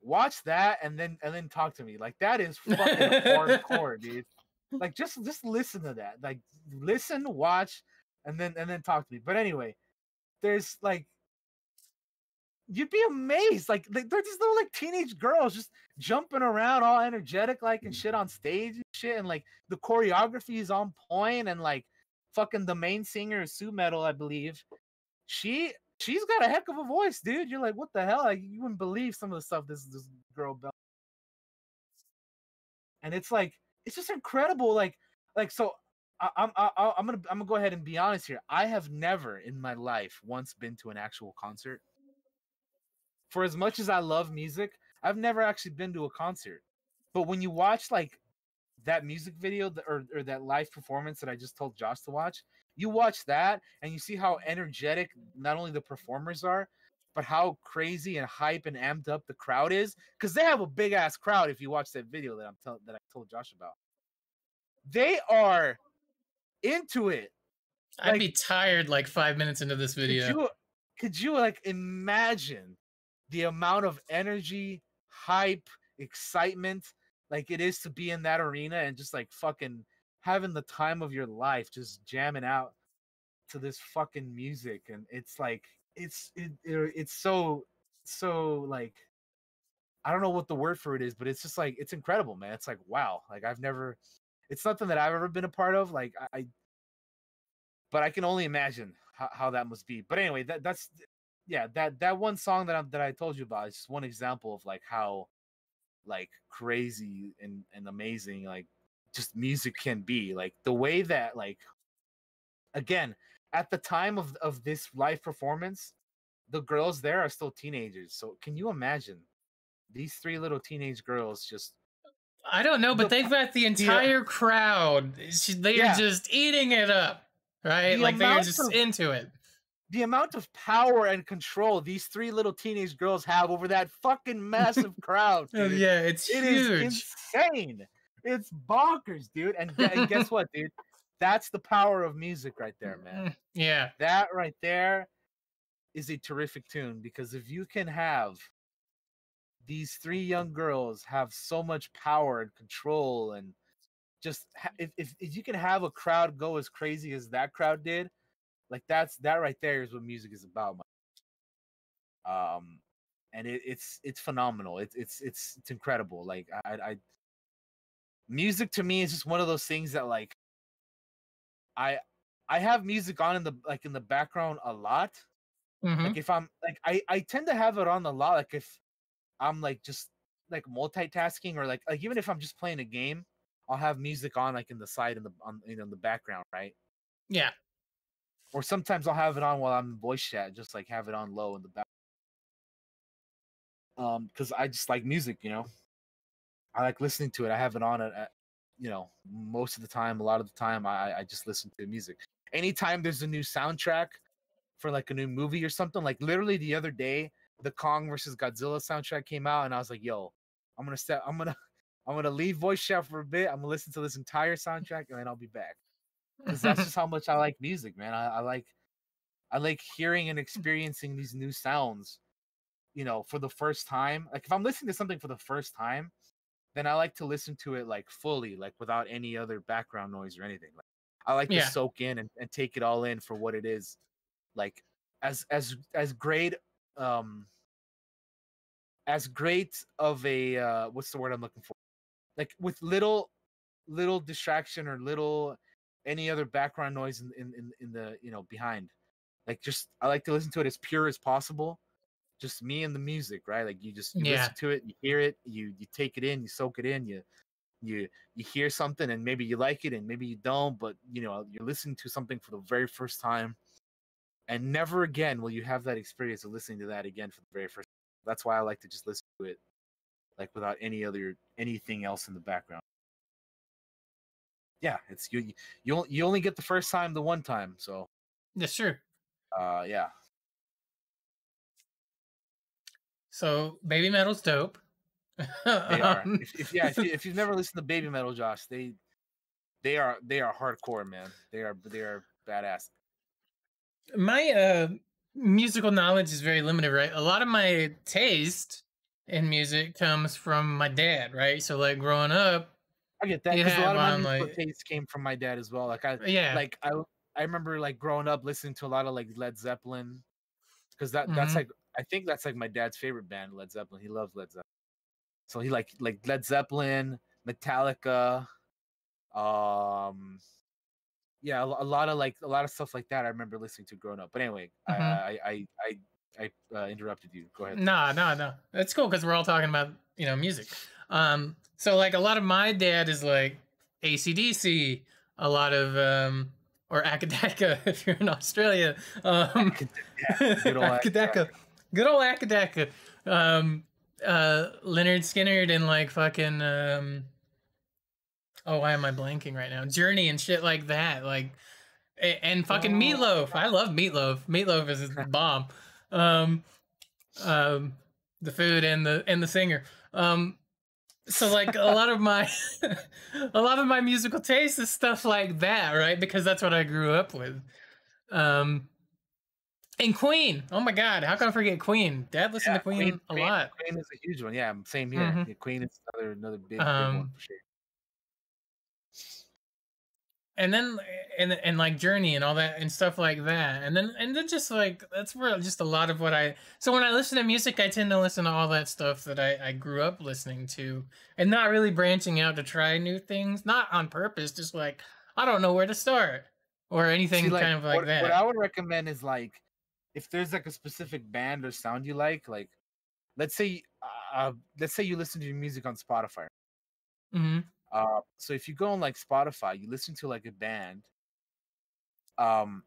watch that and then talk to me. Like that is fucking hardcore, dude. Like just listen to that. Like listen, watch, and then talk to me. But anyway, there's like, you'd be amazed. Like they're these little like teenage girls just jumping around all energetic like and shit on stage and shit, and like the choreography is on point, and like fucking the main singer is Sue Metal, I believe. She's got a heck of a voice, dude. You're like, what the hell? Like you wouldn't believe some of the stuff this girl belt. And it's like, it's just incredible. Like so I'm gonna go ahead and be honest here. I have never in my life once been to an actual concert. For as much as I love music, I've never actually been to a concert. But when you watch like that music video or that live performance that I just told Josh to watch, you watch that and you see how energetic not only the performers are, but how crazy and hype and amped up the crowd is, because they have a big ass crowd. If you watch that video that I told Josh about, they are into it. I'd be Like, tired like 5 minutes into this could video. you could you like imagine the amount of energy, hype, excitement like it is to be in that arena and just like fucking having the time of your life, just jamming out to this fucking music. And it's like it's so like, I don't know what the word for it is, but it's just like, it's incredible, man. It's like, wow, like it's something that I've ever been a part of. Like but I can only imagine how that must be. But anyway, that's yeah, that one song that I told you about is just one example of like how like crazy and amazing like just music can be. Like the way that, like, again, at the time of this live performance, the girls there are still teenagers. So can you imagine these three little teenage girls just I don't know, but the they've got the the entire crowd. They are yeah, just eating it up, right? the Like they are amount just of into it. the amount of power and control these three little teenage girls have over that fucking massive crowd, dude. Yeah, it's It is huge. insane. It's bonkers, dude. And guess what, dude? That's the power of music right there, man. Yeah. That right there is a terrific tune, because if you can have these three young girls have so much power and control, and just if you can have a crowd go as crazy as that crowd did, like that right there is what music is about. And it's phenomenal. It's incredible. Like I music to me is just one of those things that like I I have music on in the background a lot. Like Hmm. if I'm like I tend to have it on a lot. Like if I'm like just like multitasking, or like even if I'm just playing a game, I'll have music on like in the side in the on in the background, right? Yeah. Or sometimes I'll have it on while I'm in voice chat, just like have it on low in the back. Because I just like music, you know. I like listening to it. I have it on at you know, most of the time, a lot of the time, I just listen to music. Anytime there's a new soundtrack for like a new movie or something, like literally the other day, the Kong versus Godzilla soundtrack came out, and I was like, yo, I'm gonna leave voice chat for a bit. I'm gonna listen to this entire soundtrack, and then I'll be back. Because that's just how much I like music, man. I like hearing and experiencing these new sounds, you know, for the first time. Like if I'm listening to something for the first time, then I like to listen to it like fully, like without any other background noise or anything. Like I like to Yeah. soak in and take it all in for what it is. Like as great um as great of a what's the word I'm looking for? Like with little distraction or little any other background noise in the, you know, behind. Like just I like to listen to it as pure as possible. Just me and the music, right? Like you Yeah. listen to it, you hear it, you take it in, you soak it in, you hear something and maybe you like it and maybe you don't, but you know, you're listening to something for the very first time, and never again will you have that experience of listening to that again for the very first time. That's why I like to just listen to it like without anything else in the background. Yeah, it's you only get the first time the one time, so That's true. yeah. So Baby Metal's dope. They are. um, If you've never listened to Baby Metal, Josh, they are hardcore, man. They are badass. my musical knowledge is very limited, right? A lot of my taste in music comes from my dad, right? So like growing up, I get that, he'd because a lot have of my on musical like tastes came from my dad as well. yeah. Like I remember like growing up listening to a lot of like Led Zeppelin, because that's Hmm. like, I think that's like my dad's favorite band, Led Zeppelin. He loves Led Zeppelin, so he like Led Zeppelin, Metallica, um, yeah, a lot of stuff like that. I remember listening to growing up. But anyway, Hmm. I interrupted you. Go ahead. No, no, no. That's cool because we're all talking about, music. So like a lot of my dad is like ACDC, a lot of or Akadaka if you're in Australia. Yeah, good old Akadaka. Good old Akadaka. Leonard Skinner and like fucking Oh, why am I blanking right now? Journey and shit like that. Like and fucking Oh, Meatloaf. I love Meatloaf. Meatloaf is a bomb. Um, um, the food and the singer. So like a lot of my a lot of my musical taste is stuff like that, right? Because that's what I grew up with. Um, and Queen. Oh my God, how can I forget Queen? Dad listened yeah, to Queen a lot. Queen is a huge one. Yeah, same here. Hmm. Yeah, Queen is another big one Um, for sure. and then and like Journey and all that and stuff like that, and then just like that's where just a lot of what I, so when I listen to music I tend to listen to all that stuff that I grew up listening to, and not really branching out to try new things, not on purpose, just like I don't know where to start or See, anything like kind of like what that. I would recommend is like if there's like a specific band or sound you like let's say let's say you listen to your music on Spotify. Hmm. So if you go on like Spotify, you listen to like a band, um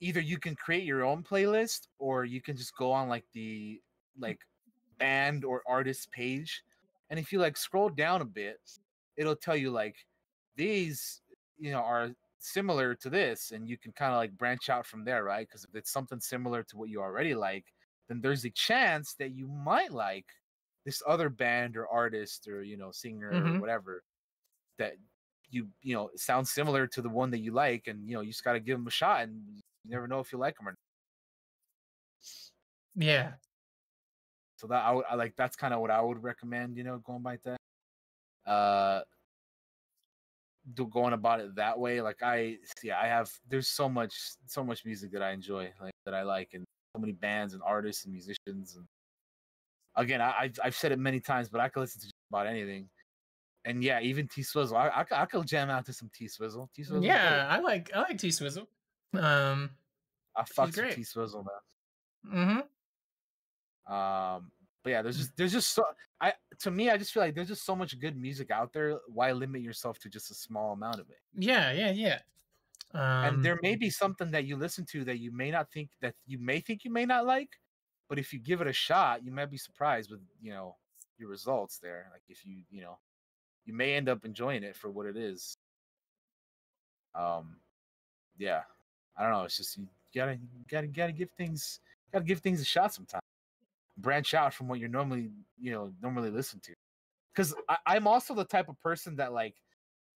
either you can create your own playlist or you can just go on like the like band or artist page, and if you like scroll down a bit, it'll tell you like these are similar to this, and you can kind of like branch out from there, right? Because if it's something similar to what you already like, then there's a chance that you might like this other band or artist or singer or Hmm. whatever that it sounds similar to the one that you like, and you just got to give them a shot, and you never know if you like them or not. Yeah. So that I like that's kind of what I would recommend, going by that. Uh going about it that way. Like I have there's so much music that I enjoy, like that I like, and so many bands and artists and musicians. And again, I've said it many times, but I could listen to just about anything. And yeah, even T Swizzle. I could jam out to some T Swizzle. T Swizzle's great. Yeah, I like T Swizzle. Um, I she's fucks with great. T Swizzle, Hmm. man. But yeah, there's just so I to me I just feel like there's just so much good music out there. Why limit yourself to just a small amount of it? Yeah, yeah, yeah. And Um, there may be something that you listen to that you may not think that you may not like, but if you give it a shot, you might be surprised with your results there. Like if you may end up enjoying it for what it is. Um, yeah, I don't know. It's just you gotta give things a shot sometime. Branch out from what you're normally listen to. Because I'm also the type of person that like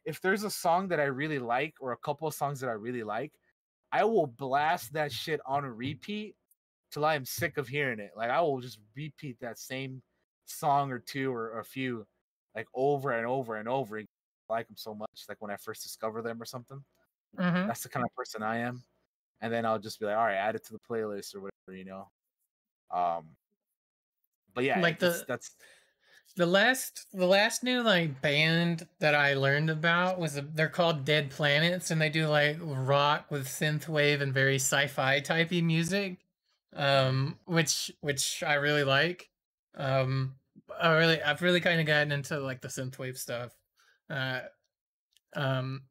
if there's a song that I really like or a couple of songs that I really like, I will blast that shit on a repeat till I am sick of hearing it. Like I will just repeat that same song or two or a few like over and over and over again. I like them so much. Like when I first discover them or something. mhm. That's the kind of person I am. And then I'll just be like, all right, add it to the playlist or whatever. Um, but yeah, Like that's the last new like band that I learned about they're called Dead Planets, and they do like rock with synthwave and very sci-fi typey music, which I really like. Um, I've really kind of gotten into like the synthwave stuff, uh, um,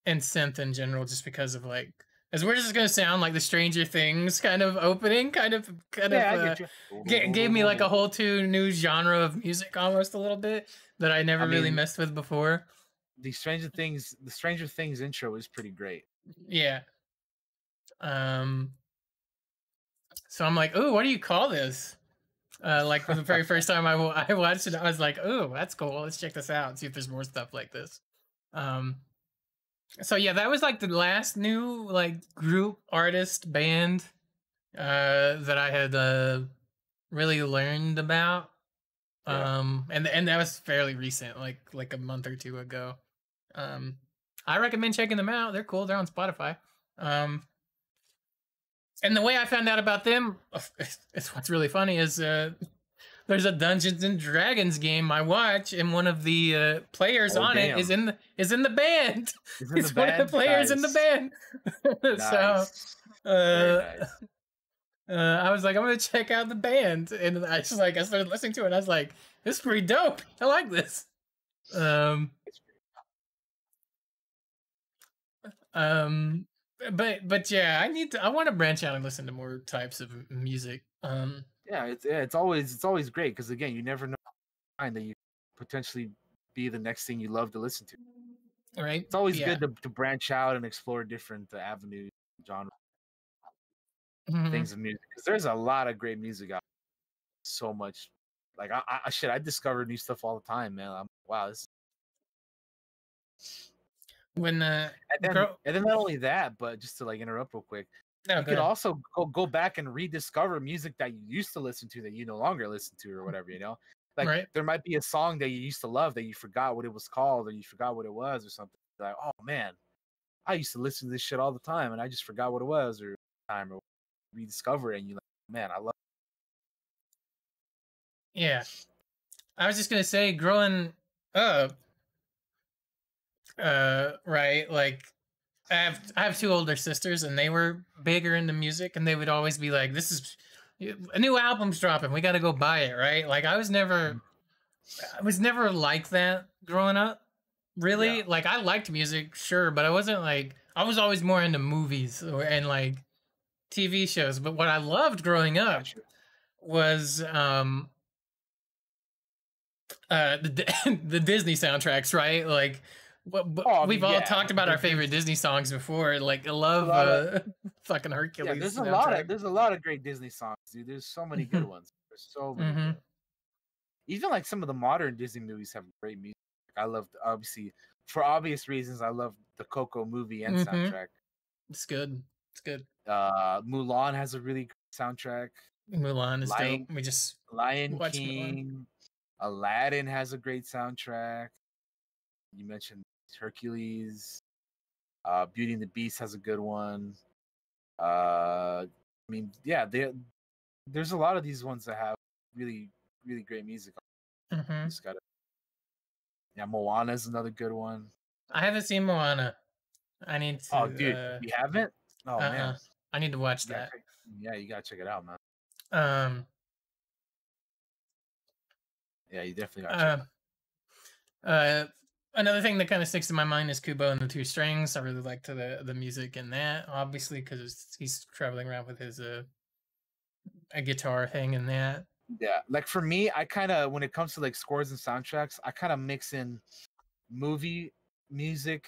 and synth in general, just because of like, as weird as it's gonna sound, like the Stranger Things kind of opening, kind of yeah, I get you. gave me like a whole two new genre of music almost a little bit that I I never really mean, messed with before. the Stranger Things intro is pretty great. Yeah. Um. So I'm like, oh, what do you call this? Like for the very first time I watched it, I was like, oh, that's cool. Let's check this out and see if there's more stuff like this. Um. So yeah, that was like the last new like group artist band that I had really learned about. Yeah. And that was fairly recent, like a month or two ago. Um, I recommend checking them out. They're cool. They're on Spotify. Um, and the way I found out about them, it's what's really funny is there's a Dungeons and Dragons game I watch, and one of the players Oh on it damn. is in the band. Is in the It's one of the band? players in the Nice. band. So Nice. Very uh, nice. I was like, I'm gonna check out the band, and I started listening to it, and I was like, this is pretty dope. I like this. Um, um, but yeah, I want to branch out and listen to more types of music. It's always great because again, you never know that you potentially be the next thing you love to listen to. right? It's always Yeah. good to branch out and explore different avenues, genre Hmm. things of music because there's a lot of great music out. So much, like I discover new stuff all the time, man. I'm wow, this When girl, and then not only that, but just to like interrupt real quick, no, you go could ahead. also go back and rediscover music that you used to listen to that you no longer listen to or whatever, you know? Like Right. there might be a song that you used to love that you forgot what it was called or you forgot what it was or something. Like, oh man, I used to listen to this shit all the time and I just forgot what it was or time or rediscover it and you like, man, I love Yeah. I was just gonna say, growing up, right, like I have two older sisters, and they were bigger into music, and they would always be like, "This is a new album's dropping. We got to go buy it." Right? Like I was never like that growing up. yeah, Really, like I liked music, sure, but I wasn't like I was always more into movies and like TV shows. But what I loved growing up gotcha. was the Disney soundtracks, right? Like Oh, I we've mean, all yeah, talked about our favorite there's Disney songs before. Like I a love lot of fucking yeah, Hercules soundtrack. there's a lot of great Disney songs, dude. There's so many good ones. There's so many good Mm-hmm. ones. Even like some of the modern Disney movies have great music. I love obviously for obvious reasons. I love the Coco movie and Mm-hmm. soundtrack. It's good. It's good. Mulan has a really good soundtrack. Mulan is dope. Lion We just Lion watched Mulan. King, Aladdin has a great soundtrack. You mentioned Hercules. Beauty and the Beast has a good one. I mean, yeah, there's a lot of these ones that have really, really great music. You Mm-hmm. just gotta. Yeah, Moana is another good one. I haven't seen Moana. I need Oh, to. dude, you haven't? Oh man, I need to watch you gotta that. check, yeah, you gotta check it out, man. Um. Yeah, you definitely gotta check Uh. it out. Uh. Another thing that kind of sticks to my mind is Kubo and the Two Strings. I really liked the music in that, obviously, because he's traveling around with his a guitar thing in that. Yeah, like for me, I kind of when it comes to like scores and soundtracks, I kind of mix in movie music,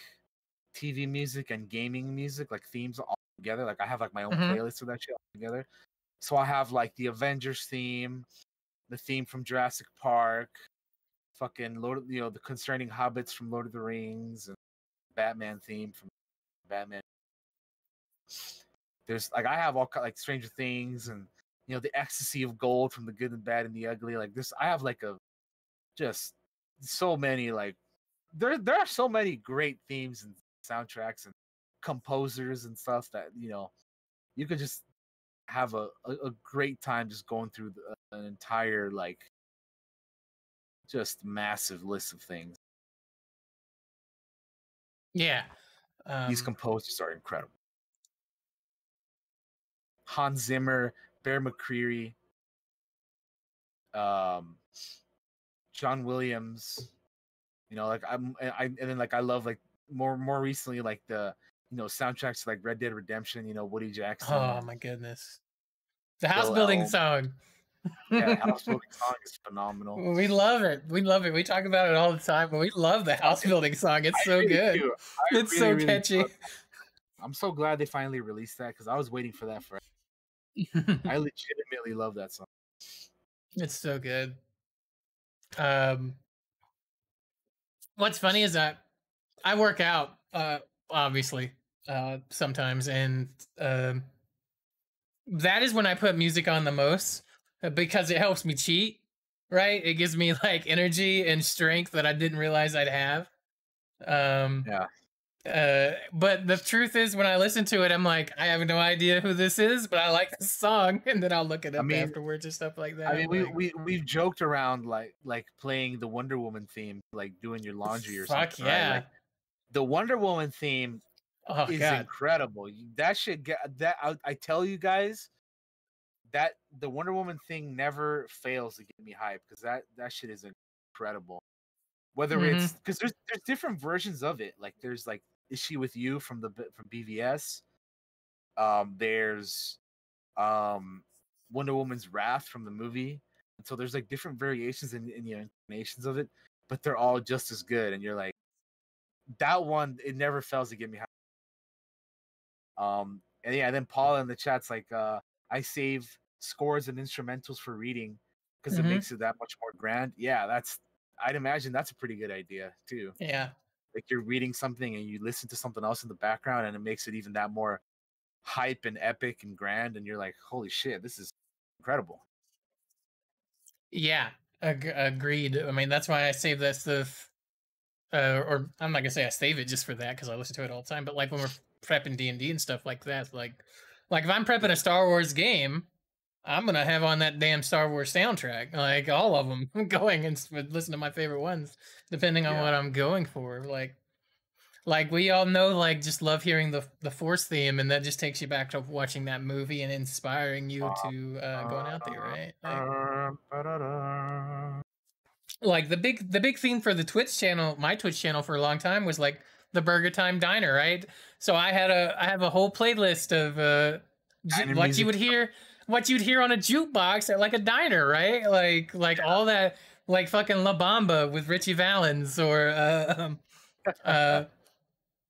TV music, and gaming music, like themes all together. Like I have like my own Mm-hmm. playlist of that shit all together. So I have like the Avengers theme, the theme from Jurassic Park, fucking the concerning hobbits from Lord of the Rings, and Batman theme from Batman. There's like I have all like Stranger Things and the ecstasy of gold from the good and bad and the ugly. Like this, I have like a just so many like there are so many great themes and soundtracks and composers and stuff that you could just have a great time just going through an entire like just massive list of things. Yeah. These Um. composers are incredible. Hans Zimmer, Bear McCreary, um, John Williams. Like and then like I love like more recently like the soundtracks to like Red Dead Redemption. Woody Oh Jackson, my goodness. The house Bill building Elm. song. Yeah, the house building song is phenomenal. We love it. We love it. We talk about it all the time, but we love the house building song. It's I so really good. do. I It's really so really do. catchy. I'm so glad they finally released that because I was waiting for that for. I legitimately love that song. It's so good. Um, what's funny is that I work out, obviously, sometimes, and um, that is when I put music on the most because it helps me cheat. Right? It gives me like energy and strength that I didn't realize I'd have. Um, Yeah. But the truth is, when I listen to it, I'm like, I have no idea who this is, but I like this song, and then I'll look it I up mean, afterwards and stuff like I that. mean, we Like, we we've joked around like playing the Wonder Woman theme, like doing your laundry or fuck something, right? yeah! Like the Wonder Woman theme Oh is god. incredible. That should get that. I tell you guys that the Wonder Woman thing never fails to get me hyped because that shit is incredible. Whether Mm-hmm. it's because there's different versions of it. Like there's like Is She With You from BVS. There's Wonder Woman's Wrath from the movie. And so there's like different variations in the intonations of it, but they're all just as good. And you're like, that one, it never fails to get me. And yeah, then Paul in the chat's like, I save scores and instrumentals for reading because it Mm-hmm. makes it that much more grand. Yeah, I'd imagine that's a pretty good idea too. Yeah. Like you're reading something and you listen to something else in the background, and it makes it even that more hype and epic and grand. And you're like, holy shit, this is incredible. Yeah. Agreed. I mean, that's why I save that stuff. Or I'm not gonna say I save it just for that because I listen to it all the time. But like when we're prepping D&D and stuff like that, like if I'm prepping Yeah. a Star Wars game, I'm gonna have on that damn Star Wars soundtrack, like all of them, going and listen to my favorite ones, depending on Yeah. what I'm going for. Like we all know, like just love hearing the Force theme, and that just takes you back to watching that movie and inspiring you to going out there, right? Like the big theme for the Twitch channel, my Twitch channel for a long time was like the Burger Time Diner, right? So I have a whole playlist of Diner what you music. would hear on a jukebox at like a diner, right? Like all that, like fucking La Bamba with Richie Valens, or uh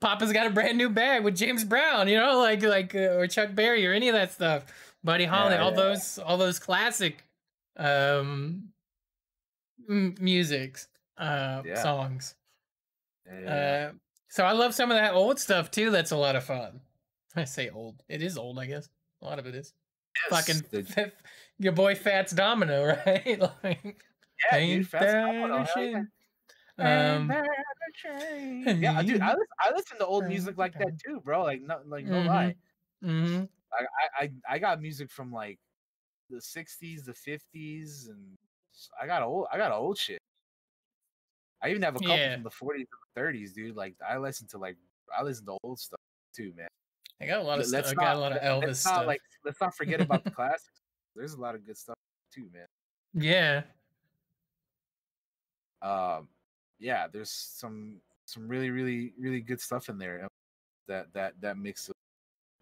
Papa's Got a Brand New Bag with James Brown, you know, or Chuck Berry or any of that stuff. Buddy Holly, Yeah, all yeah, those classic um musics, yeah, songs. yeah, yeah, yeah. Uh, so I love some of that old stuff too. That's a lot of fun. I say old. It is old, I guess. A lot of it is. Yes, Fucking your boy Fats Domino, right? Like, yeah, dude, ain't Fast that Domino, a hell yeah. shame? And Um, there the train. Yeah, dude, I listen to old music like that too, bro. Like no mm-hmm. lie. Mm-hmm. I got music from like the '60s, the '50s, and I got old shit. I even have a couple Yeah. from the '40s and the '30s, dude. Like I listen to old stuff too, man. I got a lot of stuff. Let's I got not a lot of Elvis stuff. let's not forget about the classics. There's a lot of good stuff too, man. Yeah. Um, yeah, there's some really really good stuff in there that mix.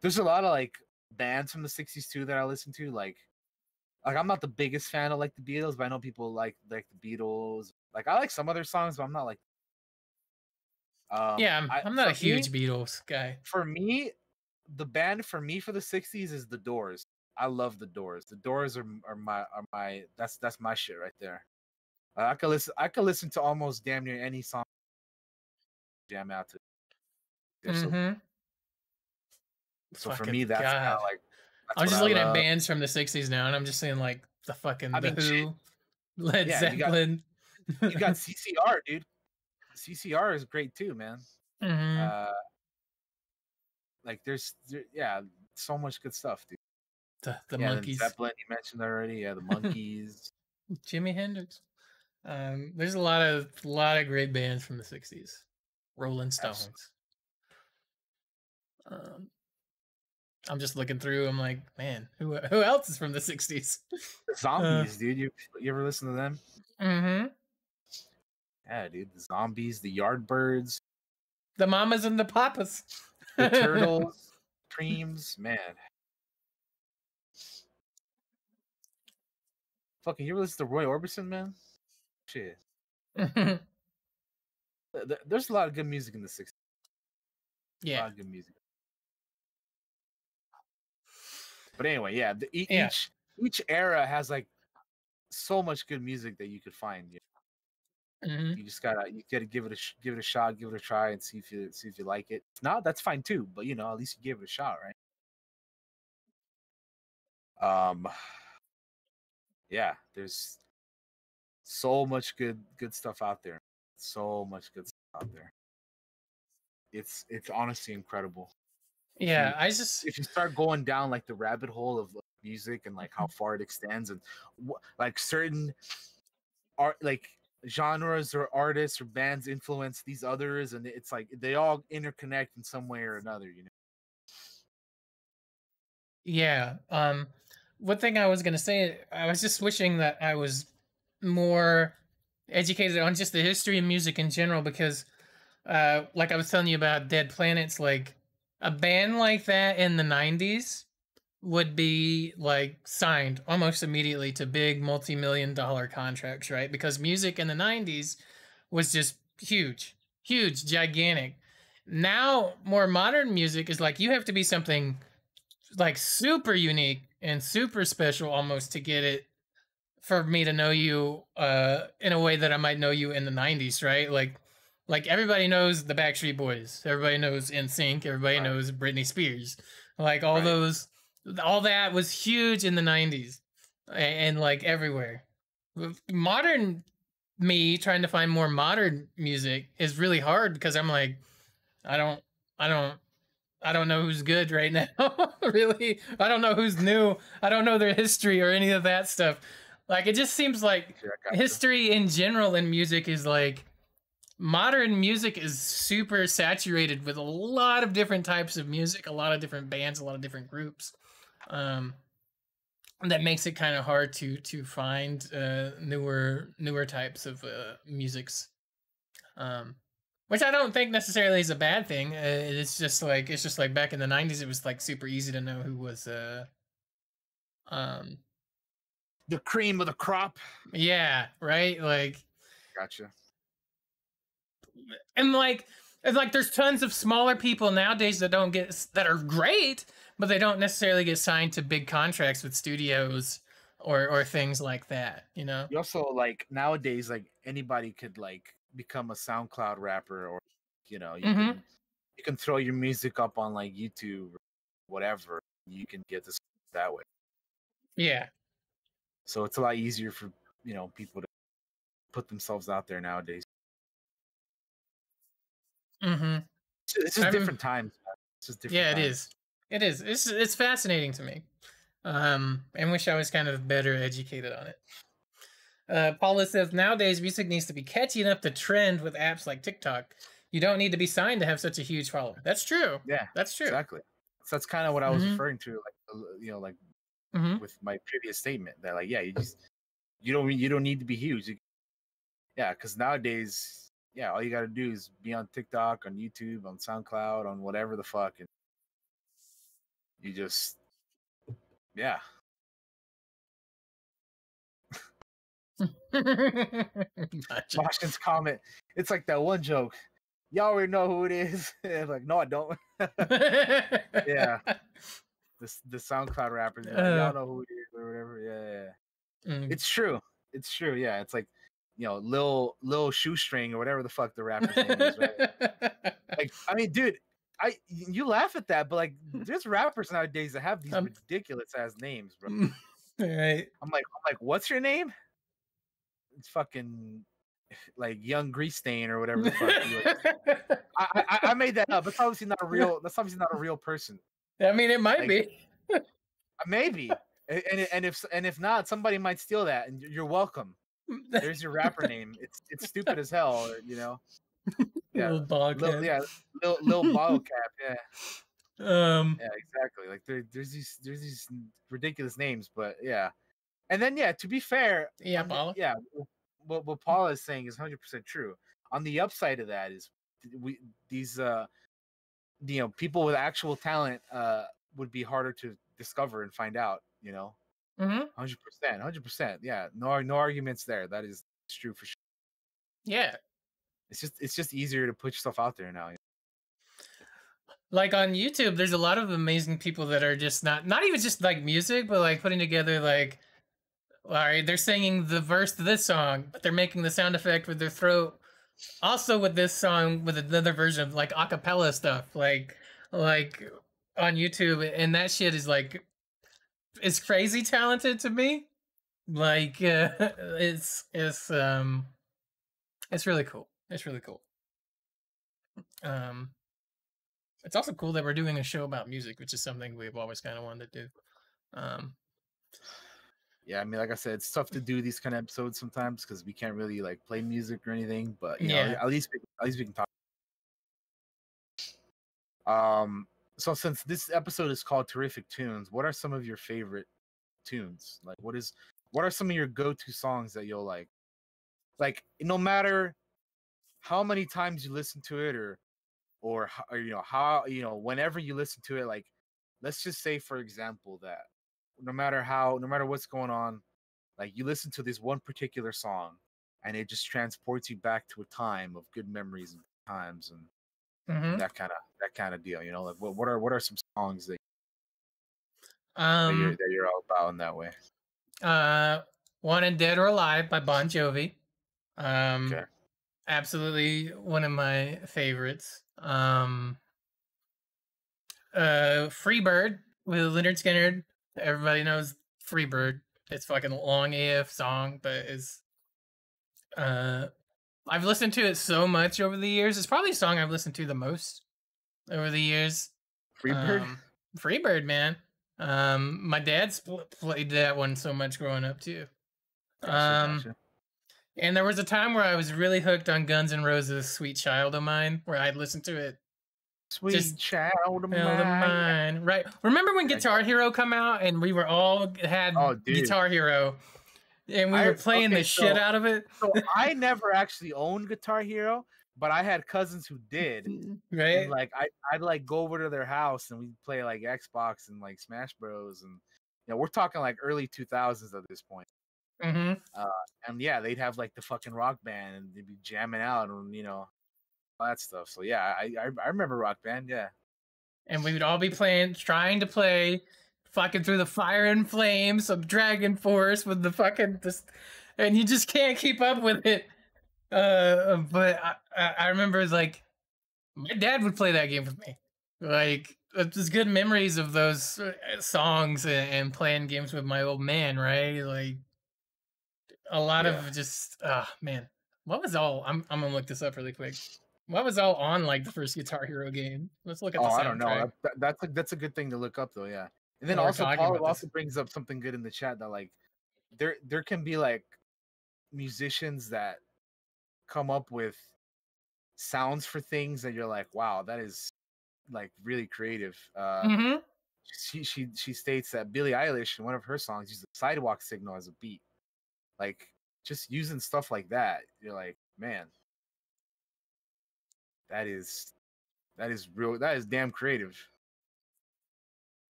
There's a lot of like bands from the '60s too that I listen to. Like I'm not the biggest fan of like the Beatles, but I know people like the Beatles. Like I like some of their songs, but I'm not like Yeah, I I'm not a huge Beatles guy. for me the band for me for the '60s is the Doors. I love the Doors. The Doors are my that's my shit right there. I could listen to almost damn near any song, jam out to. They're so Mm-hmm. so for Fucking me that's kind God. of like that's I'm what just I looking at love. bands from the '60s now, and I'm just saying like I The mean, shit. Who, Led Yeah, Zeppelin. you got CCR, dude. CCR is great too, man. Mm-hmm. Uh, like yeah, so much good stuff, dude. The Yeah, then Monkees, Zeppelin you mentioned already. Yeah, the Monkees. Jimi Hendrix. There's a lot of great bands from the '60s. Rolling Absolutely. Stones. Um, I'm just looking through. I'm like, man, who else is from the '60s? The Zombies, dude. You ever listen to them? Mm-hmm. Yeah, dude. The Zombies, the Yardbirds, The Mamas and the Papas. the Turtles, Creams, man. Fucking, you ever listen to Roy Orbison, man? Shit. There's a lot of good music in the '60s. A Yeah. lot of good music. But anyway, yeah, Yeah. each era has like so much good music that you could find. Mm-hmm. You just gotta give it a shot, give it a try, and see if you like it. If not, that's fine too. But at least you give it a shot, right? Yeah, there's so much good stuff out there. So much good stuff out there. It's honestly incredible. Yeah, If you start going down like the rabbit hole of music and like how far it extends and like certain art like genres or artists or bands influence these others, and it's like they all interconnect in some way or another. Yeah. One thing I was gonna say, I was just wishing that I was more educated on just the history of music in general, because, like I was telling you about Dead Planets, like a band like that in the '90s would be like signed almost immediately to big multi-million-dollar contracts, right? Because music in the '90s was just huge. huge, gigantic. Now, more modern music is like you have to be something like super unique and super special almost to get it for me to know you in a way that I might know you in the 90s, right? Like everybody knows the Backstreet Boys. Everybody knows NSYNC, everybody Right. knows Britney Spears. Like Right. all that was huge in the 90s and like everywhere. Modern me trying to find more modern music is really hard because I'm like I don't I don't I don't know who's good right now. Really, I don't know who's new. I don't know their history or any of that stuff. Like it just seems like Yeah, I gotcha. history in general in music is like modern music is super saturated with a lot of different types of music, a lot of different bands, a lot of different groups. Um, that makes it kind of hard to find newer types of musics. Um, which I don't think necessarily is a bad thing. It's just like back in the 90s, it was like super easy to know who was um The cream of the crop. yeah, right, like Gotcha. and like it's like there's tons of smaller people nowadays that are great, but they don't necessarily get signed to big contracts with studios or things like that, you know. You also like nowadays, like anybody could like become a SoundCloud rapper, or Mm-hmm. you can throw your music up on like YouTube or whatever. You can get this that way. Yeah. So it's a lot easier for people to put themselves out there nowadays. Mm-hmm. It's just different times, man. It's just different Yeah, it times. is. It is. It's fascinating to me. And wish I was kind of better educated on it. Paula says nowadays music needs to be catchy enough to trend with apps like TikTok. You don't need to be signed to have such a huge following. That's true. Yeah, That's true. exactly. So that's kind of what I was Mm-hmm. referring to, like like Mm-hmm. with my previous statement that like you don't need to be huge. Yeah, because nowadays, yeah, all you got to do is be on TikTok, on YouTube, on SoundCloud, on whatever the fuck, and you just yeah. Gotcha. Martian's comment. It's like that one joke. Y'all already know who it is. Like, no, I don't. Yeah, the SoundCloud rappers be like, uh, y'all know who it is or whatever. Yeah. mm. It's true. It's true. Yeah, it's like Lil Shoestring or whatever the fuck the rapper's name is, right? Like, I mean, dude, you laugh at that, but like, there's rappers nowadays that have these ridiculous ass names, bro. Right. I'm like, what's your name? It's fucking like Young Grease Stain or whatever the fuck. Like, I made that up. That's obviously not a real. That's obviously not a real person. I mean, it might Like be. maybe, and if not, somebody might steal that, and you're welcome. There's your rapper name. It's stupid as hell, yeah, Little ball cap. Lil Bottle Cap, yeah. Um. Yeah, exactly. Like there's these ridiculous names, but yeah. And then yeah, to be fair, Yeah, ball. yeah, what Paula is saying is 100% true. On the upside of that is these people with actual talent would be harder to discover and find out. 100%. Yeah, no arguments there. That is true for sure. Yeah. It's just easier to put yourself out there now. Like on YouTube, there's a lot of amazing people that are just not even just like music, but like putting together like, all right, they're singing the verse to this song, but they're making the sound effect with their throat. Also with this song with another version of like acapella stuff, like on YouTube, and that shit is like it's crazy talented to me. Like it's really cool. It's really cool. Um, it's also cool that we're doing a show about music, which is something we've always kind of wanted to do. Um, Yeah, I mean, like I said, it's tough to do these kind of episodes sometimes because we can't really like play music or anything. But yeah. at least we can talk. So since this episode is called Terrific Tunes, what are some of your favorite tunes? Like, what are some of your go-to songs that you'll like? Like, no matter how many times you listen to it, or how whenever you listen to it, like, let's just say for example that no matter what's going on, like you listen to this one particular song and it just transports you back to a time of good memories times and Mm-hmm. that kind of deal. You know, like what are some songs that Um, you're all about in that way? Wanted Dead or Alive by Bon Jovi. Okay. Absolutely one of my favorites. Freebird with Leonard Skinner. Everybody knows Freebird. It's fucking long AF song, but it's I've listened to it so much over the years. It's probably a song I've listened to the most over the years. Freebird. Freebird, man. My dad played that one so much growing up too. Gotcha. And there was a time where I was really hooked on Guns N' Roses' "Sweet Child of Mine," where I'd listen to it. Sweet child of mine. Mine. Right. Remember when Guitar Hero come out and we were all had Guitar Hero and we were playing the shit out of it? So I never actually owned Guitar Hero, but I had cousins who did. Right. And like I'd like go over to their house and we'd play like Xbox and like Smash Bros. And you know, we're talking like early 2000s at this point. Mm-hmm. And yeah, they'd have like the fucking Rock Band and they'd be jamming out and you know all that stuff. So yeah, I remember Rock Band. Yeah. And we would all be trying to play fucking Through the Fire and Flames of Dragon Force with the fucking and you just can't keep up with it. But I remember like my dad would play that game with me. Like it's good memories of those songs and playing games with my old man, right? Like a lot of just man, what was all? I'm gonna look this up really quick. What was all on like the first Guitar Hero game? Let's look at the soundtrack. I don't know. That's a good thing to look up though. Yeah, and then also Paul also brings up something good in the chat that like there can be like musicians that come up with sounds for things that you're like, wow, that is like really creative. She states that Billie Eilish in one of her songs used a sidewalk signal as a beat. Like just using stuff like that, you're like, man, that is real. That is damn creative.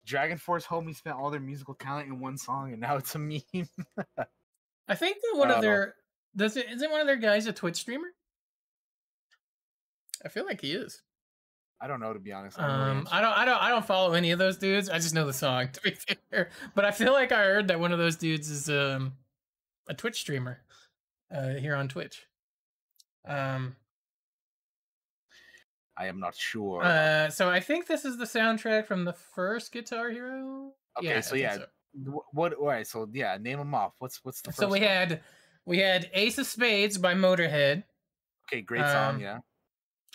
Dragon Force homies spent all their musical talent in one song, and now it's a meme. I think that one of their isn't one of their guys a Twitch streamer? I feel like he is. I don't know, to be honest. I don't follow any of those dudes. I just know the song, to be fair. But I feel like I heard that one of those dudes is a Twitch streamer here on Twitch. I am not sure. So I think this is the soundtrack from the first Guitar Hero. Okay, yeah, so yeah. So. What? All right, so yeah, name them off. What's the first? So we had Ace of Spades by Motorhead. Okay, great song. Yeah.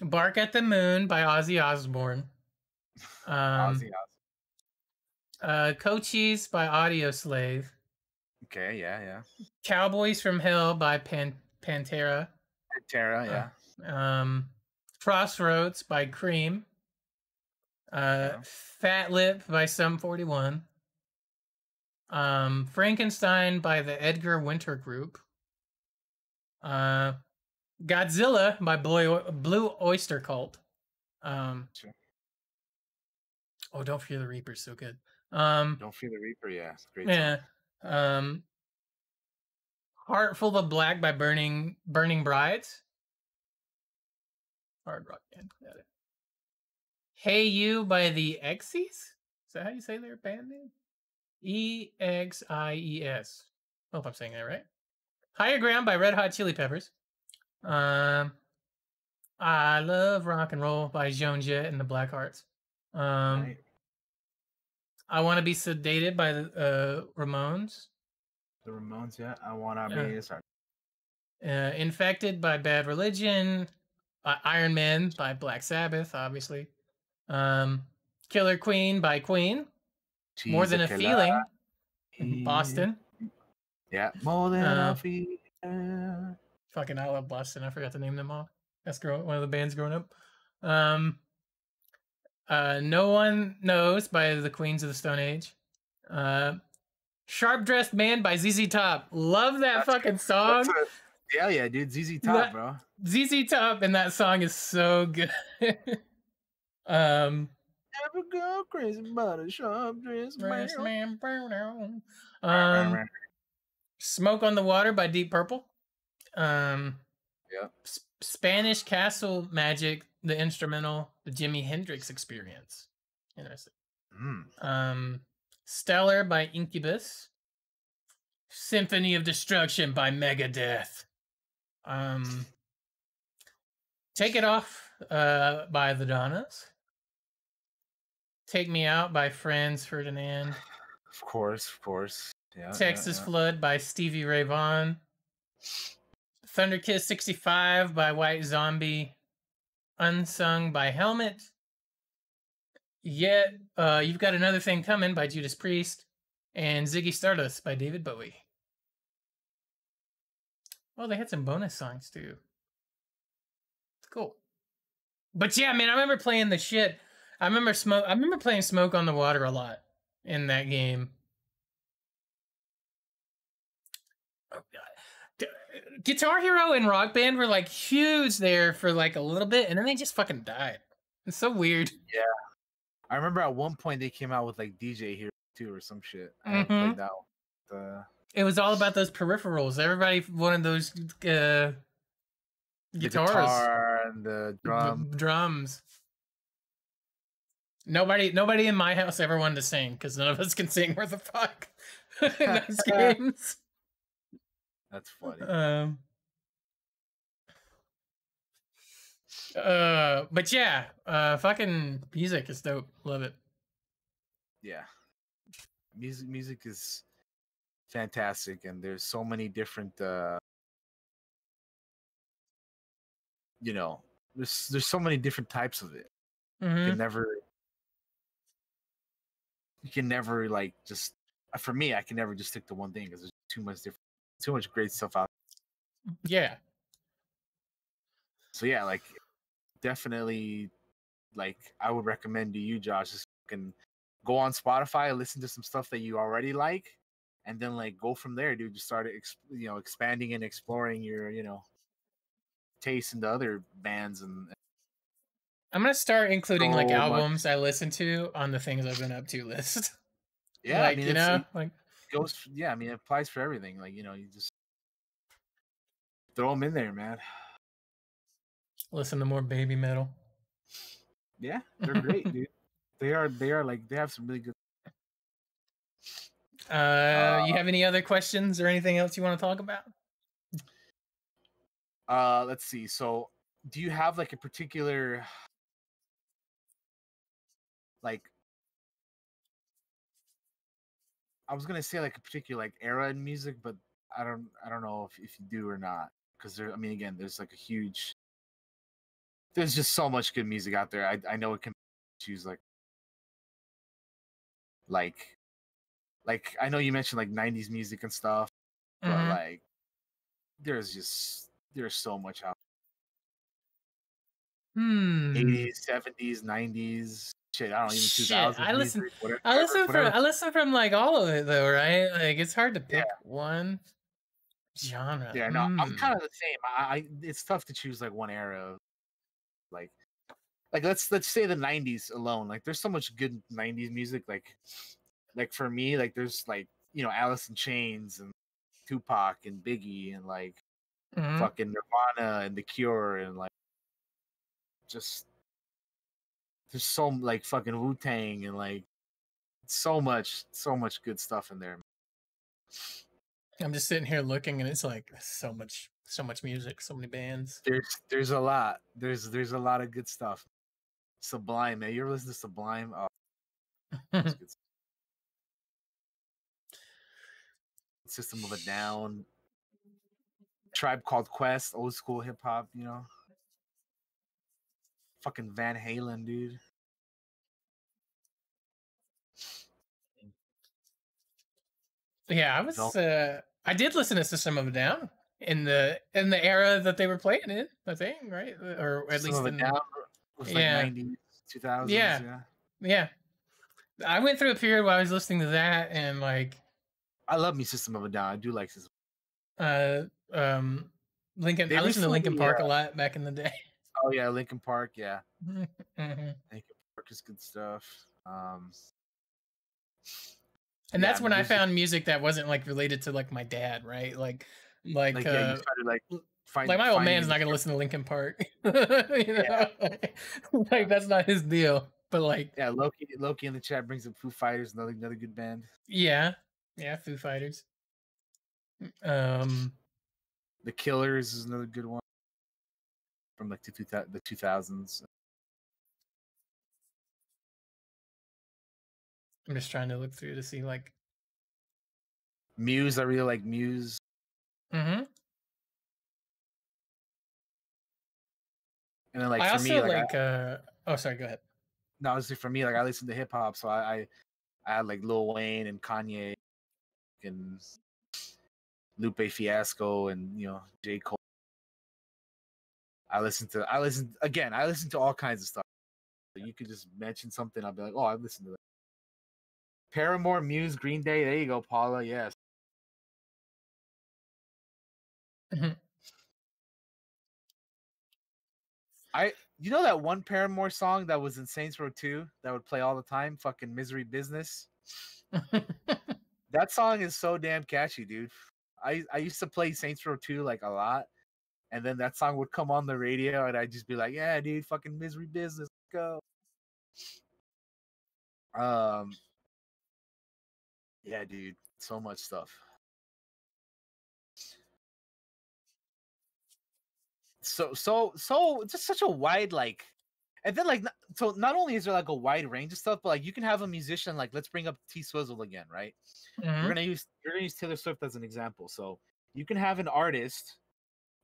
Bark at the Moon by Ozzy Osbourne. Cochise by Audio Slave. Okay, yeah. Cowboys from Hell by Pantera. Yeah. Crossroads by Cream. Fat Lip by Sum 41. Frankenstein by the Edgar Winter Group. Godzilla by Blue Oyster Cult. Sure. Oh, Don't Fear the Reaper is so good. Don't Fear the Reaper, yeah, it's a great song. Heart Full of Black by Burning Brides. Hard rock band. Got it. Hey You by the Exies? Is that how you say their band name? EXIES. Hope I'm saying that right. Higher Ground by Red Hot Chili Peppers. I Love Rock and Roll by Joan Jett and the Blackhearts. Right. I Want to Be Sedated by the Ramones. The Ramones, yeah. I Want to Be... Sorry. Infected by Bad Religion. Iron Man by Black Sabbath, obviously. Killer Queen by Queen. She's More Than a Feeling. Boston. Yeah. More Than a Feeling. Fucking I Love Boston. I forgot to name them all. That's one of the bands growing up. No One Knows by the Queens of the Stone Age. Sharp Dressed Man by ZZ Top. Love that fucking song. Yeah, dude. ZZ Top, bro. ZZ Top and that song is so good. Never go crazy about a sharp dressed man. Smoke on the Water by Deep Purple. Yeah. Spanish Castle Magic, the instrumental, the Jimi Hendrix Experience. Interesting. Stellar by Incubus. Symphony of Destruction by Megadeth. Take It Off by the Donnas. Take Me Out by Franz Ferdinand. Of course. Yeah. Texas Flood by Stevie Ray Vaughan. Thunder Kiss 65 by White Zombie. Unsung by Helmet. Yet, You've Got Another Thing Coming by Judas Priest. And Ziggy Stardust by David Bowie. Oh, they had some bonus songs too. It's cool. But yeah, man, I remember playing the shit. I remember playing Smoke on the Water a lot in that game. Oh, God. Guitar Hero and Rock Band were like huge there for like a little bit, and then they just fucking died. It's so weird. Yeah. I remember at one point they came out with like DJ Hero 2 or some shit. I haven't played that one. It was all about those peripherals. Everybody wanted those guitars. The guitar and the drums. Nobody in my house ever wanted to sing because none of us can sing worth a fuck in those games. That's funny. But yeah, fucking music is dope. Love it. Yeah, music is fantastic, and there's so many different. You know, there's so many different types of it. You can never like just. For me, I can never just stick to one thing because there's too much great stuff out there. Yeah. So yeah, like definitely, like I would recommend to you, Josh, just can go on Spotify, listen to some stuff that you already like, and then like go from there, dude. Just start expanding and exploring your taste into other bands. And I'm gonna start including like albums I listen to on the things I've been up to list. Yeah, like, I mean, it goes. Yeah, I mean, it applies for everything. Like, you just throw them in there, man. Listen to more baby metal. Yeah, they're great, dude. They are like they have some really good. You have any other questions or anything else you want to talk about? Let's see. So, do you have like a particular like? I was gonna say like a particular like era in music, but I don't know if you do or not, because I mean, again, there's like there's just so much good music out there. I know it can choose like I know you mentioned like 90s music and stuff, but like there's so much out. 80s, 70s, 90s. Shit, I don't even 2000s. I listen from like all of it though, right? Like it's hard to pick one genre. Yeah, no, I'm kind of the same. It's tough to choose like one era. Like let's say the 90s alone. Like there's so much good 90s music. Like for me, like there's like Alice in Chains and Tupac and Biggie and like fucking Nirvana and The Cure and like just there's so like fucking Wu-Tang and like so much good stuff in there. I'm just sitting here looking and it's like so much music, so many bands. There's a lot. There's a lot of good stuff. Sublime, man. You ever listen to Sublime? Oh, that's good stuff. System of a Down. Tribe Called Quest, old school hip hop, Fucking Van Halen, dude. Yeah, I did listen to System of a Down in the era that they were playing in, I think, right? Or at least in Down was like 90s, 2000s. Yeah. I went through a period where I was listening to that and like I love me System of a Down. I do like System. Lincoln. I listened to Linkin Park a lot back in the day. Oh yeah, Linkin Park. Yeah, Linkin Park is good stuff. And that's when I found music that wasn't like related to like my dad, right? Like Like, Like yeah, you started like like my old finding man's an not gonna instrument. listen to Linkin Park. You Yeah, know, like that's not his deal. But like, yeah. Loki in the chat brings up Foo Fighters, another good band. yeah, yeah, Foo Fighters. Um, The Killers is another good one from like the 2000s. I'm just trying to look through to see like. Muse, I really like Muse. Hmm. And then like I for me, also like like. Oh, sorry. Go ahead. no, honestly for me, like I listen to hip hop, so I had like Lil Wayne and Kanye and Lupe Fiasco and J. Cole. I listen to all kinds of stuff. You could just mention something, I'll be like, oh, I've listened to that. Paramore, Muse, Green Day. There you go, Paula. Yes. Mhm. You know that one Paramore song that was in Saints Row 2 that would play all the time? Fucking Misery Business. That song is so damn catchy, dude. I used to play Saints Row 2 like a lot, and then that song would come on the radio, and I'd just be like, yeah, dude, fucking Misery Business, let's go. Yeah, dude, so much stuff. So just such a wide like, and then like so not only is there like a wide range of stuff, but like you can have a musician like, let's bring up T Swizzle again, right? Mhm. We're gonna use Taylor Swift as an example. So you can have an artist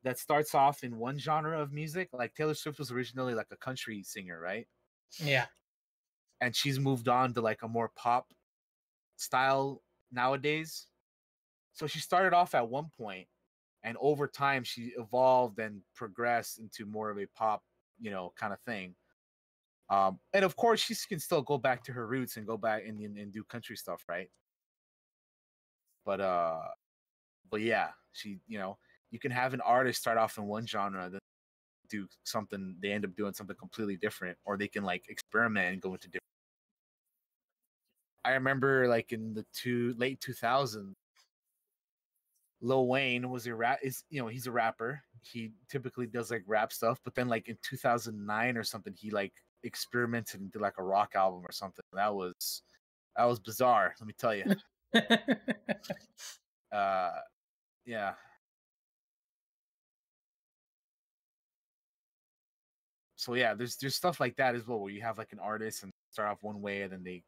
that starts off in one genre of music, like Taylor Swift was originally like a country singer, right? Yeah. And she's moved on to like a more pop style nowadays. So she started off at one point, and over time she evolved and progressed into more of a pop, kind of thing. And of course, she can still go back to her roots and go back and do country stuff, right? But but yeah, you can have an artist start off in one genre, then do something, they end up doing something completely different, or they can like experiment and go into different. I remember like in the late 2000s, Lil Wayne was a rap is he's a rapper. He typically does like rap stuff, but then like in 2009 or something, he like experimented and did like a rock album or something. That was bizarre, let me tell you. Uh yeah. So yeah, there's stuff like that as well, where you have like an artist and start off one way and then they,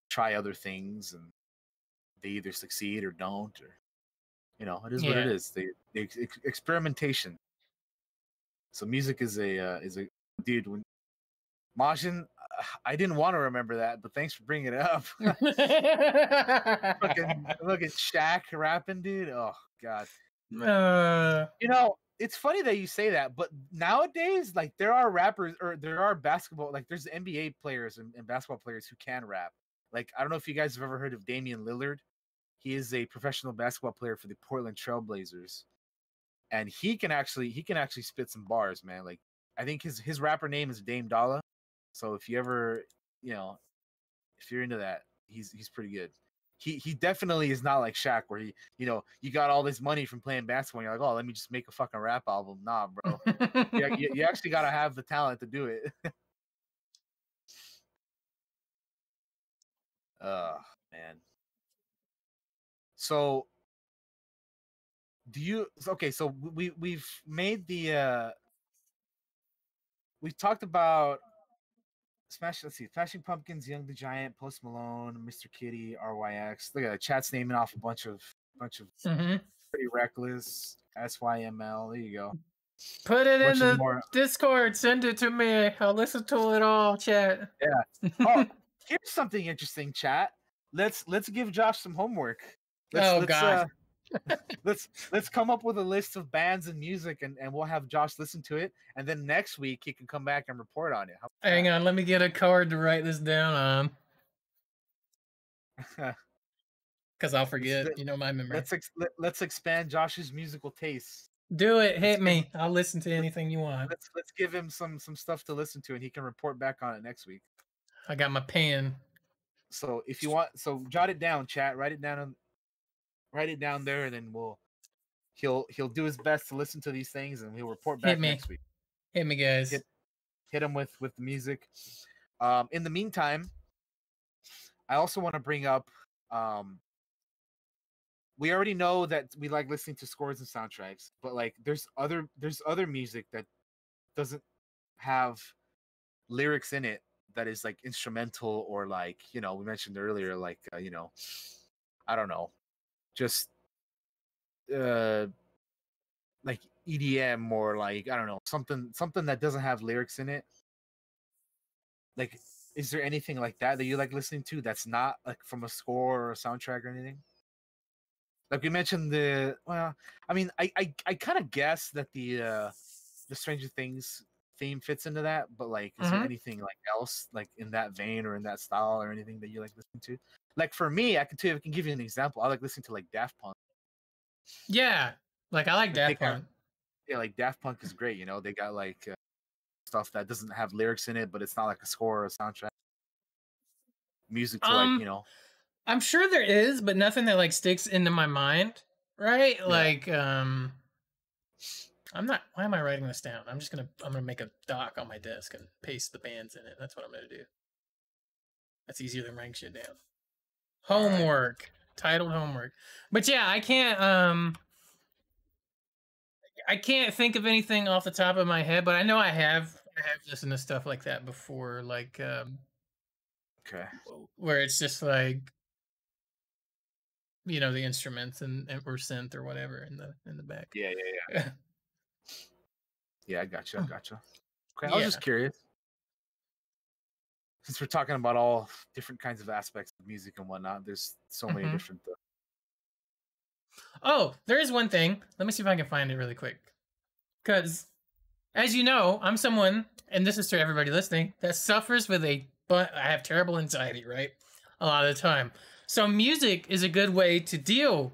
try other things and they either succeed or don't, or it is what it Yeah. is. Experimentation. So music is a dude. When Majin, I didn't want to remember that, but thanks for bringing it up. Fucking look at Shaq rapping, dude. Oh god. It's funny that you say that, but nowadays, like there are rappers or there are basketball, like there's NBA players and basketball players who can rap. Like I don't know if you guys have ever heard of Damian Lillard. He is a professional basketball player for the Portland Trailblazers, and he can actually spit some bars, man. Like I think his rapper name is Dame Dollar. So if you ever, you know, if you're into that, he's pretty good. He definitely is not like Shaq, where you got all this money from playing basketball, and you're like, oh, let me just make a fucking rap album. Nah, bro. Yeah, you actually gotta have the talent to do it. Man. So okay, so we've talked about let's see, Smashing Pumpkins, Young the Giant, Post Malone, Mr. Kitty, RYX. Look at that, chat's naming off a bunch of Mhm. Pretty Reckless, SYML. There you go. Put it in Bunch of the more. Discord. Send it to me. I'll listen to it all. Chat. Yeah. Oh, here's something interesting, chat. Let's give Josh some homework. Let's Oh let's God. uh let's come up with a list of bands and music, and we'll have Josh listen to it, and then next week he can come back and report on it. How Hang about on. Let me get a card to write this down on, that? because I'll let's forget. You know my memory. let's expand Josh's musical tastes. Do it. Let's Hit give me. I'll listen to let- anything you want. let's give him some stuff to listen to, and he can report back on it next week. I got my pen. So if you want, so jot it down, chat. Write it down there, and then he'll do his best to listen to these things, and he'll report Hit back me. next week. Hit me, guys. Hit him with the music. In the meantime, I also want to bring up. We already know that we like listening to scores and soundtracks, but like there's other music that doesn't have lyrics in it that is like instrumental, or like, you know, we mentioned earlier, like you know, I don't know, just like EDM, or like, I don't know, something that doesn't have lyrics in it. Like, is there anything like that you like listening to that's not like from a score or a soundtrack or anything? Like we mentioned well, I mean, I kind of guess that the Stranger Things theme fits into that, but like, is there anything like else like in that vein or in that style or anything that you like listening to? Like for me, I can give you an example. I like listening to like Daft Punk. Yeah, like I like Daft Punk. Yeah, like Daft Punk is great. You know, they got like stuff that doesn't have lyrics in it, but it's not like a score or a soundtrack. Music to like, you know. I'm sure there is, but nothing that like sticks into my mind, right? Yeah. Like, I'm not. Why am I writing this down? I'm gonna make a doc on my desk and paste the bands in it. That's what I'm gonna do. That's easier than writing shit down. Homework, titled homework. But yeah, I can't think of anything off the top of my head, but I know I have listened to stuff like that before, like Okay. where it's just like, you know, the instruments and or synth or whatever in the back. Yeah. Yeah, I gotcha. Okay, I was Yeah. just curious. Since we're talking about all different kinds of aspects of music and whatnot, there's so many different. Oh, there is one thing. Let me see if I can find it really quick. Because, as you know, I'm someone, and this is to everybody listening, that suffers with but I have terrible anxiety, right? A lot of the time. So music is a good way to deal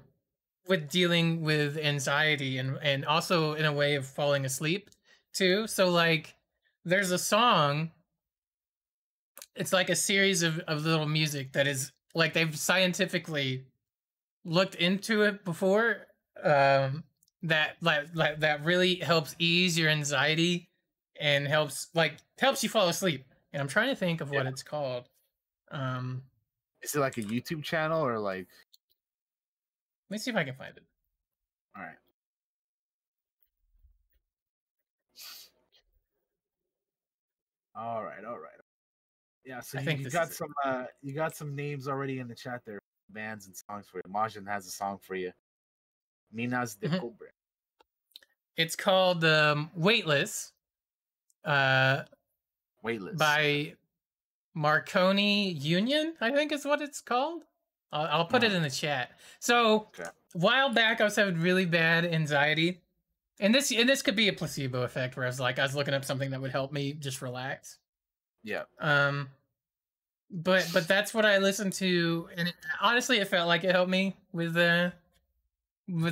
with dealing with anxiety, and also in a way of falling asleep too. So like, there's a song. It's like a series of little music that is like they've scientifically looked into it before, that that really helps ease your anxiety and helps you fall asleep. And I'm trying to think of what it's called. Is it like a YouTube channel or like? Let me see if I can find it. All right. Yeah, so I think you got some names already in the chat there, bands and songs for you. Marjan has a song for you. Minas de Cobre. It's called Weightless. Weightless. By Marconi Union, I think is what it's called. I'll put it in the chat. So a while back, I was having really bad anxiety, and this could be a placebo effect, where I was looking up something that would help me just relax. Yeah. But that's what I listened to, and honestly, it felt like it helped me with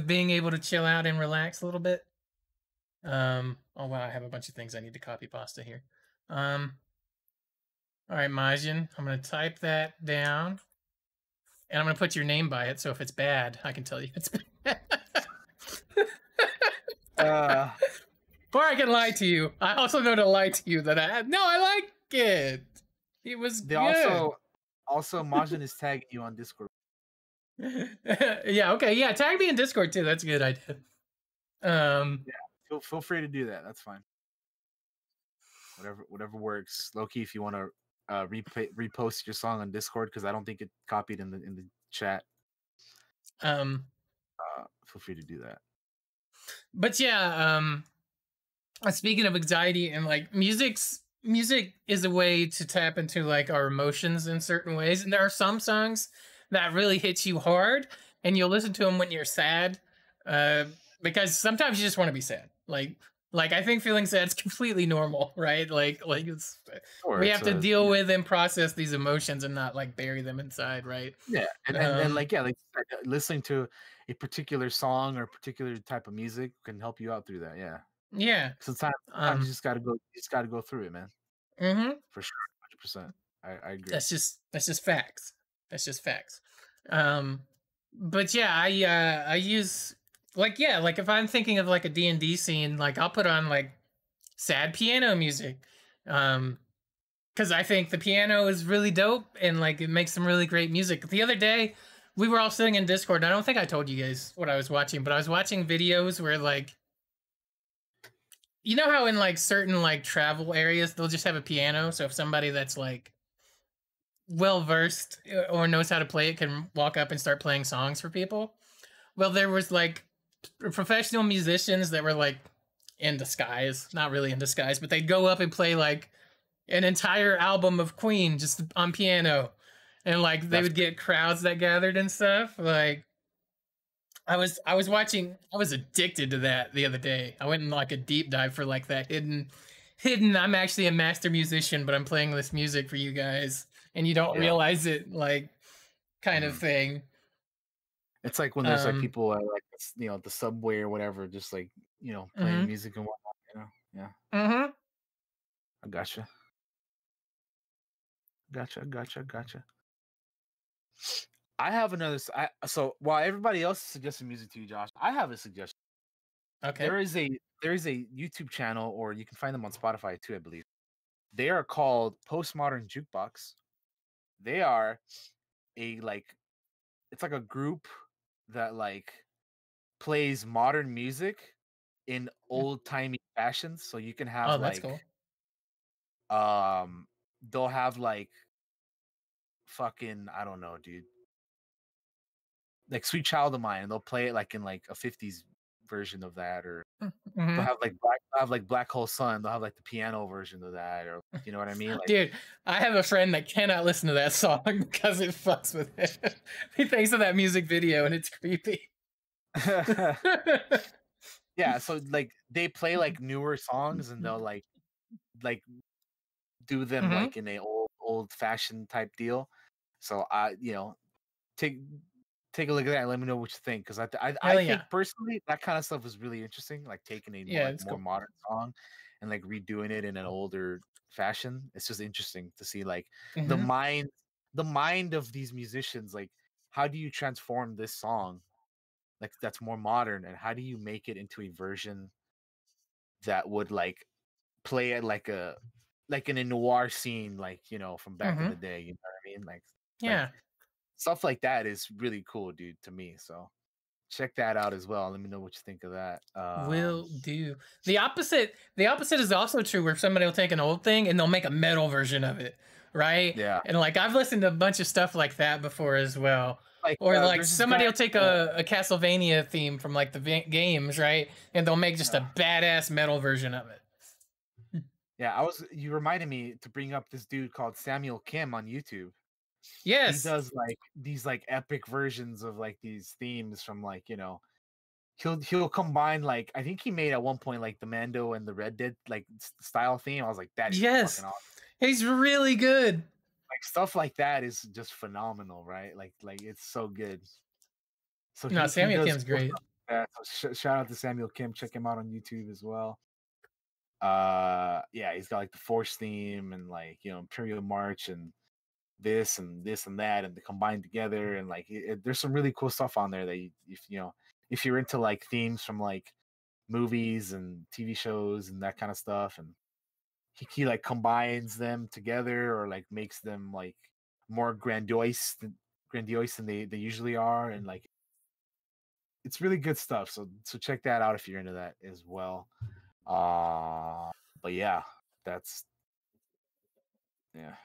being able to chill out and relax a little bit. Oh wow, I have a bunch of things I need to copy pasta here. All right, Majin, I'm gonna type that down, and I'm gonna put your name by it, so if it's bad, I can tell you it's bad. Or I can lie to you. I also know to lie to you that I like it. It was good. Also, Majin is tagging you on Discord. Yeah. Okay. Yeah. Tag me in Discord too. That's a good idea. Yeah. Feel free to do that. That's fine. Whatever works. Loki, if you want to repost your song on Discord, because I don't think it copied in the chat. Feel free to do that. But yeah, speaking of anxiety, and like music is a way to tap into like our emotions in certain ways, and there are some songs that really hit you hard, and you'll listen to them when you're sad, because sometimes you just want to be sad. Like I think feeling sad is completely normal, right? Like it's we have to deal with and process these emotions and not like bury them inside, right? Yeah, and like listening to a particular song or a particular type of music can help you out through that. Yeah. Yeah. Sometimes you just gotta go through it, man. For sure, 100%. I agree. That's just facts. That's just facts. But yeah, I use like yeah, like if I'm thinking of like a D&D scene, like I'll put on like sad piano music. Because I think the piano is really dope and like it makes some really great music. The other day, we were all sitting in Discord, and I don't think I told you guys what I was watching, but I was watching videos where like you know how in like certain like travel areas they'll just have a piano, so if somebody that's like well versed or knows how to play it can walk up and start playing songs for people. Well, there was like professional musicians that were like in disguise, not really in disguise, but they'd go up and play like an entire album of Queen just on piano, and like they That's would get crowds that gathered and stuff. Like I was watching, I was addicted to that the other day. I went in like a deep dive for like that hidden. I'm actually a master musician, but I'm playing this music for you guys, and you don't yeah. realize it, like kind of Mhm. thing. It's like when there's like people at like the subway or whatever, just like playing Mm-hmm. music and whatnot. Yeah, Mm-hmm. I gotcha. I have another. So while everybody else is suggesting music to you, Josh, I have a suggestion. Okay. There is a YouTube channel, or you can find them on Spotify too, I believe. They are called Postmodern Jukebox. They are a like it's like a group that like plays modern music in old timey fashions. So you can have Oh, that's like cool. um they'll have like fucking I don't know, dude. Like Sweet Child of Mine, and they'll play it like in like a 50s version of that, or Mm-hmm. they'll have like Black Hole Sun, they'll have like the piano version of that, or you know what I mean? Dude, I have a friend that cannot listen to that song because it fucks with it. He thinks of that music video and it's creepy. Like yeah, so like they play like newer songs and they'll like do them Mm-hmm. like in a old fashioned type deal. So I take take a look at that and let me know what you think, because I Hell think yeah. personally that kind of stuff is really interesting, like taking a Yeah, it's more cool. modern song and like redoing it in an older fashion. It's just interesting to see like the Mm-hmm. mind the mind of these musicians. Like, how do you transform this song like that's more modern, and how do you make it into a version that would like play it like in a noir scene, like from back in Mm-hmm. the day, you know what I mean? Like Yeah. stuff like that is really cool, dude, to me. So check that out as well. Let me know what you think of that. Will do. The opposite is also true where somebody will take an old thing and they'll make a metal version of it, right? Yeah, And like I've listened to a bunch of stuff like that before as well. Or like there's this guy. somebody will take a Castlevania theme from like the games, right? And they'll make just Yeah, a badass metal version of it. yeah. You reminded me to bring up this dude called Samuel Kim on YouTube. He Yes. does like these like epic versions of like these themes from like he'll combine, like, I think he made at one point like the Mando and the Red Dead like style theme. I was like, that is fucking Yes. awesome. He's really good. Like stuff like that is just phenomenal, right? Like it's so good. So No, he Samuel does Kim's cool great. stuff like that. So shout out to Samuel Kim. Check him out on YouTube as well. Yeah, he's got like the Force theme and like Imperial March and this and that, and they combine together, and like there's some really cool stuff on there that if you're into like themes from like movies and TV shows and that kind of stuff, and he like combines them together or like makes them like more grandiose than they usually are, and like it's really good stuff. So check that out if you're into that as well. But yeah, that's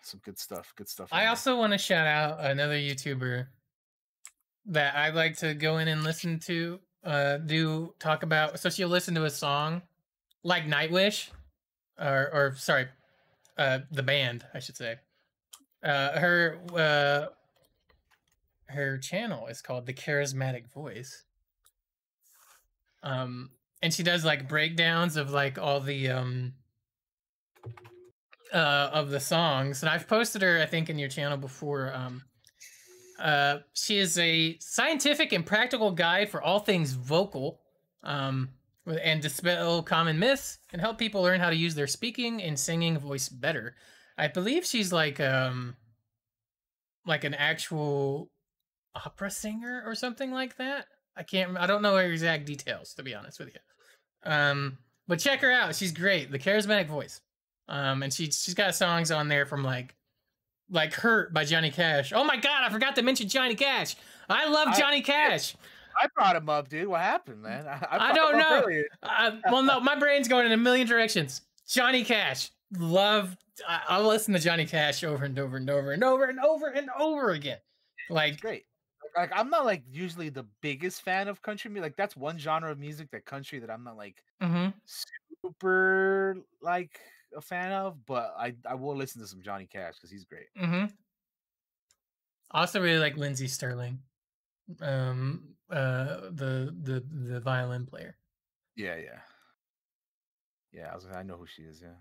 some good stuff I on there. also want to shout out another YouTuber that I like to go in and listen to. Do talk about. So she'll listen to a song like Nightwish, or sorry, the band I should say. Her channel is called The Charismatic Voice. Um, and she does like breakdowns of like all the of the songs, and I've posted her I think in your channel before. She is a scientific and practical guide for all things vocal, and dispel common myths and help people learn how to use their speaking and singing voice better. I believe she's like an actual opera singer or something like that. I don't know her exact details, to be honest with you. But check her out. She's great. The charismatic voice. And she's got songs on there from like "Hurt" by Johnny Cash. Oh my God, I forgot to mention Johnny Cash. I love Johnny Cash. I brought him up, dude. What happened, man? I I brought don't him up know. earlier. Well, no, my brain's going in a million directions. Johnny Cash. Love. I'll listen to Johnny Cash over and over and over and over and over and over again. It's Like, great. Like I'm not like usually the biggest fan of country music. Like that's one genre of music, that country, that I'm not like mm-hmm, super like a fan of, but I will listen to some Johnny Cash because he's great. mm-hmm. Also really like Lindsey Sterling. The violin player. Yeah, I know who she is. Yeah.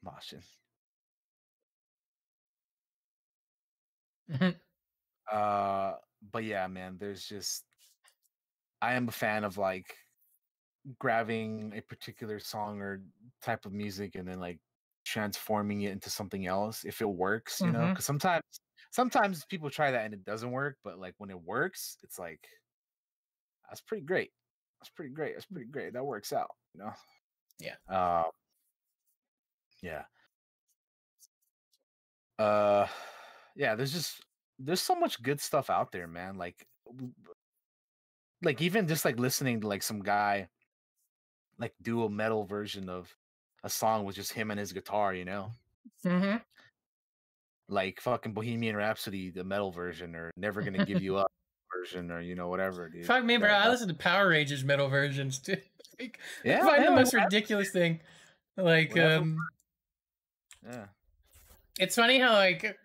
Moshin. Mm-hmm. But yeah, man, there's just I am a fan of like grabbing a particular song or type of music and then like transforming it into something else if it works, you know? Mm-hmm. Because sometimes people try that and it doesn't work, but like when it works, it's like that's pretty great. That's pretty great. That's pretty great. That works out, you know? Yeah. Yeah. Uh yeah, there's so much good stuff out there, man. Like even just like listening to like some guy like do a metal version of a song with just him and his guitar, you know? Mm-hmm. Like fucking Bohemian Rhapsody, the metal version, or Never Gonna Give You Up version, or you know, whatever, dude. Fuck me, bro. I listen to Power Rangers metal versions too. Like, I Yeah, find the man, most ridiculous thing. Like, yeah. it's funny how like,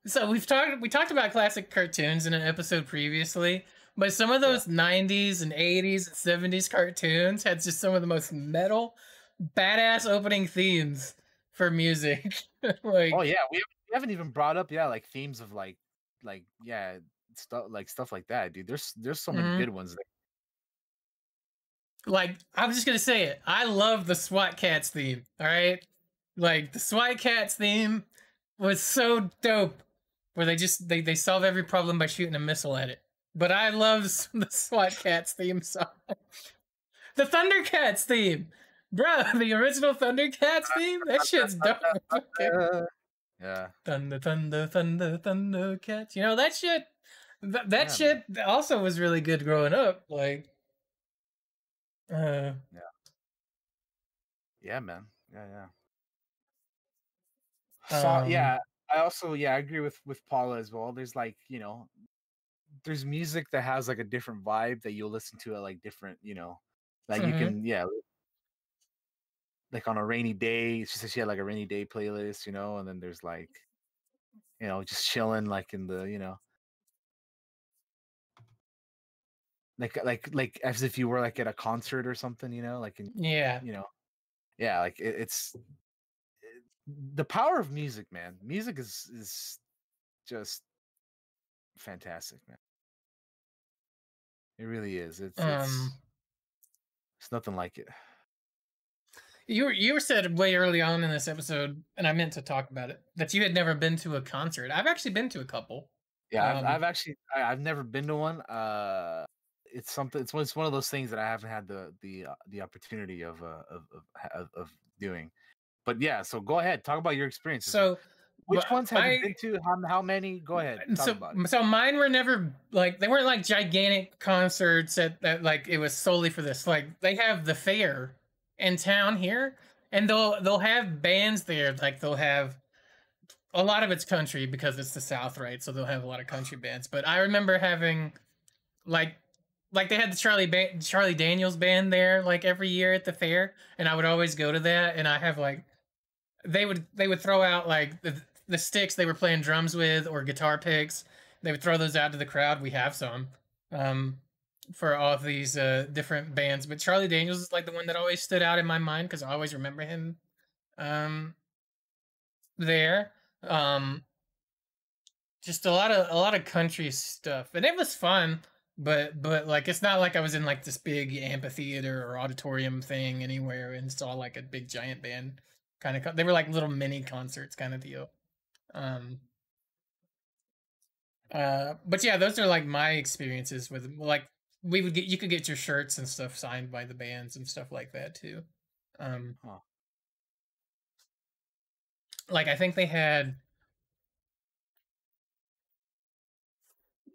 so we talked about classic cartoons in an episode previously, but some of those 90s and 80s and 70s cartoons had just some of the most metal, badass opening themes for music. Like, Oh yeah, we haven't even brought up like themes of like yeah, stuff like that, dude. There's so many mhm. good ones there. Like, I'm just gonna say it. I love the SWAT Cats theme. All right, like the SWAT Cats theme was so dope, where they solve every problem by shooting a missile at it. But I love the SWAT Cats theme song. The Thundercats theme, bro. The original Thundercats theme. That shit's dope. Okay. Yeah. Thunder, thunder, thunder, Thundercats. You know that shit. That Yeah, shit also was really good growing up. Like, yeah. Yeah, man. Yeah. So yeah, I also I agree with Paula as well. There's like, you know, there's music that has like a different vibe that you'll listen to at like different, you know, like you mhm. can like on a rainy day. She said she had like a rainy day playlist, you know, and then there's like, you know, just chilling like in the, you know, like as if you were like at a concert or something, you know, like in, Yeah. you know, yeah, like the power of music, man. Music is just fantastic, man. It really is. It's nothing like it. You said way early on in this episode, and I meant to talk about it, that you had never been to a concert. I've actually been to a couple. Yeah, I've actually I've never been to one. It's something. It's one of those things that I haven't had the opportunity of doing. But yeah, so go ahead, talk about your experiences. So, Which ones have you been to? How many? Go ahead, talk about it. So mine were never like, they weren't like gigantic concerts that like it was solely for this. Like, they have the fair in town here, and they'll have bands there. Like, they'll have a lot of it's country because it's the South, right? So they'll have a lot of country bands. But I remember having like they had the Charlie Daniels band there like every year at the fair, and I would always go to that. And I have like, they would throw out like the sticks they were playing drums with, or guitar picks. They would throw those out to the crowd. We have some for all of these different bands, but Charlie Daniels is like the one that always stood out in my mind because I always remember him there. Um, just a lot of country stuff, and it was fun. But like, it's not like I was in like this big amphitheater or auditorium thing anywhere and saw like a big giant band kind of. They were like little mini concerts kind of deal. Um, but yeah, those are like my experiences with like you could get your shirts and stuff signed by the bands and stuff like that too. Um, Huh. like I think they had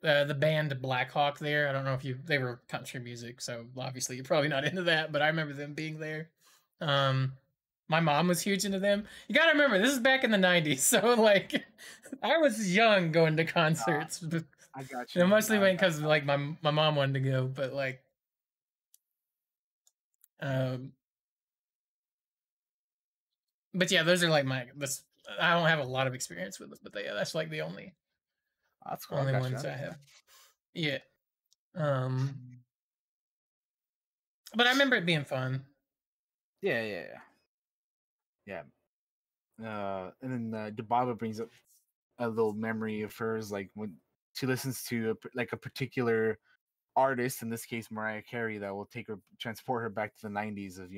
the band Black Hawk there. I don't know if they were country music, so obviously you're probably not into that, but I remember them being there. Um, my mom was huge into them. You gotta remember, this is back in the '90s, so like I was young going to concerts. I got I you. mostly went because like my mom wanted to go, but like um, but yeah, those are like my this. I don't have a lot of experience with it, but yeah, that's like the That's cool. I only got you. ones I have. Yeah. Um, but I remember it being fun. Yeah, yeah, yeah. And then Debaba brings up a little memory of hers, like when she listens to like a particular artist, in this case Mariah Carey, that will transport her back to the '90s of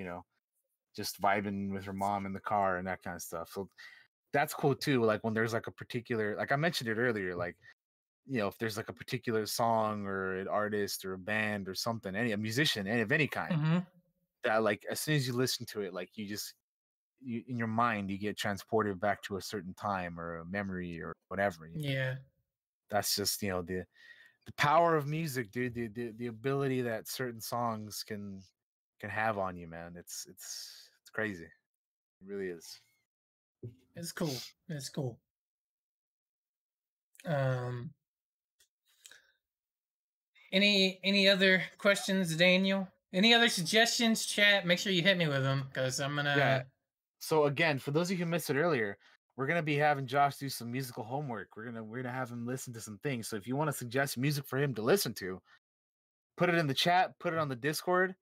just vibing with her mom in the car and that kind of stuff. So that's cool too. Like when there's like a particular, like I mentioned it earlier, like if there's like a particular song or an artist or a band or something, a musician, any of any kind, Hmm. that like as soon as you listen to it, like you in your mind you get transported back to a certain time or a memory or whatever. Yeah. That's just the power of music, dude. The ability that certain songs can have on you, man. It's crazy. It really is. It's cool. It's cool. Um, any other questions, Daniel? Any other suggestions, chat? Make sure you hit me with them because I'm Yeah. gonna. So again, for those of you who missed it earlier, we're gonna be having Josh do some musical homework. We're gonna have him listen to some things. So if you want to suggest music for him to listen to, put it in the chat, put it on the Discord,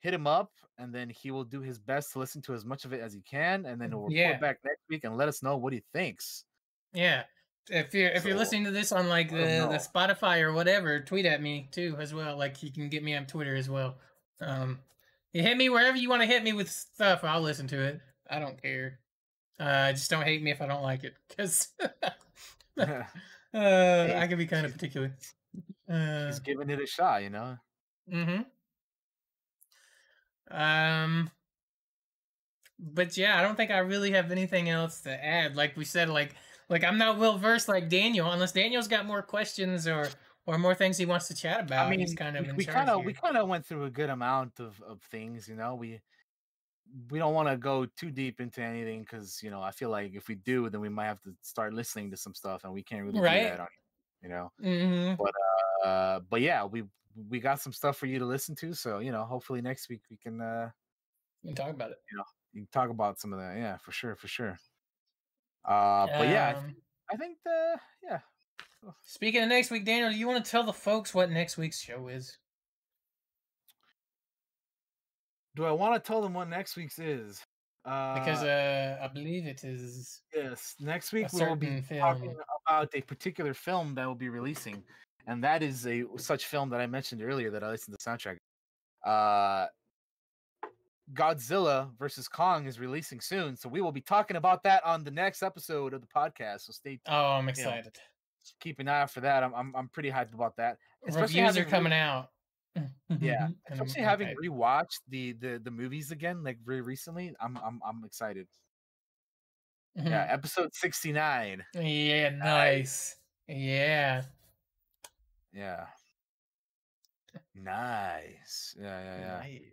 hit him up, and then he will do his best to listen to as much of it as he can, and then he'll report Yeah, back next week and let us know what he thinks. yeah. If you're So listening to this on like let him the know. Spotify or whatever, tweet at me too as well. Like you can get me on Twitter as well. Um, you hit me wherever you want to hit me with stuff. I'll listen to it. I don't care. Just don't hate me if I don't like it, because Hey, I can be kind of she's particular. she's giving it a shot, Mm-hmm. Um, but yeah, I don't think I really have anything else to add. Like we said, like I'm not well versed like Daniel, unless Daniel's got more questions or more things he wants to chat I about. He's mean, kind of we in we charge kind of we here. kind of went through a good amount of things. We don't want to go too deep into anything because I feel like if we do, then we might have to start listening to some stuff, and we can't really do that Right? on you know. Mm-hmm. But yeah, we got some stuff for you to listen to. So hopefully next week we can We can talk about it. you can talk about some of that. Yeah, for sure, for sure. But yeah, Um, I think the yeah. Speaking of next week, Daniel, do you want to tell the folks what next week's show is? Do I want to tell them what next week's is? Because Uh, I believe it is yes, next a week we will be certain talking film. about a particular film that will be releasing, and that is a such film that I mentioned earlier that I listened to the soundtrack. Uh, Godzilla versus Kong is releasing soon, so we will be talking about that on the next episode of the podcast. So Oh, I'm you know, excited. keep an eye out for that. I'm pretty hyped about that, especially Reviews are having coming out. yeah, And especially I'm having hyped. rewatched the movies again like very recently. I'm excited. Yeah, Mhm. episode 69. Yeah, Nice. nice. Yeah. Yeah. Nice. Yeah. Nice.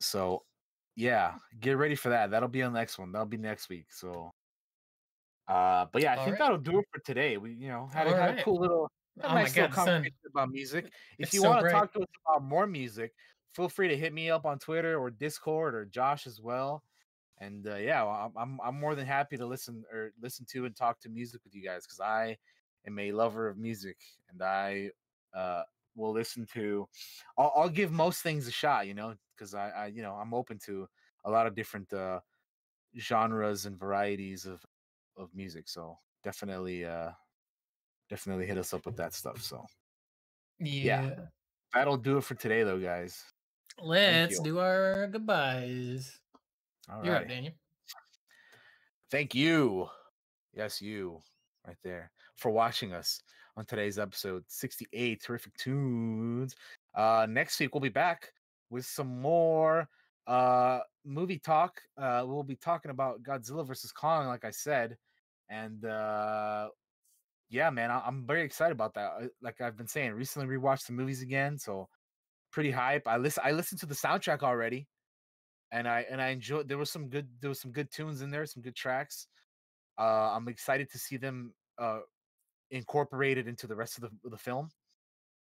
So, yeah, get ready for that. That'll be on the next one. That'll be next week. So, but yeah, I All think right. that'll do it for today. We, All had a right. cool little, had a Oh my nice little God, the sun. conversation about music. If It's you so want to bright. talk to us about more music, feel free to hit me up on Twitter or Discord or Josh as well. And yeah, well, I'm more than happy to listen to and talk to music with you guys because I am a lover of music and I uh will listen to. I'll give most things a shot, because I I'm open to a lot of different genres and varieties of music. So definitely hit us up with that stuff. So yeah, Yeah. that'll do it for today, though, guys. Thank Let's you. do our goodbyes. All You're up, righty. Daniel. Thank you. Yes, you right there for watching us on today's episode 68 Terrific Tunes. Next week we'll be back with some more movie talk. We'll be talking about Godzilla versus Kong, like I said. And yeah, man, I'm very excited about that. Like I've been saying, recently rewatched the movies again, so pretty hype. I listened to the soundtrack already, and I enjoyed. There was some good tunes in there, some good tracks. I'm excited to see them incorporated into the rest of the film.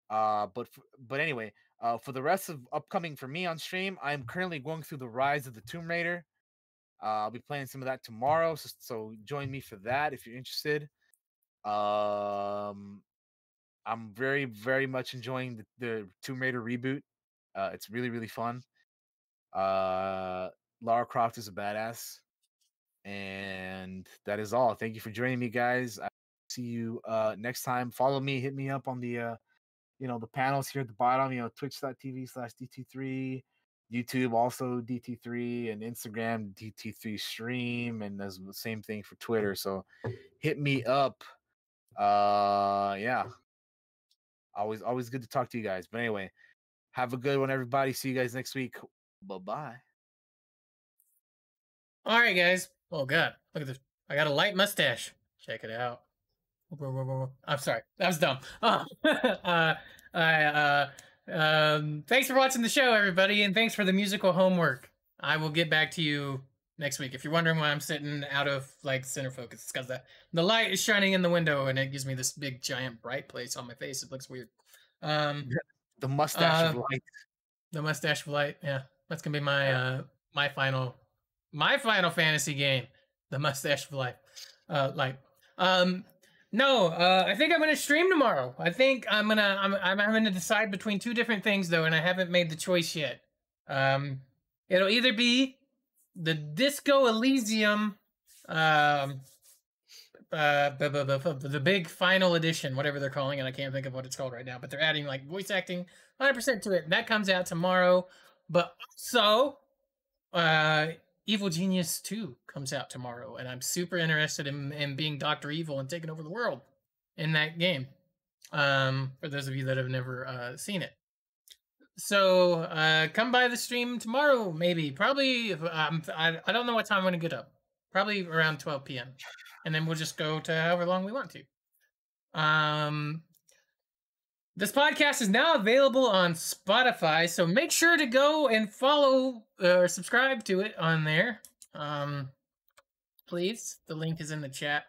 But anyway, for the rest of upcoming for me on stream, I'm currently going through the Rise of the Tomb Raider. I'll be playing some of that tomorrow, so join me for that if you're interested. I'm very much enjoying the Tomb Raider reboot. It's really fun. Lara Croft is a badass. And that is all. Thank you for joining me, guys. I see you next time. Follow me, hit me up on the the panels here at the bottom, twitch.tv/DT3, YouTube also DT3, and Instagram DT3 stream, and there's the same thing for Twitter. So hit me up. Yeah. Always good to talk to you guys. But anyway, have a good one, everybody. See you guys next week. Bye-bye. All right, guys. Oh god, look at this. I got a light mustache. Check it out. I'm sorry, that was dumb. Thanks for watching the show, everybody, and thanks for the musical homework. I will get back to you next week. If you're wondering why I'm sitting out of like center focus, it's because the light is shining in the window and it gives me this big giant bright place on my face. It looks weird. The mustache of light. The mustache of light. Yeah, that's gonna be my my final fantasy game. The mustache of light. Light. No, I think I'm gonna stream tomorrow. I think I'm gonna decide between two different things though, and I haven't made the choice yet. It'll either be the Disco Elysium, the big final edition, whatever they're calling it. I can't think of what it's called right now, but they're adding like voice acting 100% to it. That comes out tomorrow, but also, Evil Genius 2 comes out tomorrow, and I'm super interested in being Dr. Evil and taking over the world in that game. For those of you that have never seen it. So come by the stream tomorrow, maybe. Probably, I don't know what time I'm going to get up. Probably around 12 p.m. And then we'll just go to however long we want to. This podcast is now available on Spotify, so make sure to go and follow or subscribe to it on there. Please. The link is in the chat.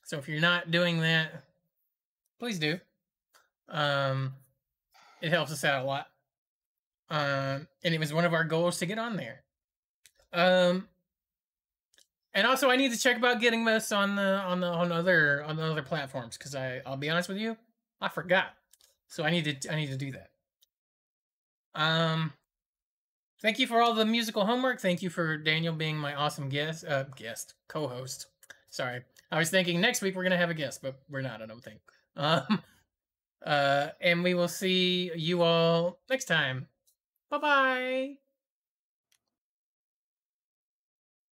So if you're not doing that, please do. It helps us out a lot. And it was one of our goals to get on there. And also I need to check about getting this on other platforms, because I'll be honest with you, I forgot. So I need to do that. Thank you for all the musical homework. Thank you for Daniel being my awesome co-host. Sorry. I was thinking next week we're gonna have a guest, but we're not, I don't think. And we will see you all next time. Bye-bye.